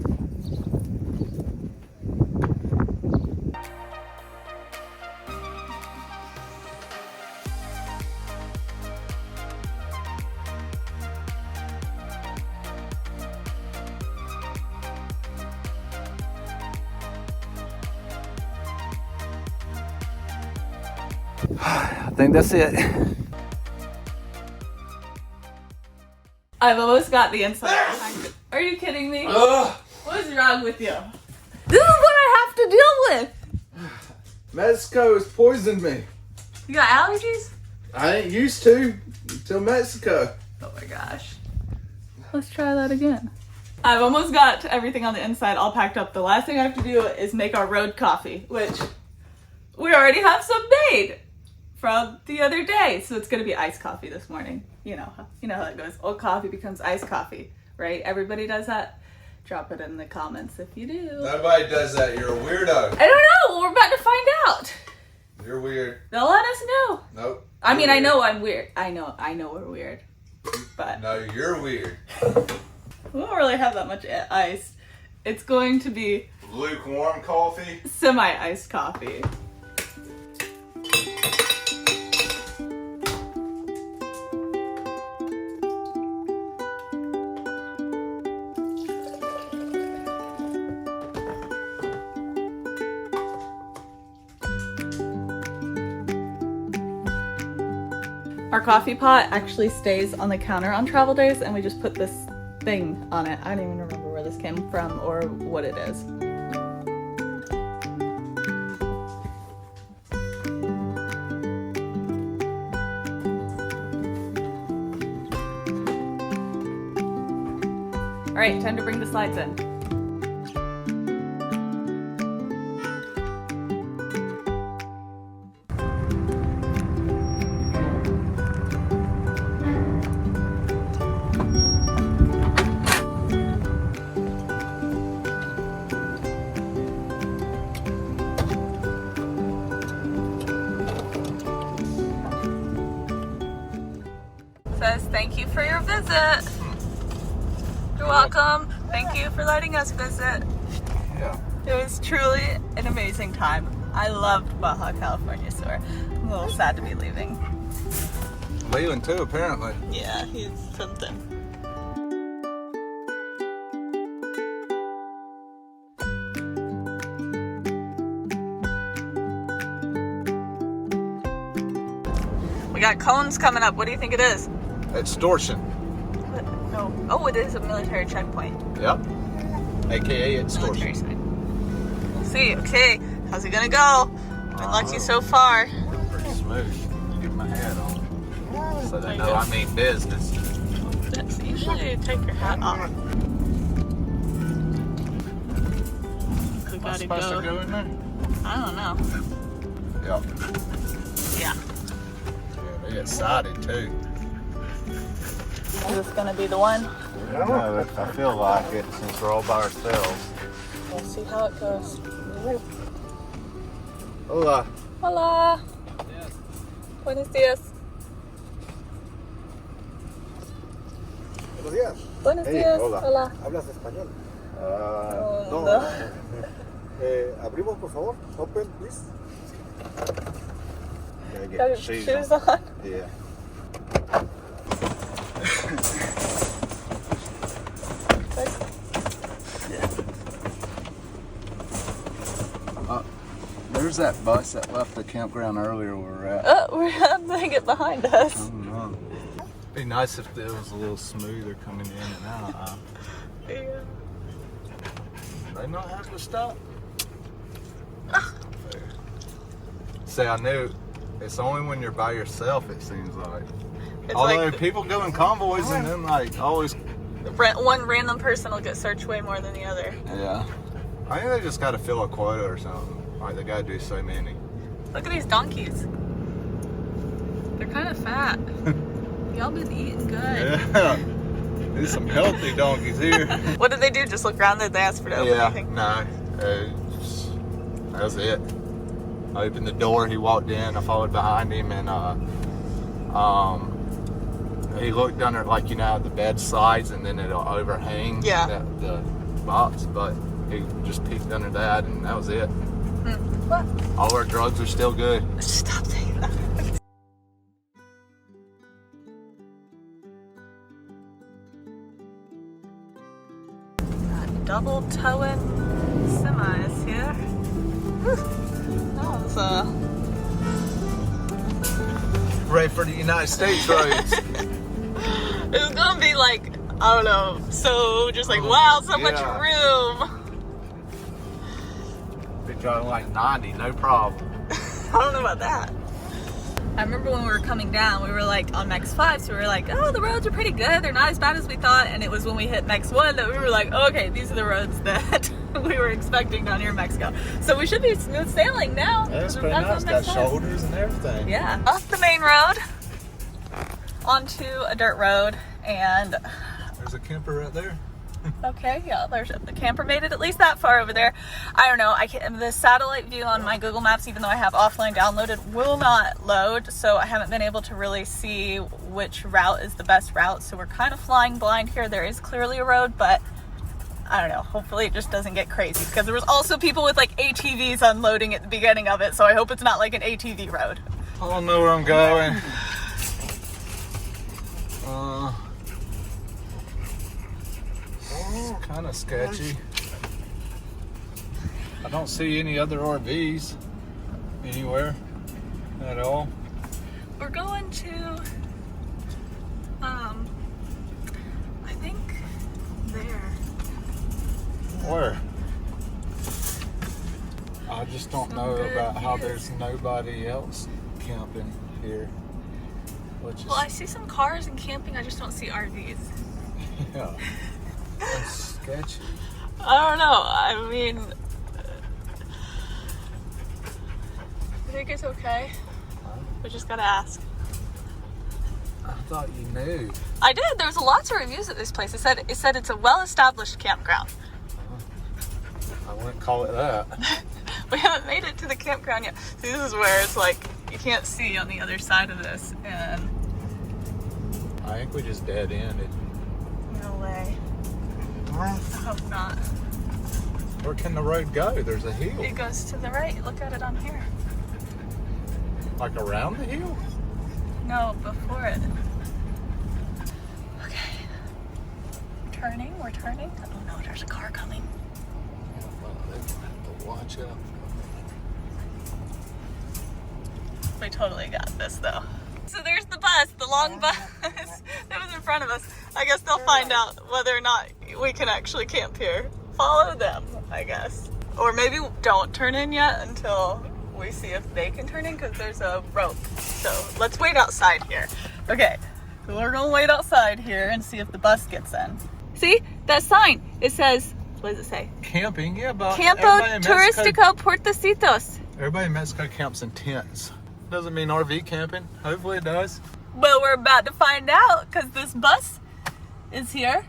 I think that's it. I've almost got the inside behind. Are you kidding me? What is wrong with you? This is what I have to deal with. Mexico has poisoned me. You got allergies? I ain't used to until Mexico. Oh my gosh. Let's try that again. I've almost got everything on the inside all packed up. The last thing I have to do is make our road coffee, which we already have some made from the other day. So it's gonna be iced coffee this morning. You know how it goes. Old coffee becomes iced coffee, right? Everybody does that? Drop it in the comments if you do. Nobody does that. You're a weirdo. I don't know. We're about to find out. You're weird. They'll let us know. Nope. I mean, I know I'm weird. I know we're weird. But No, you're weird. we don't really have that much ice. It's going to be Lukewarm coffee. semi-iced coffee. Our coffee pot actually stays on the counter on travel days, and we just put this thing on it. I don't even remember where this came from or what it is. All right, time to bring the slides in. So says thank you for your visit. You're welcome. Thank you for letting us visit. Yeah. It was truly an amazing time. I loved Baja California, so I'm a little sad to be leaving. Leaving too, apparently. Yeah, he's something. We got cones coming up. What do you think it is? Extortion. No. Oh, it is a military checkpoint. Yep. AKA extortion. Military sign. We'll see. Okay, how's it gonna go? Been lucky so far. Pretty smooth. Get my hat on. So There they you know go. I mean business. That's usually you take your hat off. We Am I gotta supposed go. to go in there? I don't know. Yep. Yeah. Yeah, they excited too. Is this gonna be the one? No, I feel like it since we're all by ourselves. We'll see how it goes. Hola. Hola. Buenos dias. Buenos días. Buenos Hey, dias. hola. Hola. ¿Hablas español? No. Abrimos, por favor. Open, please. Gotta Got get your shoes shoes on. on. Yeah. There's that bus that left the campground earlier where we're at. Oh, we're having it behind us. Be nice if it was a little smoother coming in and out. Huh? Yeah. They not have to stop. See, I knew it's only when you're by yourself. It seems like. It's Although like people go in convoys and then like always. one random person will get searched way more than the other. Yeah. I think they just got to fill a quota or something. Like they got to do so many. Look at these donkeys. They're kind of fat. Y'all been eating good. Yeah. There's some healthy donkeys here. What did they do? Just look around? Did they ask for to open anything? No. That was it. I opened the door. He walked in. I followed behind him, and he looked under, like, you know, the bed slides, and then it'll overhang the box. But he just peeked under that, and that was it. What? All our drugs are still good. Stop saying that. Double towing semis here. That was Ready for the United States roads. it was gonna be like, I don't know, so just like, wow, so much room. Be driving like 90, no problem. I don't know about that. I remember when we were coming down, we were like on Mex 5, so we were like, oh, the roads are pretty good. They're not as bad as we thought. And it was when we hit Mex 1 that we were like, okay, these are the roads that we were expecting down here in Mexico. So we should be smooth sailing now. That's We're pretty back nice. on Got Mex 5. shoulders and everything. Yeah. Off the main road onto a dirt road, and There's a camper right there. okay, yeah, there's the camper made it at least that far over there. I don't know. The satellite view on my Google Maps, even though I have offline downloaded, will not load, so I haven't been able to really see which route is the best route. So we're kind of flying blind here. There is clearly a road, but I don't know. Hopefully it just doesn't get crazy, because there was also people with like ATVs unloading at the beginning of it. So I hope it's not like an ATV road. I don't know where I'm going. It's kind of sketchy. I don't see any other RVs anywhere at all. We're going to, I think there. Where? I just don't know about how there's nobody else camping here. Which is, Well, I see some cars and camping. I just don't see RVs. yeah, it's sketchy. I don't know. I mean, I think it's okay. We just gotta ask. I thought you knew. I did. There was lots of reviews at this place. It said it's a well-established campground. I wouldn't call it that. We haven't made it to the campground yet. See, this is where it's like you can't see on the other side of this, and I think we just dead ended. No way. I hope not. Where can the road go? There's a hill. It goes to the right. Look at it on here. Like around the hill? No, before it. Okay. We're turning. Oh no, there's a car coming. Watch out. We totally got this though. So there's the bus, the long bus that was in front of us. I guess they'll find out whether or not we can actually camp here. Follow them, I guess. Or maybe don't turn in yet until we see if they can turn in, because there's a rope. So let's wait outside here. Okay, so we're gonna wait outside here and see if the bus gets in. See, that sign, it says, what does it say? Camping, yeah, but Campo Turistico Puertecitos. Everybody in Mexico camps in tents. Doesn't mean RV camping. Hopefully it does. Well, we're about to find out, because this bus is here.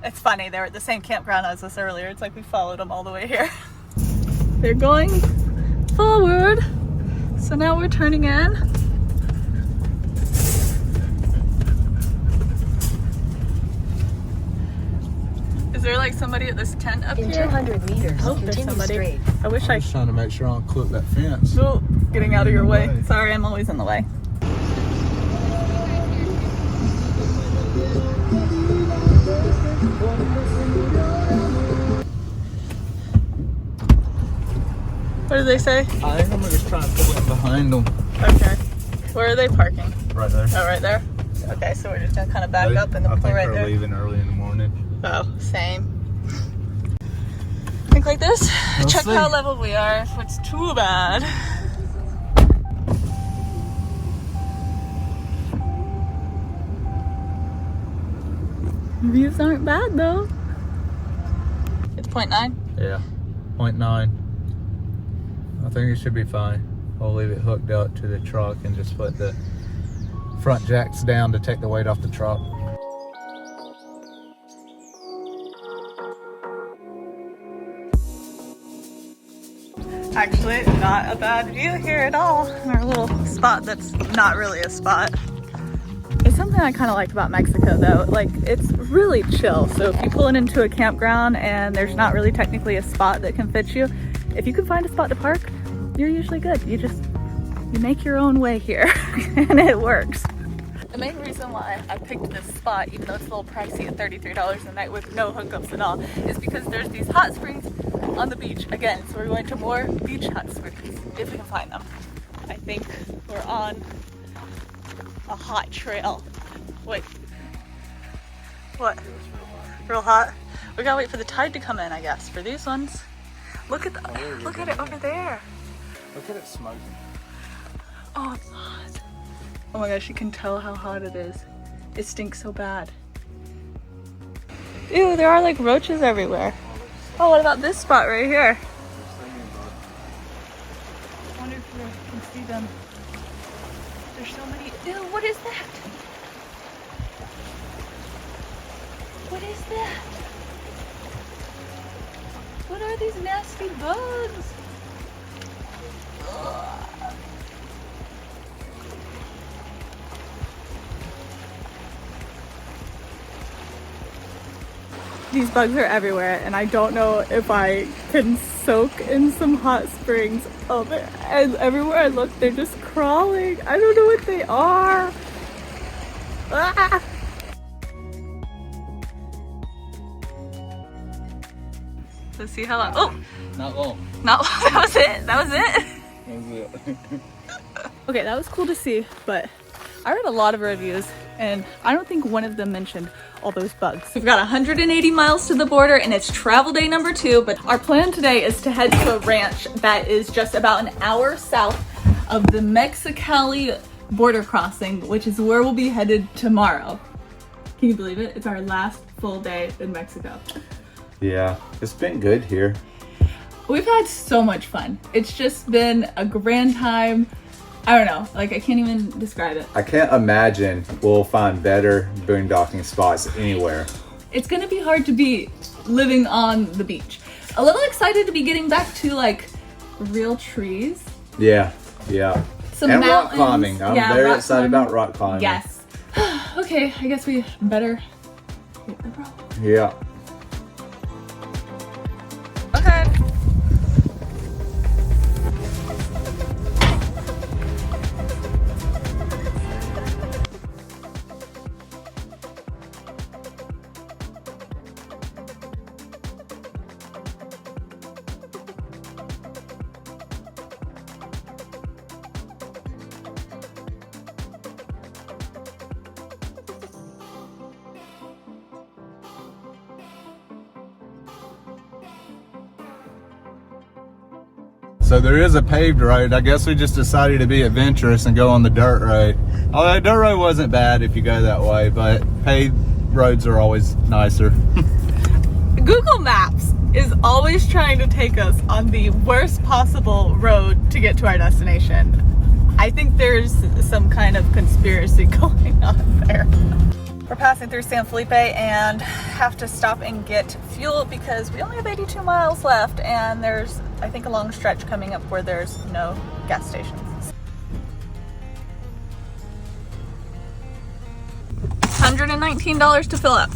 It's funny, they were at the same campground as us earlier. It's like we followed them all the way here. They're going forward. So now we're turning in. Is there like somebody at this tent up In here? 200 meters, Oh, there's continue somebody. straight. I wish I'm I just trying to make sure I don't clip that fence. Oh, getting out of your way. Sorry, I'm always in the way. What did they say? I think I'm just trying to pull in behind them. Okay. Where are they parking? Right there. Oh, right there? Okay, so we're just gonna kind of back up and then pull right they're there. leaving early in the morning. Oh, same. Think like this. We'll Check see. how level we are. If it's too bad. Views aren't bad though. It's 0.9. Yeah, 0.9. I think it should be fine. We'll leave it hooked up to the truck and just put the front jacks down to take the weight off the truck. Actually, not a bad view here at all. In our little spot that's not really a spot. It's something I kind of like about Mexico though. Like, it's really chill. So if you pull into a campground and there's not really technically a spot that can fit you, if you can find a spot to park, you're usually good. You make your own way here and it works. The main reason why I picked this spot, even though it's a little pricey at $33 a night with no hookups at all, is because there's these hot springs on the beach. Again, so we're going to more beach hot springs, if we can find them. I think we're on a hot trail. Wait. What? Real hot? We gotta wait for the tide to come in, I guess, for these ones. Look at it over there. Look at it smoking. Oh, it's hot. Oh my gosh, you can tell how hot it is. It stinks so bad. Ew, there are like roaches everywhere. Oh, what about this spot right here? I wonder if you can see them. There's so many. Ew, what is that? What is that? What are these nasty bugs? Ugh. These bugs are everywhere, and I don't know if I can soak in some hot springs. Oh, and everywhere I look, they're just crawling. I don't know what they are. Ah! Let's see how long. Oh, Not long. no, that was it. That was it. That was it. Okay, that was cool to see, but I read a lot of reviews and I don't think one of them mentioned all those bugs. We've got 180 miles to the border and it's travel day number 2, but our plan today is to head to a ranch that is just about an hour south of the Mexicali border crossing, which is where we'll be headed tomorrow. Can you believe it? It's our last full day in Mexico. Yeah, it's been good here. We've had so much fun. It's just been a grand time. I don't know, like I can't even describe it. I can't imagine we'll find better boondocking spots anywhere. It's gonna be hard to beat living on the beach. A little excited to be getting back to like real trees. Yeah, yeah. Some and mountains. rock climbing. I'm Yeah, very rock excited climbing. about rock climbing. Yes. Okay, I guess we better hit the road. Yeah. Okay. So there is a paved road. I guess we just decided to be adventurous and go on the dirt road. Although the dirt road wasn't bad if you go that way, but paved roads are always nicer. Google Maps is always trying to take us on the worst possible road to get to our destination. I think there's some kind of conspiracy going on there. We're passing through San Felipe and have to stop and get fuel because we only have 82 miles left, and there's, I think, a long stretch coming up where there's no gas stations. $119 to fill up.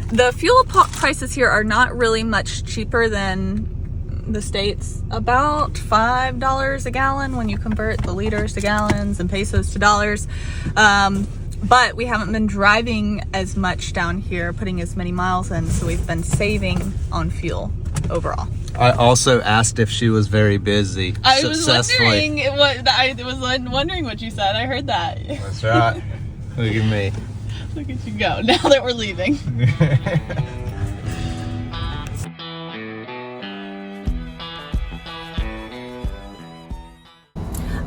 The fuel prices here are not really much cheaper than the States. About $5 a gallon when you convert the liters to gallons and pesos to dollars. But we haven't been driving as much down here, putting as many miles in, so we've been saving on fuel overall. I also asked if she was very busy. I was wondering what you said. I heard that. That's right. Look at me. Look at you go, now that we're leaving.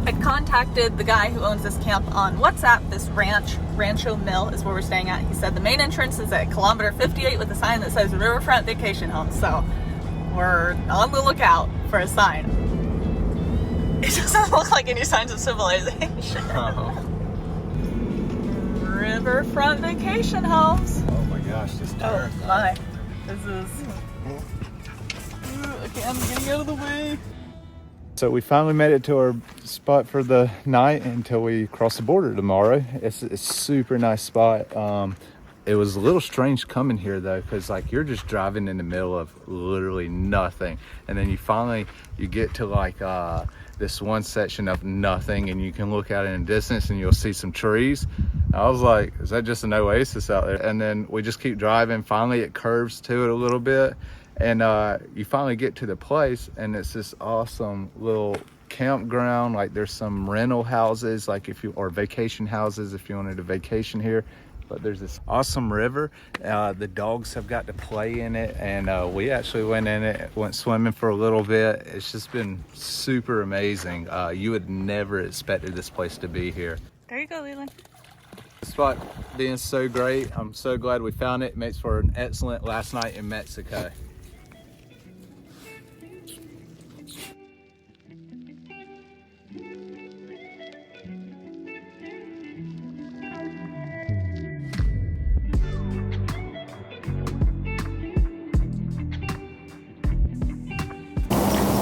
I contacted the guy who owns this camp on WhatsApp. This Rancho Mil is where we're staying at. He said the main entrance is at kilometer 58 with a sign that says Riverfront Vacation Home. So we're on the lookout for a sign. It doesn't look like any signs of civilization. Oh. Riverfront Vacation Homes. Oh my gosh, this Oh my. This is... Okay, I'm getting out of the way. So we finally made it to our spot for the night until we cross the border tomorrow. It's a super nice spot. It was a little strange coming here though, because like you're just driving in the middle of literally nothing, and then you get to like this one section of nothing, and you can look out in the distance and you'll see some trees. I was like, is that just an oasis out there? And then we just keep driving. Finally it curves to it a little bit, and you finally get to the place, and it's this awesome little campground. Like there's some rental houses, like or vacation houses if you wanted a vacation here. But there's this awesome river. The dogs have got to play in it, and we actually went in it, went swimming for a little bit. It's just been super amazing. You would never expected this place to be here. There you go, Leland. The spot being so great, I'm so glad we found it. It makes for an excellent last night in Mexico.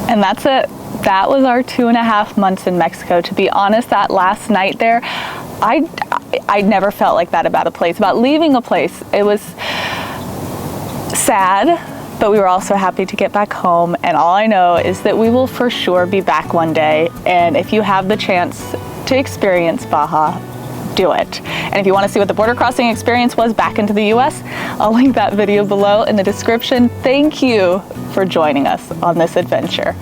And that's it. That was our 2.5 months in Mexico. To be honest, that last night there, I never felt like that about a place, about leaving a place. It was sad, but we were also happy to get back home. And all I know is that we will for sure be back one day. And if you have the chance to experience Baja, do it. And if you want to see what the border crossing experience was back into the US, I'll link that video below in the description. Thank you for joining us on this adventure.